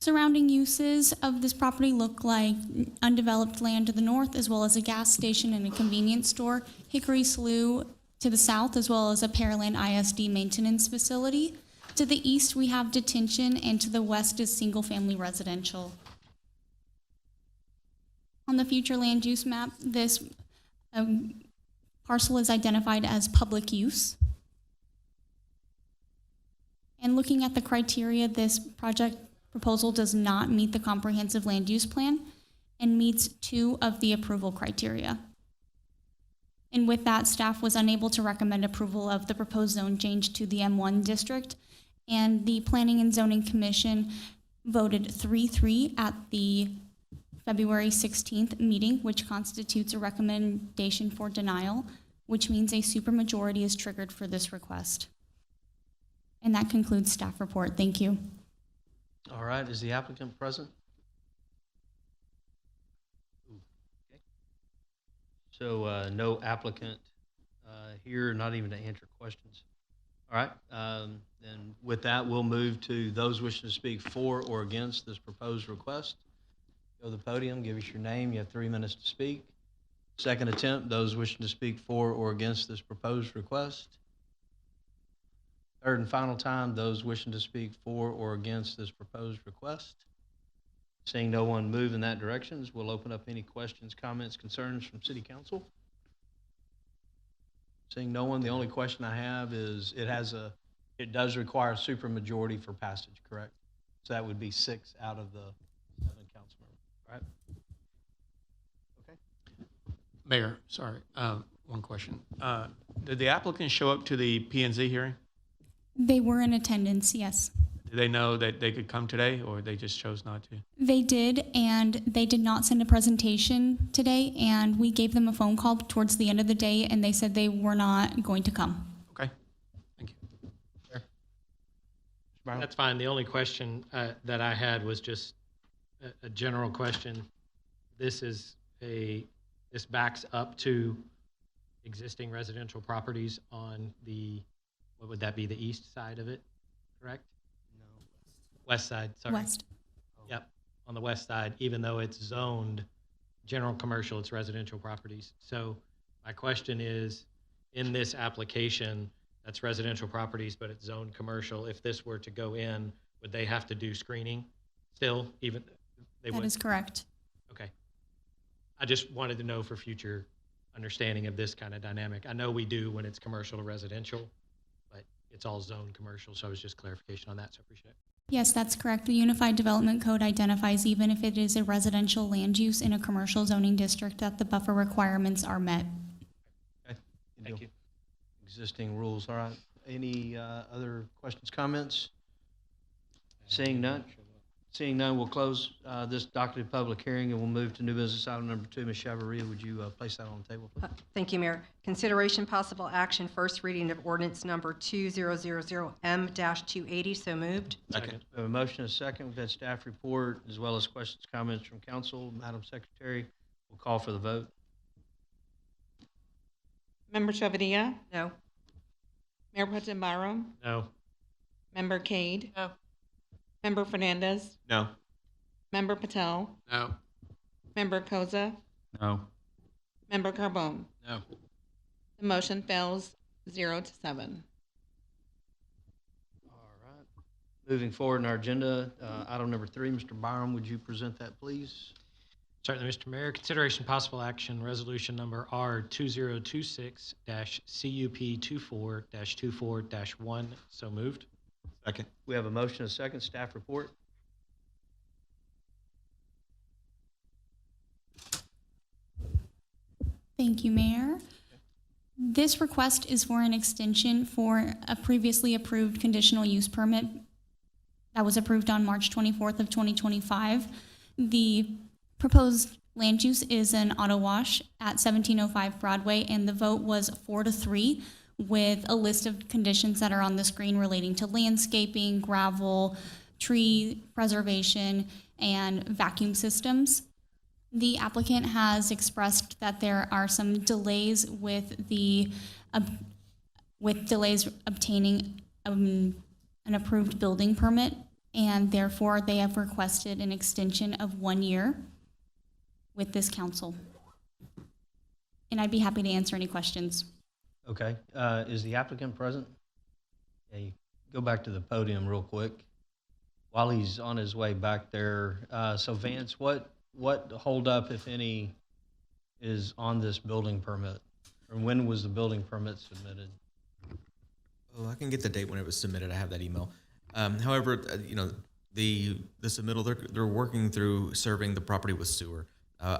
Surrounding uses of this property look like undeveloped land to the north, as well as a gas station and a convenience store, Hickory Slough to the south, as well as a Pearland ISD maintenance facility. To the east, we have detention, and to the west is single-family residential. On the future land use map, this parcel is identified as public use. And looking at the criteria, this project proposal does not meet the comprehensive land use plan and meets 2 of the approval criteria. And with that, staff was unable to recommend approval of the proposed zone change to the M1 district, and the Planning and Zoning Commission voted 3-3 at the February 16th meeting, which constitutes a recommendation for denial, which means a supermajority is triggered for this request. And that concludes staff report. Thank you. All right, is the applicant present? Okay. So no applicant here, not even to answer questions. All right, then with that, we'll move to those wishing to speak for or against this proposed request. Go to the podium, give us your name. You have 3 minutes to speak. Second attempt, those wishing to speak for or against this proposed request. Third and final time, those wishing to speak for or against this proposed request. Seeing no one move in that direction, we'll open up any questions, comments, concerns from City Council. Seeing no one, the only question I have is, it It does require a supermajority for passage, correct? So that would be 6 out of the 7 council members, right? Okay. Mayor, sorry, one question. Did the applicant show up to the P&Z hearing? They were in attendance, yes. Did they know that they could come today, or they just chose not to? They did, and they did not send a presentation today, and we gave them a phone call towards the end of the day, and they said they were not going to come. Okay, thank you. That's fine. The only question that I had was just a general question. This backs up to existing residential properties on the, what would that be, the east side of it, correct? No. West side, sorry. West. Yep, on the west side, even though it's zoned general commercial, it's residential properties. So my question is, in this application, that's residential properties, but it's zoned commercial. If this were to go in, would they have to do screening still? Even they would? That is correct. Okay. I just wanted to know for future understanding of this kind of dynamic. I know we do when it's commercial to residential, but it's all zoned commercial, so it was just clarification on that, so I appreciate it. Yes, that's correct. The Unified Development Code identifies even if it is a residential land use in a commercial zoning district that the buffer requirements are met. Okay. Thank you. Existing rules, all right. Any other questions, comments? Seeing none, we'll close this docketed public hearing and we'll move to new business item number 2. Ms. Chavarria, would you place that on the table, please? Thank you, Mayor. Consideration possible action, first reading of ordinance number 2000M-280. So moved. Second. We have a motion and a second. We've had staff report as well as questions, comments from council. Madam Secretary, we'll call for the vote. Member Chavarria? No. Mayor Pro Tem Byram? No. Member Cade? No. Member Fernandez? No. Member Patel? No. Member Koza? No. Member Carbone? No. The motion fails 0-7. All right. Moving forward in our agenda, item number 3, Mr. Byram, would you present that, please? Certainly, Mr. Mayor. Consideration possible action, resolution number R2026-CUP24-24-1. So moved. Second. We have a motion and a second. Staff report. Thank you, Mayor. This request is for an extension for a previously approved conditional use permit that was approved on March 24th of 2025. The proposed land use is an auto wash at 1705 Broadway, and the vote was 4-3 with a list of conditions that are on the screen relating to landscaping, gravel, tree preservation, and vacuum systems. The applicant has expressed that there are some delays with delays obtaining an approved building permit, and therefore they have requested an extension of 1 year with this council. And I'd be happy to answer any questions. Okay. Is the applicant present? Hey, go back to the podium real quick. While he's on his way back there, so Vance, what holdup, if any, is on this building permit? Or when was the building permit submitted? Oh, I can get the date when it was submitted. I have that email. However, the submittal, they're working through serving the property with sewer.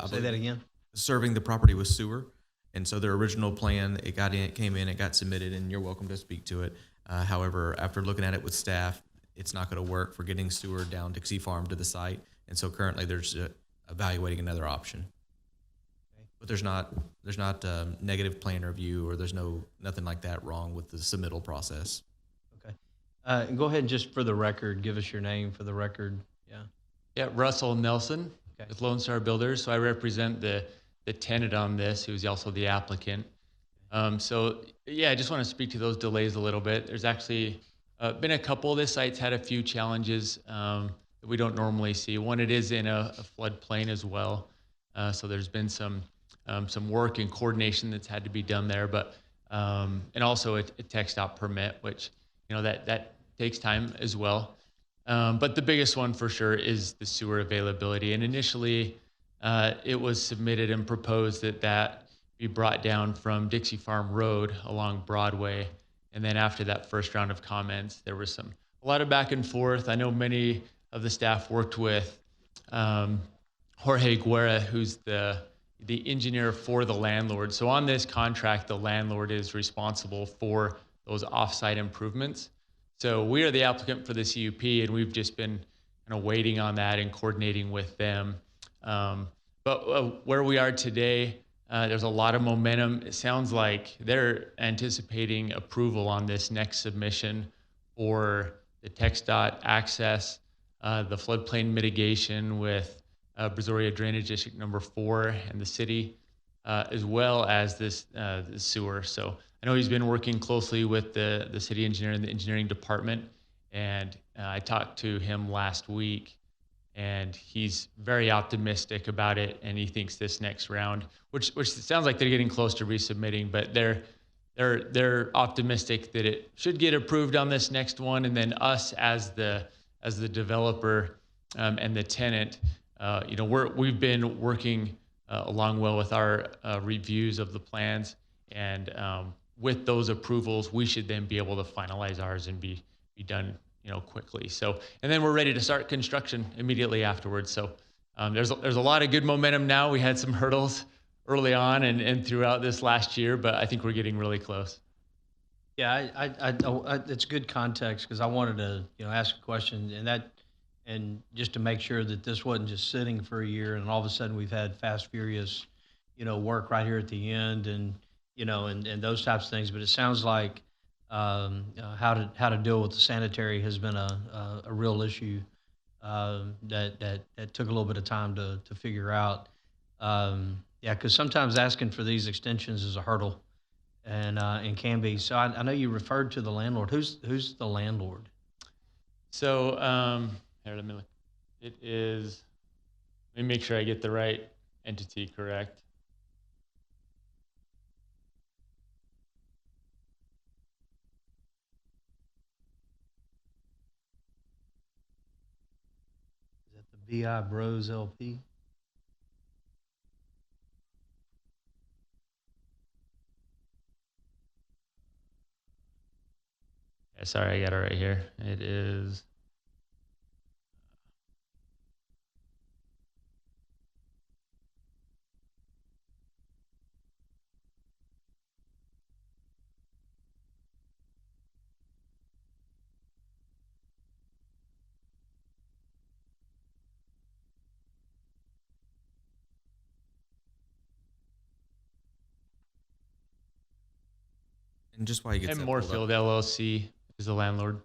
Say that again? Serving the property with sewer. And so their original plan, it came in, it got submitted, and you're welcome to speak to it. However, after looking at it with staff, it's not going to work for getting sewer down Dixie Farm to the site. And so currently there's evaluating another option. Okay. But there's not negative plan review, or there's nothing like that wrong with the submittal process. Okay. And go ahead and just for the record, give us your name for the record. Yeah. Yeah, Russell Nelson with Lone Star Builders. So I represent the tenant on this, who's also the applicant. So yeah, I just want to speak to those delays a little bit. There's actually been a couple of the sites had a few challenges that we don't normally see. One, it is in a floodplain as well. So there's been some work and coordination that's had to be done there, but and also a TxDOT permit, which that takes time as well. But the biggest one for sure is the sewer availability. And initially, it was submitted and proposed that be brought down from Dixie Farm Road along Broadway And then after that first round of comments, there was a lot of back and forth. I know many of the staff worked with Jorge Guerra, who's the engineer for the landlord. So on this contract, the landlord is responsible for those offsite improvements. So we are the applicant for the CUP, and we've just been kind of waiting on that and coordinating with them. But where we are today, there's a lot of momentum. It sounds like they're anticipating approval on this next submission for the TxDOT access, the floodplain mitigation with Brazoria Drainage District number 4 and the city, as well as this the sewer. So I know he's been working closely with the city engineer and the engineering department, and I talked to him last week, and he's very optimistic about it, and he thinks this next round, which sounds like they're getting close to resubmitting, but they're optimistic that it should get approved on this next one, and then us as the developer and the tenant, we've been working along well with our reviews of the plans, and with those approvals, we should then be able to finalize ours and be done quickly. So, and then we're ready to start construction immediately afterwards. So there's a lot of good momentum now. We had some hurdles early on and throughout this last year, but I think we're getting really close. Yeah, it's good context because I wanted to ask a question and just to make sure that this wasn't just sitting for a year and all of a sudden we've had fast, furious, work right here at the end and those types of things. But it sounds like how to deal with the sanitary has been a real issue that took a little bit of time to figure out. Yeah, because sometimes asking for these extensions is a hurdle, and can be. So I know you referred to the landlord. Who's the landlord? So here, let me look. It is. Let me make sure I get the right entity correct. VI Bros LP. Yeah, sorry, I got it right here. It is. And just while you get And that pulled Moorfield up, LLC is the landlord.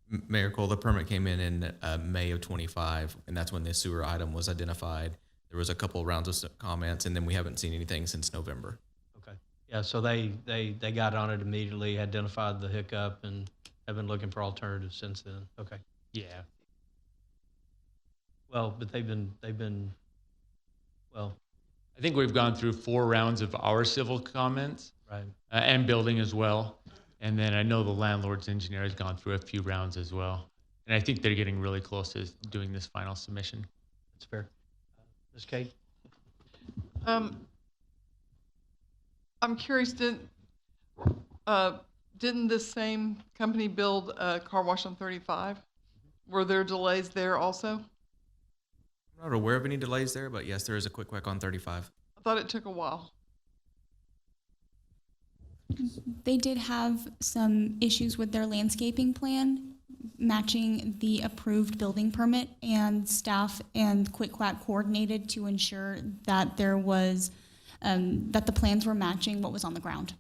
Mayor Cole, the permit came in May of 25, and that's when the sewer item was identified. There was a couple rounds of comments, and then we haven't seen anything since November. Okay. Yeah, so they got on it immediately, identified the hiccup, and have been looking for alternatives since then. Okay. Yeah. Well, but they've been well. I think we've gone through 4 rounds of our civil comments, Right. And building as well. And then I know the landlord's engineer has gone through a few rounds as well. And I think they're getting really close to doing this final submission. That's fair. Ms. Kate? I'm curious, didn't this same company build a car wash on 35? Were there delays there also? I'm not aware of any delays there, but yes, there is a quick whack on 35. I thought it took a while. They did have some issues with their landscaping plan matching the approved building permit, and staff and Quick Quack coordinated to ensure that there was that the plans were matching what was on the ground.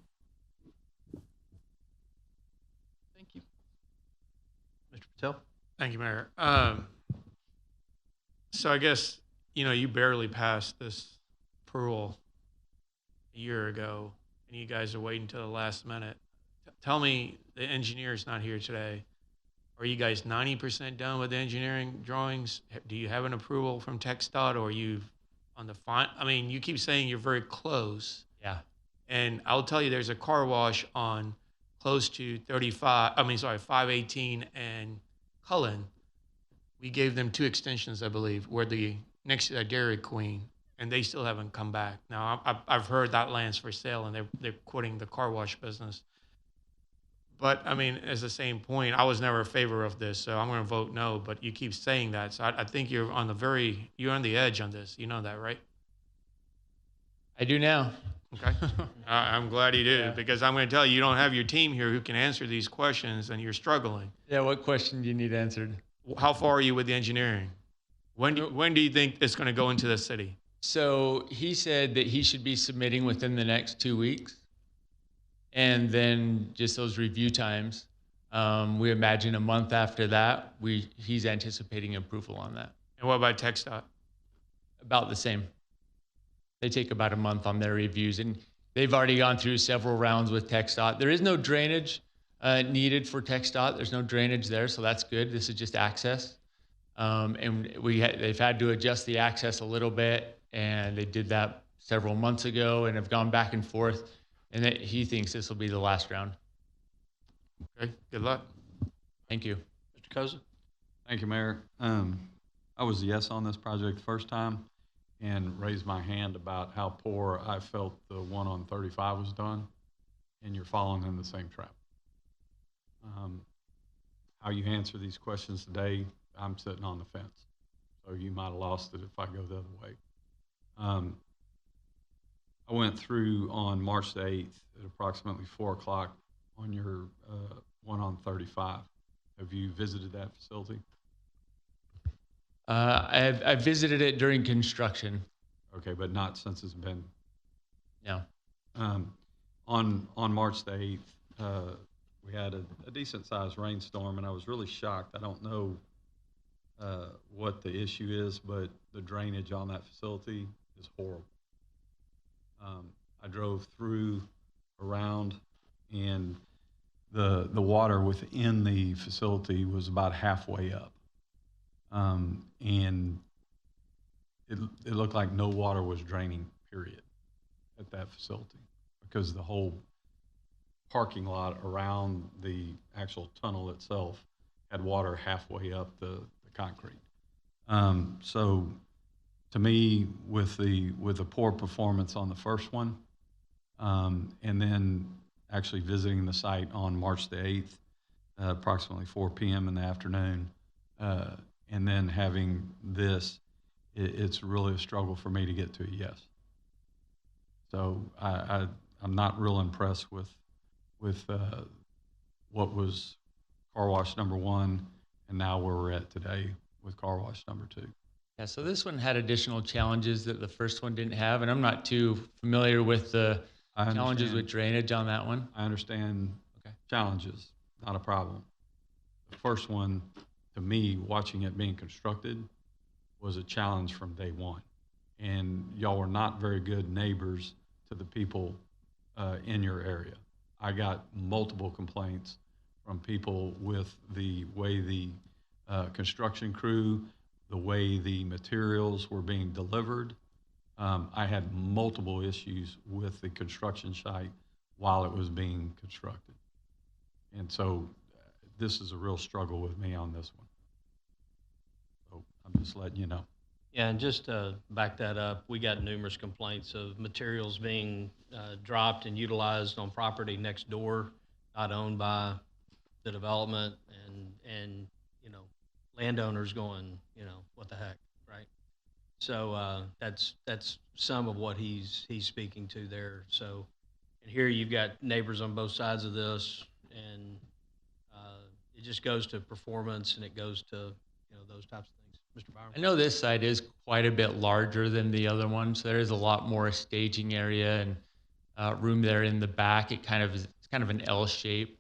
Thank you. Mr. Patel? Thank you, Mayor. So I guess, you barely passed this approval a year ago, and you guys are waiting until the last minute. Tell me, the engineer's not here today. Are you guys 90% done with the engineering drawings? Do you have an approval from TxDOT, or are you on the fine? I mean, you keep saying you're very close. Yeah. And I'll tell you, there's a car wash on close to 518 and Cullen. We gave them 2 extensions, I believe, where next to Dairy Queen, and they still haven't come back. Now, I've heard that land's for sale, and they're quitting the car wash business. But I mean, as the same point, I was never in favor of this, so I'm going to vote no. But you keep saying that, so I think you're on the edge on this. You know that, right? I do now. Okay. I'm glad you do, because I'm going to tell you, you don't have your team here who can answer these questions, and you're struggling. Yeah, what question do you need answered? How far are you with the engineering? When do you think it's going to go into the city? So he said that he should be submitting within the next 2 weeks. And then just those review times. We imagine a month after that, he's anticipating approval on that. And what about TxDOT? About the same. They take about a month on their reviews, and they've already gone through several rounds with TxDOT. There is no drainage needed for TxDOT. There's no drainage there, so that's good. This is just access. And they've had to adjust the access a little bit, and they did that several months ago and have gone back and forth. And he thinks this will be the last round. Okay, good luck. Thank you. Mr. Koza? Thank you, Mayor. I was a yes on this project the first time and raised my hand about how poor I felt the one on 35 was done, and you're following in the same trap. How you answer these questions today, I'm sitting on the fence. So you might have lost it if I go the other way. I went through on March the 8th at approximately 4 o'clock on your one on 35. Have you visited that facility? I visited it during construction. Okay, but not since it's been. No. On March the 8th, we had a decent sized rainstorm, and I was really shocked. I don't know what the issue is, but the drainage on that facility is horrible. I drove around, and the water within the facility was about halfway up. And it looked like no water was draining, period, at that facility, because the whole parking lot around the actual tunnel itself had water halfway up the concrete. So to me, with the poor performance on the first one, and then actually visiting the site on March the 8th, approximately 4 p.m. in the afternoon, and then having this, it's really a struggle for me to get to a yes. So I'm not real impressed with what was car wash number 1, and now where we're at today with car wash number 2. Yeah, so this one had additional challenges that the first one didn't have, and I'm not too familiar with the challenges with drainage on that one. I understand challenges, not a problem. The first one, to me, watching it being constructed, was a challenge from day one. And y'all were not very good neighbors to the people in your area. I got multiple complaints from people with the way the construction crew, the way the materials were being delivered. I had multiple issues with the construction site while it was being constructed. And so this is a real struggle with me on this one. So I'm just letting you know. Yeah, and just to back that up, we got numerous complaints of materials being dropped and utilized on property next door, not owned by the development, and landowners going, what the heck, right? So that's some of what he's speaking to there. So, and here you've got neighbors on both sides of this, and it just goes to performance, and it goes to those types of things. Mr. Byron? I know this site is quite a bit larger than the other one, so there is a lot more staging area and room there in the back. It's kind of an L shape.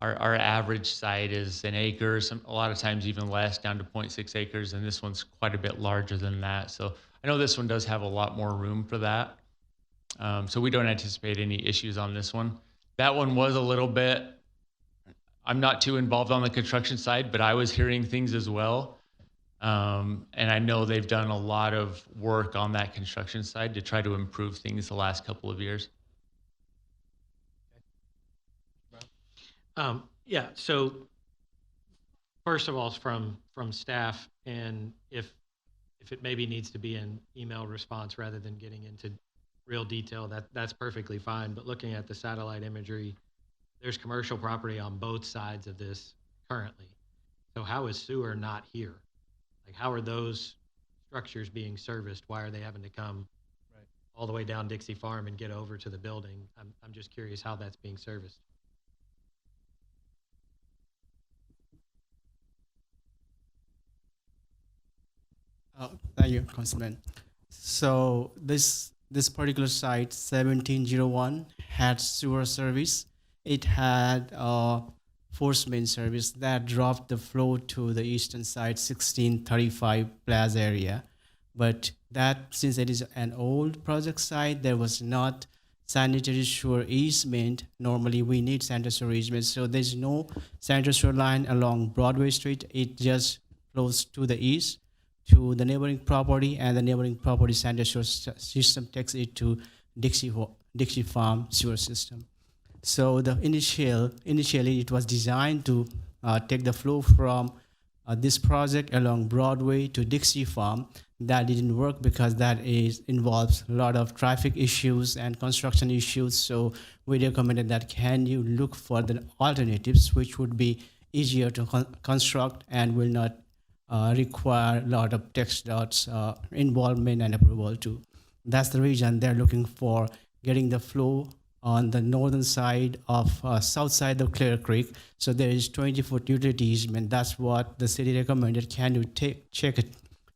Our average site is an acre, a lot of times even less, down to 0.6 acres, and this one's quite a bit larger than that. So I know this one does have a lot more room for that. So we don't anticipate any issues on this one. That one was a little bit, I'm not too involved on the construction side, but I was hearing things as well. And I know they've done a lot of work on that construction side to try to improve things the last couple of years. Yeah, so first of all, from staff, and if it maybe needs to be an email response rather than getting into real detail, that's perfectly fine. But looking at the satellite imagery, there's commercial property on both sides of this currently. So how is sewer not here? Like, how are those structures being serviced? Why are they having to come all the way down Dixie Farm and get over to the building? I'm just curious how that's being serviced. Thank you, Councilman. So this particular site, 1701, had sewer service. It had force main service that dropped the flow to the eastern side, 1635 Plaza area. But that, since it is an old project site, there was not sanitary sewer easement. Normally we need sanitary sewer easement, so there's no sanitary sewer line along Broadway Street. It just flows to the east to the neighboring property, and the neighboring property sanitary sewer system takes it to Dixie Farm sewer system. So the initially it was designed to take the flow from this project along Broadway to Dixie Farm. That didn't work because that involves a lot of traffic issues and construction issues. So we recommended that can you look for the alternatives which would be easier to construct and will not require a lot of TxDOT's involvement and approval too. That's the reason they're looking for getting the flow on the northern side of south side of Clear Creek. So there is 20-foot utility easement. That's what the city recommended. Can you take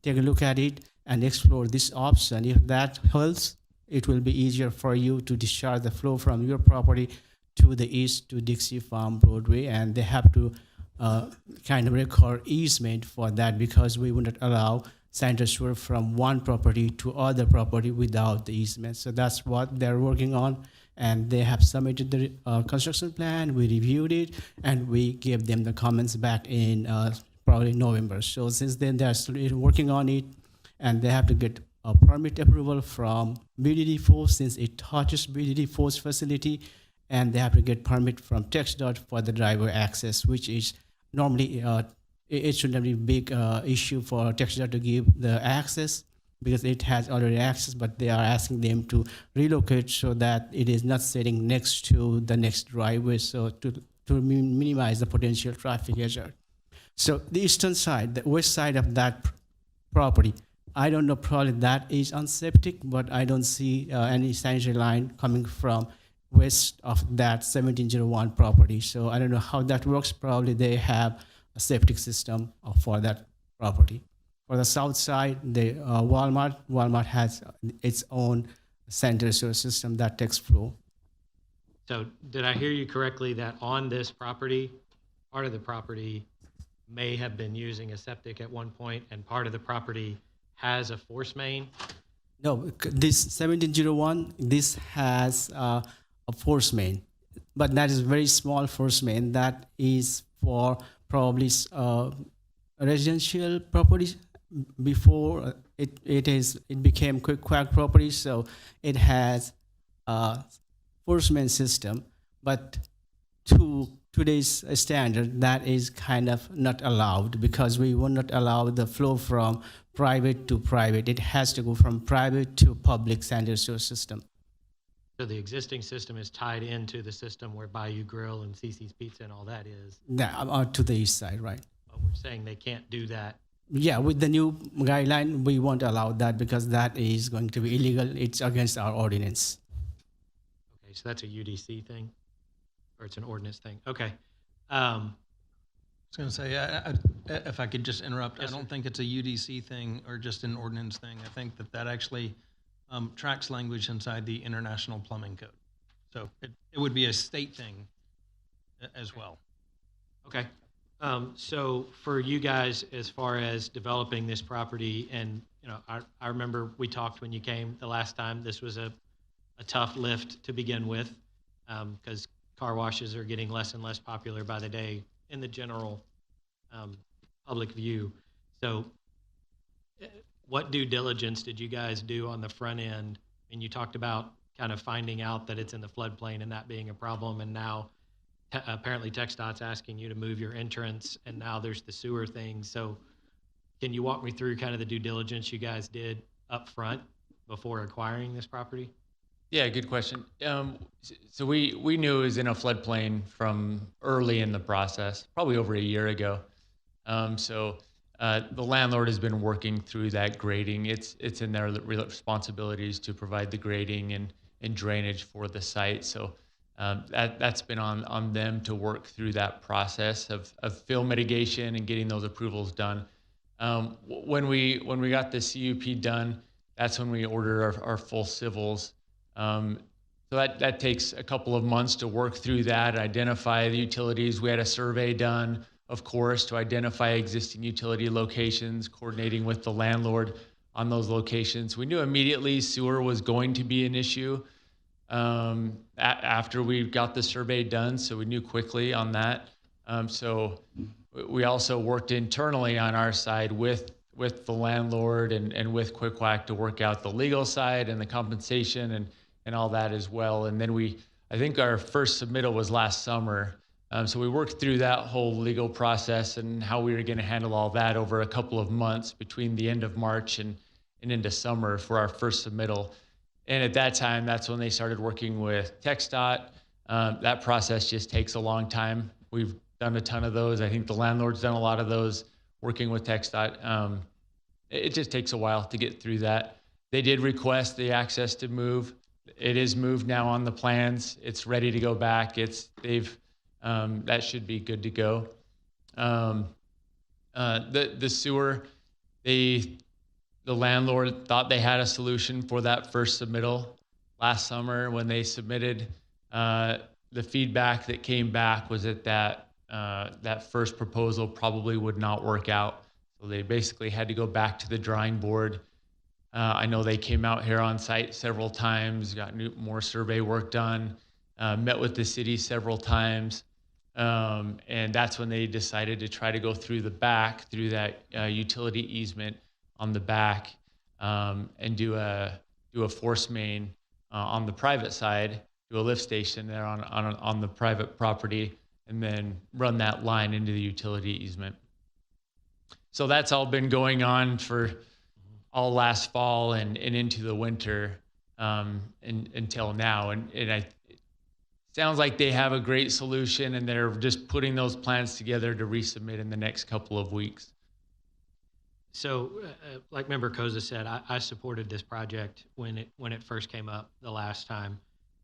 a look at it and explore this option? If that helps, it will be easier for you to discharge the flow from your property to the east to Dixie Farm Broadway, and they have to kind of record easement for that because we would not allow sanitary sewer from one property to other property without the easement. So that's what they're working on, and they have submitted the construction plan. We reviewed it, and we gave them the comments back in probably November. So since then, they're still working on it, and they have to get a permit approval from BDD4 since it touches BDD4's facility, and they have to get permit from TxDOT for the driveway access, which is normally it shouldn't be a big issue for TxDOT to give the access because it has already access, but they are asking them to relocate so that it is not sitting next to the next driveway, so to minimize the potential traffic hazard. So the eastern side, the west side of that property, I don't know, probably that is unseptic, but I don't see any sanitary line coming from west of that 1701 property. So I don't know how that works. Probably they have a septic system for that property. For the south side, the Walmart has its own sanitary sewer system that takes flow. So did I hear you correctly that on this property, part of the property may have been using a septic at one point and part of the property has a force main? No, this 1701, this has a force main, but that is very small force main that is for probably residential properties. Before it became quick quack property, so it has a force main system, but to today's standard that is kind of not allowed because we will not allow the flow from private to private. It has to go from private to public sanitary sewer system. So the existing system is tied into the system where Bayou Grill and CC's Pizza and all that is. To the east side, right? But we're saying they can't do that. Yeah, with the new guideline, we won't allow that because that is going to be illegal. It's against our ordinance. Okay, so that's a UDC thing, or it's an ordinance thing. Okay. I was going to say, if I could just interrupt, yes, I don't think it's a UDC thing or just an ordinance thing. I think that actually tracks language inside the International Plumbing Code. So it would be a state thing as well. Okay. So for you guys, as far as developing this property, and I remember we talked when you came the last time. This was a tough lift to begin with because car washes are getting less and less popular by the day in the general public view. So what due diligence did you guys do on the front end? And you talked about kind of finding out that it's in the floodplain and that being a problem, and now apparently TxDOT's asking you to move your entrance, and now there's the sewer thing. So can you walk me through kind of the due diligence you guys did up front before acquiring this property? Yeah, good question. So we knew it was in a floodplain from early in the process, probably over a year ago. The landlord has been working through that grading. It's in their responsibilities to provide the grading and drainage for the site. So that's been on them to work through that process of fill mitigation and getting those approvals done. When we got the CUP done, that's when we ordered our full civils. So that takes a couple of months to work through that, identify the utilities. We had a survey done, of course, to identify existing utility locations, coordinating with the landlord on those locations. We knew immediately sewer was going to be an issue after we got the survey done, so we knew quickly on that. So we also worked internally on our side with the landlord and with QuickWhack to work out the legal side and the compensation and all that as well. And then I think our first submittal was last summer. So we worked through that whole legal process and how we were going to handle all that over a couple of months between the end of March and into summer for our first submittal. And at that time, that's when they started working with TxDOT. That process just takes a long time. We've done a ton of those. I think the landlord's done a lot of those working with TxDOT. It just takes a while to get through that. They did request the access to move. It is moved now on the plans. It's ready to go back. That should be good to go. The sewer, the landlord thought they had a solution for that first submittal last summer when they submitted. The feedback that came back was that first proposal probably would not work out. So they basically had to go back to the drawing board. I know they came out here on site several times, got more survey work done, met with the city several times. And that's when they decided to try to go through the back, through that utility easement on the back, and do a force main on the private side, do a lift station there on the private property, and then run that line into the utility easement. So that's all been going on for all last fall and into the winter until now. And it sounds like they have a great solution, and they're just putting those plans together to resubmit in the next couple of weeks. So, like Member Koza said, I supported this project when it first came up the last time,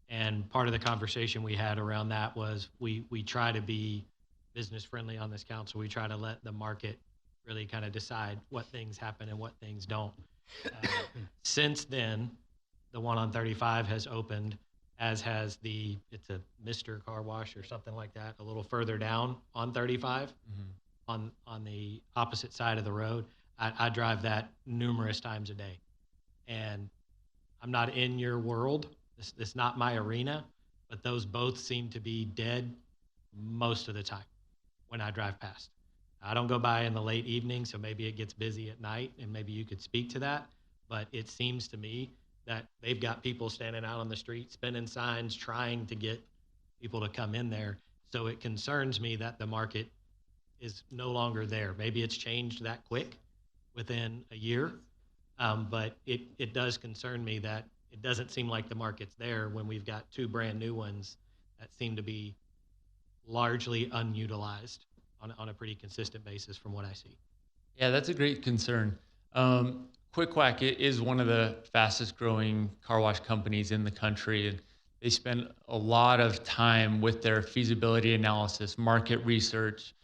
and part of the conversation we had around that was we try to be business friendly on this council. We try to let the market really kind of decide what things happen and what things don't. Since then, the one on 35 has opened, as has it's a Mr. Car Wash or something like that, a little further down on 35, on the opposite side of the road. I drive that numerous times a day, and I'm not in your world. This is not my arena, but those both seem to be dead most of the time when I drive past. I don't go by in the late evening, so maybe it gets busy at night, and maybe you could speak to that. But it seems to me that they've got people standing out on the street, spinning signs, trying to get people to come in there. So it concerns me that the market is no longer there. Maybe it's changed that quick within a year, but it does concern me that it doesn't seem like the market's there when we've got two brand new ones that seem to be largely unutilized on a pretty consistent basis from what I see. Yeah, that's a great concern. QuickWhack is one of the fastest growing car wash companies in the country, and they spend a lot of time with their feasibility analysis, market research,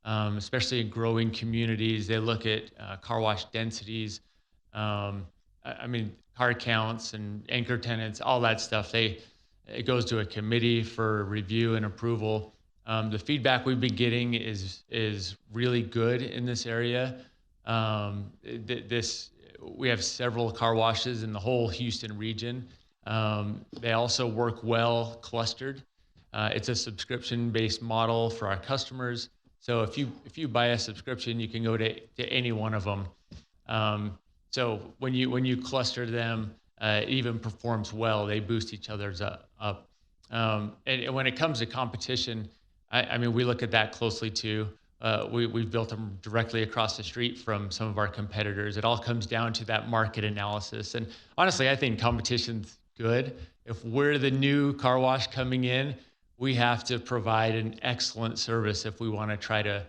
especially in growing communities. They look at car wash densities, car counts and anchor tenants, all that stuff. It goes to a committee for review and approval. The feedback we've been getting is really good in this area. We have several car washes in the whole Houston region. They also work well clustered. It's a subscription-based model for our customers. So if you buy a subscription, you can go to any one of them. So when you cluster them, it even performs well. They boost each other's up. And when it comes to competition, we look at that closely too. We've built them directly across the street from some of our competitors. It all comes down to that market analysis. And honestly, I think competition's good. If we're the new car wash coming in, we have to provide an excellent service if we want to try to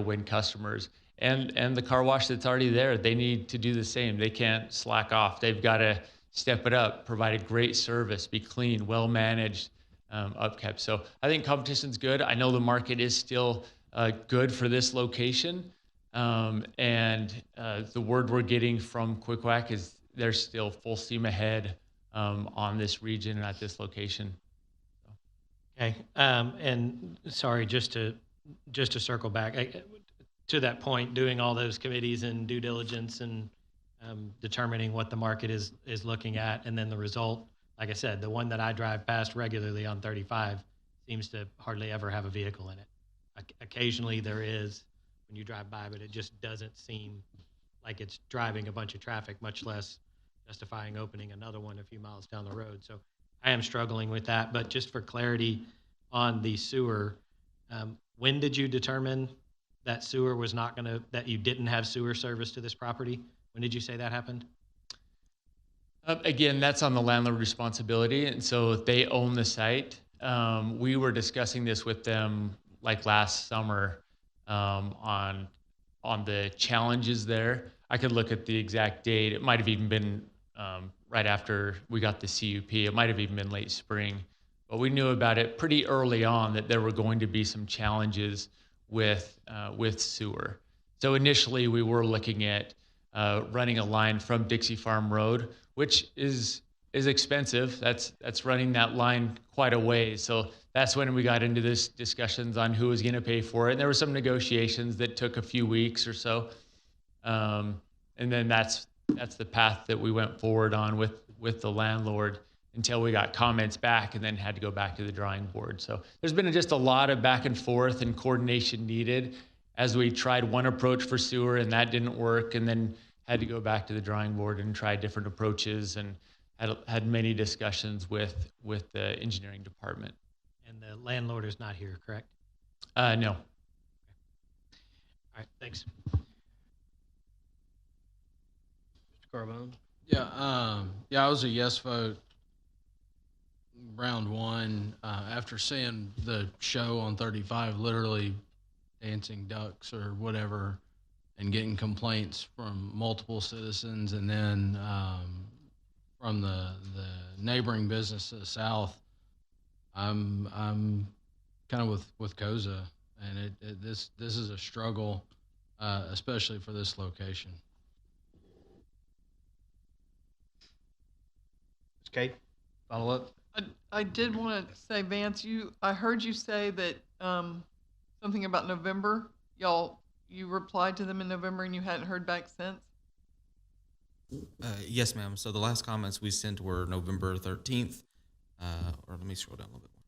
win customers. And the car wash that's already there, they need to do the same. They can't slack off. They've got to step it up, provide a great service, be clean, well managed, upkept. So I think competition's good. I know the market is still good for this location. And the word we're getting from Quick Whack is they're still full steam ahead on this region and at this location. Okay, and sorry, just to circle back to that point, doing all those committees and due diligence and determining what the market is looking at, and then the result, like I said, the one that I drive past regularly on 35 seems to hardly ever have a vehicle in it. Occasionally there is when you drive by, but it just doesn't seem like it's driving a bunch of traffic, much less justifying opening another one a few miles down the road. So I am struggling with that, but just for clarity on the sewer, when did you determine that sewer was not going to, that you didn't have sewer service to this property? When did you say that happened? Again, that's on the landlord responsibility, and so they own the site. We were discussing this with them like last summer on the challenges there. I could look at the exact date. It might have even been right after we got the CUP. It might have even been late spring. But we knew about it pretty early on that there were going to be some challenges with sewer. So initially we were looking at running a line from Dixie Farm Road, which is expensive. That's running that line quite a ways. So that's when we got into this discussions on who was going to pay for it. And there were some negotiations that took a few weeks or so. And then that's the path that we went forward on with the landlord until we got comments back and then had to go back to the drawing board. So there's been just a lot of back and forth and coordination needed as we tried one approach for sewer and that didn't work, and then had to go back to the drawing board and try different approaches, and had many discussions with the engineering department. And the landlord is not here, correct? No. All right, thanks. Mr. Carbone? Yeah, I was a yes vote round one after seeing the show on 35, literally dancing ducks or whatever, and getting complaints from multiple citizens, and then from the neighboring business to the south. I'm kind of with Koza, and this is a struggle, especially for this location. Kate, follow up. I did want to say, Vance, I heard you say that something about November. You replied to them in November and you hadn't heard back since? Yes, ma'am. So the last comments we sent were November 13th, or let me scroll down a little bit more.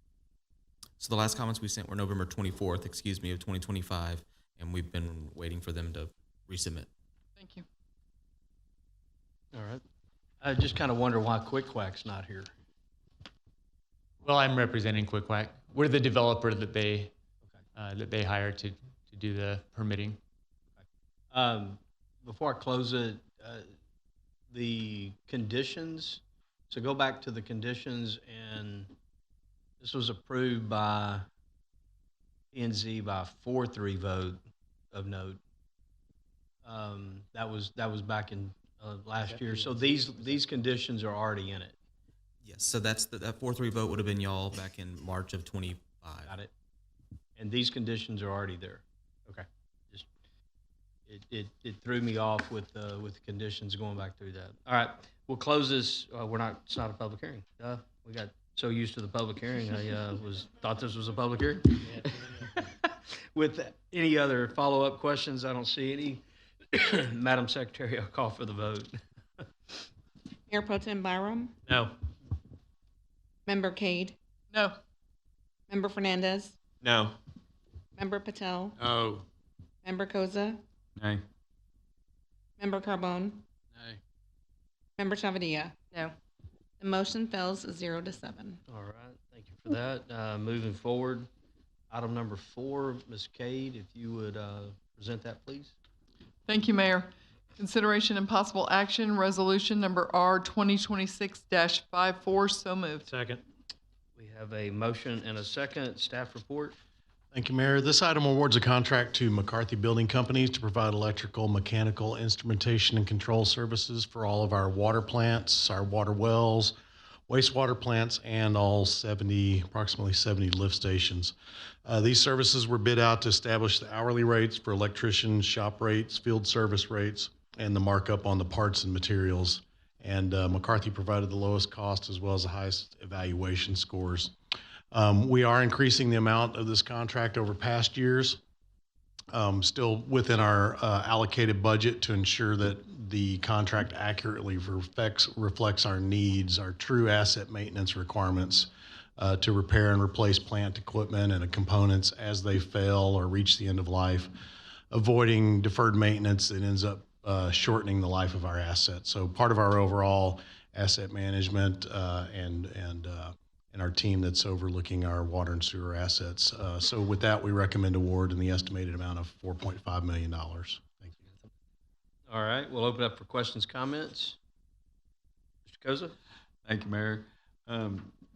So the last comments we sent were November 24th, of 2025, and we've been waiting for them to resubmit. Thank you. All right. I just kind of wonder why Quick Whack's not here. Well, I'm representing Quick Whack. We're the developer that they hired to do the permitting. Before I close it, the conditions, so go back to the conditions, and this was approved by NZ by a 4-3 vote of note. That was back in last year. So these conditions are already in it. Yes, so that 4-3 vote would have been y'all back in March of 25. Got it. And these conditions are already there. Okay. Just it threw me off with the conditions going back through that. All right, we'll close this. It's not a public hearing. We got so used to the public hearing. I thought this was a public hearing. With any other follow-up questions, I don't see any. Madam Secretary, I'll call for the vote. Mayor Pro Tem Byram? No. Member Cade? No. Member Fernandez? No. Member Patel? No. Member Koza? Nay. Member Carbone? Nay. Member Chavadilla? No. The motion fails 0-7. All right, thank you for that. Moving forward, item number 4, Ms. Cade, if you would present that, please. Thank you, Mayor. Consideration and possible action, resolution number R 2026-54. So moved. Second. We have a motion and a second. Staff report. Thank you, Mayor. This item awards a contract to McCarthy Building Companies to provide electrical, mechanical, instrumentation, and control services for all of our water plants, our water wells, wastewater plants, and all approximately 70 lift stations. These services were bid out to establish the hourly rates for electricians, shop rates, field service rates, and the markup on the parts and materials. And McCarthy provided the lowest cost as well as the highest evaluation scores. We are increasing the amount of this contract over past years, still within our allocated budget to ensure that the contract accurately reflects our needs, our true asset maintenance requirements to repair and replace plant equipment and components as they fail or reach the end of life, avoiding deferred maintenance that ends up shortening the life of our assets. So part of our overall asset management and our team that's overlooking our water and sewer assets. So with that, we recommend award in the estimated amount of $4.5 million. Thank you. All right, we'll open up for questions, comments. Mr. Koza? Thank you, Mayor.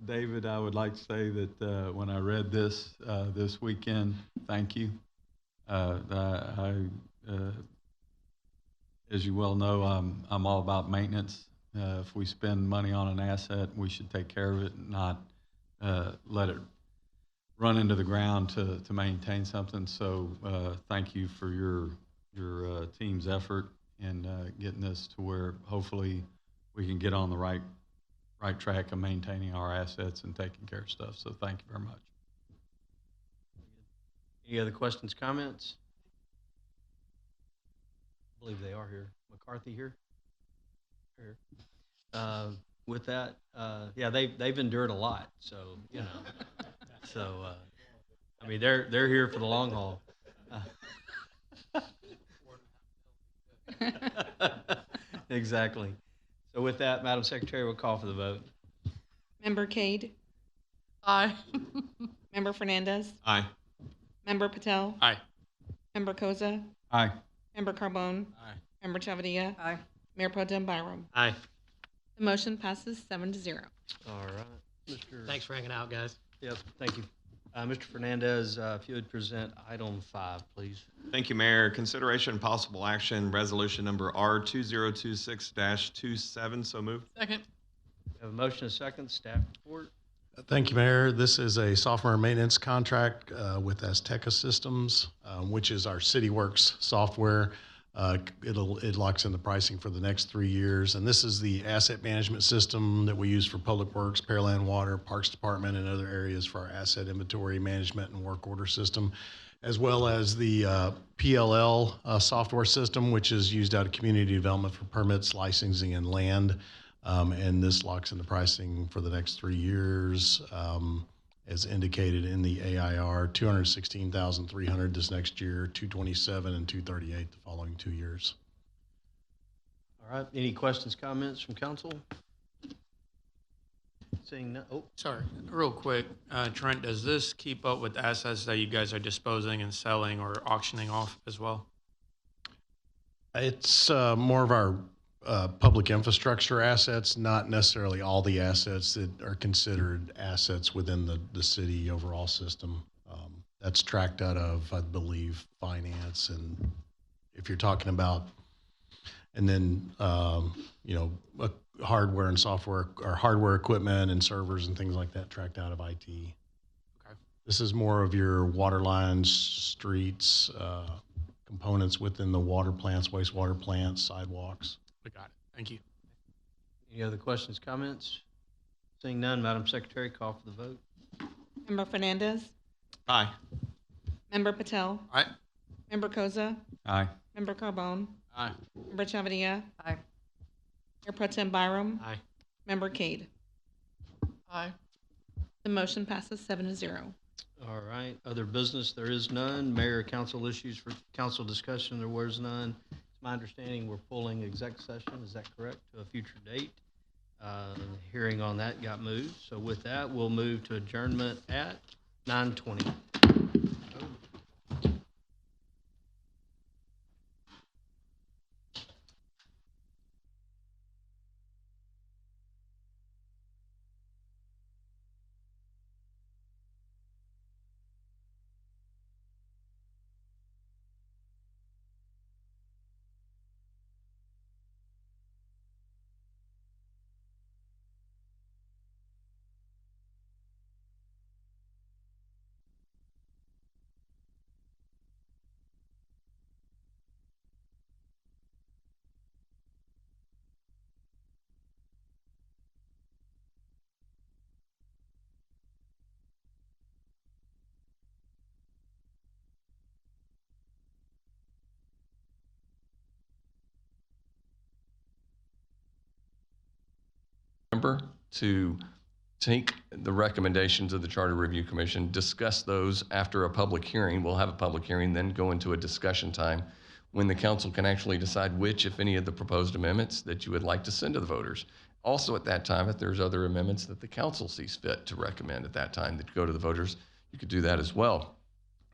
David, I would like to say that when I read this this weekend, thank you. As you well know, I'm all about maintenance. If we spend money on an asset, we should take care of it and not let it run into the ground to maintain something. So thank you for your team's effort in getting this to where hopefully we can get on the right track of maintaining our assets and taking care of stuff. So thank you very much. Any other questions, comments? I believe they are here. McCarthy here? Here. With that, yeah, they've endured a lot, so you know, so I mean they're here for the long haul. Exactly. So with that, Madam Secretary, we'll call for the vote. Member Cade? Aye. Member Fernandez? Aye. Member Patel? Aye. Member Koza? Aye. Member Carbone? Aye. Member Chavadilla? Aye. Mayor Pro Tem Byram? Aye. The motion passes 7-0. All right, Mr. Thanks for hanging out, guys. Yep, thank you. Mr. Fernandez, if you would present item 5, please. Thank you, Mayor. Consideration and possible action, resolution number R2026-27. So moved. Second. We have a motion and a second. Staff report. Thank you, Mayor. This is a software maintenance contract with Azteca Systems, which is our CityWorks software. It locks in the pricing for the next 3 years. And this is the asset management system that we use for Public Works, Pearland Water, Parks Department, and other areas for our asset inventory management and work order system, as well as the PLL software system, which is used out of community development for permits, licensing, and land. And this locks in the pricing for the next 3 years. As indicated in the AIR, $216,300 this next year, $227,000 and $238,000 the following 2 years. All right. Any questions, comments from council? Seeing none. Oh, Sorry, real quick, Trent, does this keep up with assets that you guys are disposing and selling or auctioning off as well? It's more of our public infrastructure assets, not necessarily all the assets that are considered assets within the city overall system. That's tracked out of, I believe, finance, and if you're talking about, and then hardware and software, or hardware equipment and servers and things like that tracked out of IT. Okay. This is more of your water lines, streets, components within the water plants, wastewater plants, sidewalks. We got it. Thank you. any other questions, comments? Seeing none, Madam Secretary, call for the vote. Member Fernandez? Aye. Member Patel? Aye. Member Koza? Aye. Member Carbone? Aye. Member Chavadilla? Aye. Mayor Pro Tem Byram? Aye. Member Cade? Aye. The motion passes 7-0. All right, other business, there is none. Mayor, council issues for council discussion, there was none. It's my understanding we're pulling exec session, is that correct, to a future date? Hearing on that got moved. So with that, we'll move to adjournment at 9:20. November to take the recommendations of the Charter Review Commission, discuss those after a public hearing. We'll have a public hearing, then go into a discussion time when the council can actually decide which, if any, of the proposed amendments that you would like to send to the voters. Also at that time, if there's other amendments that the council sees fit to recommend at that time that go to the voters, you could do that as well.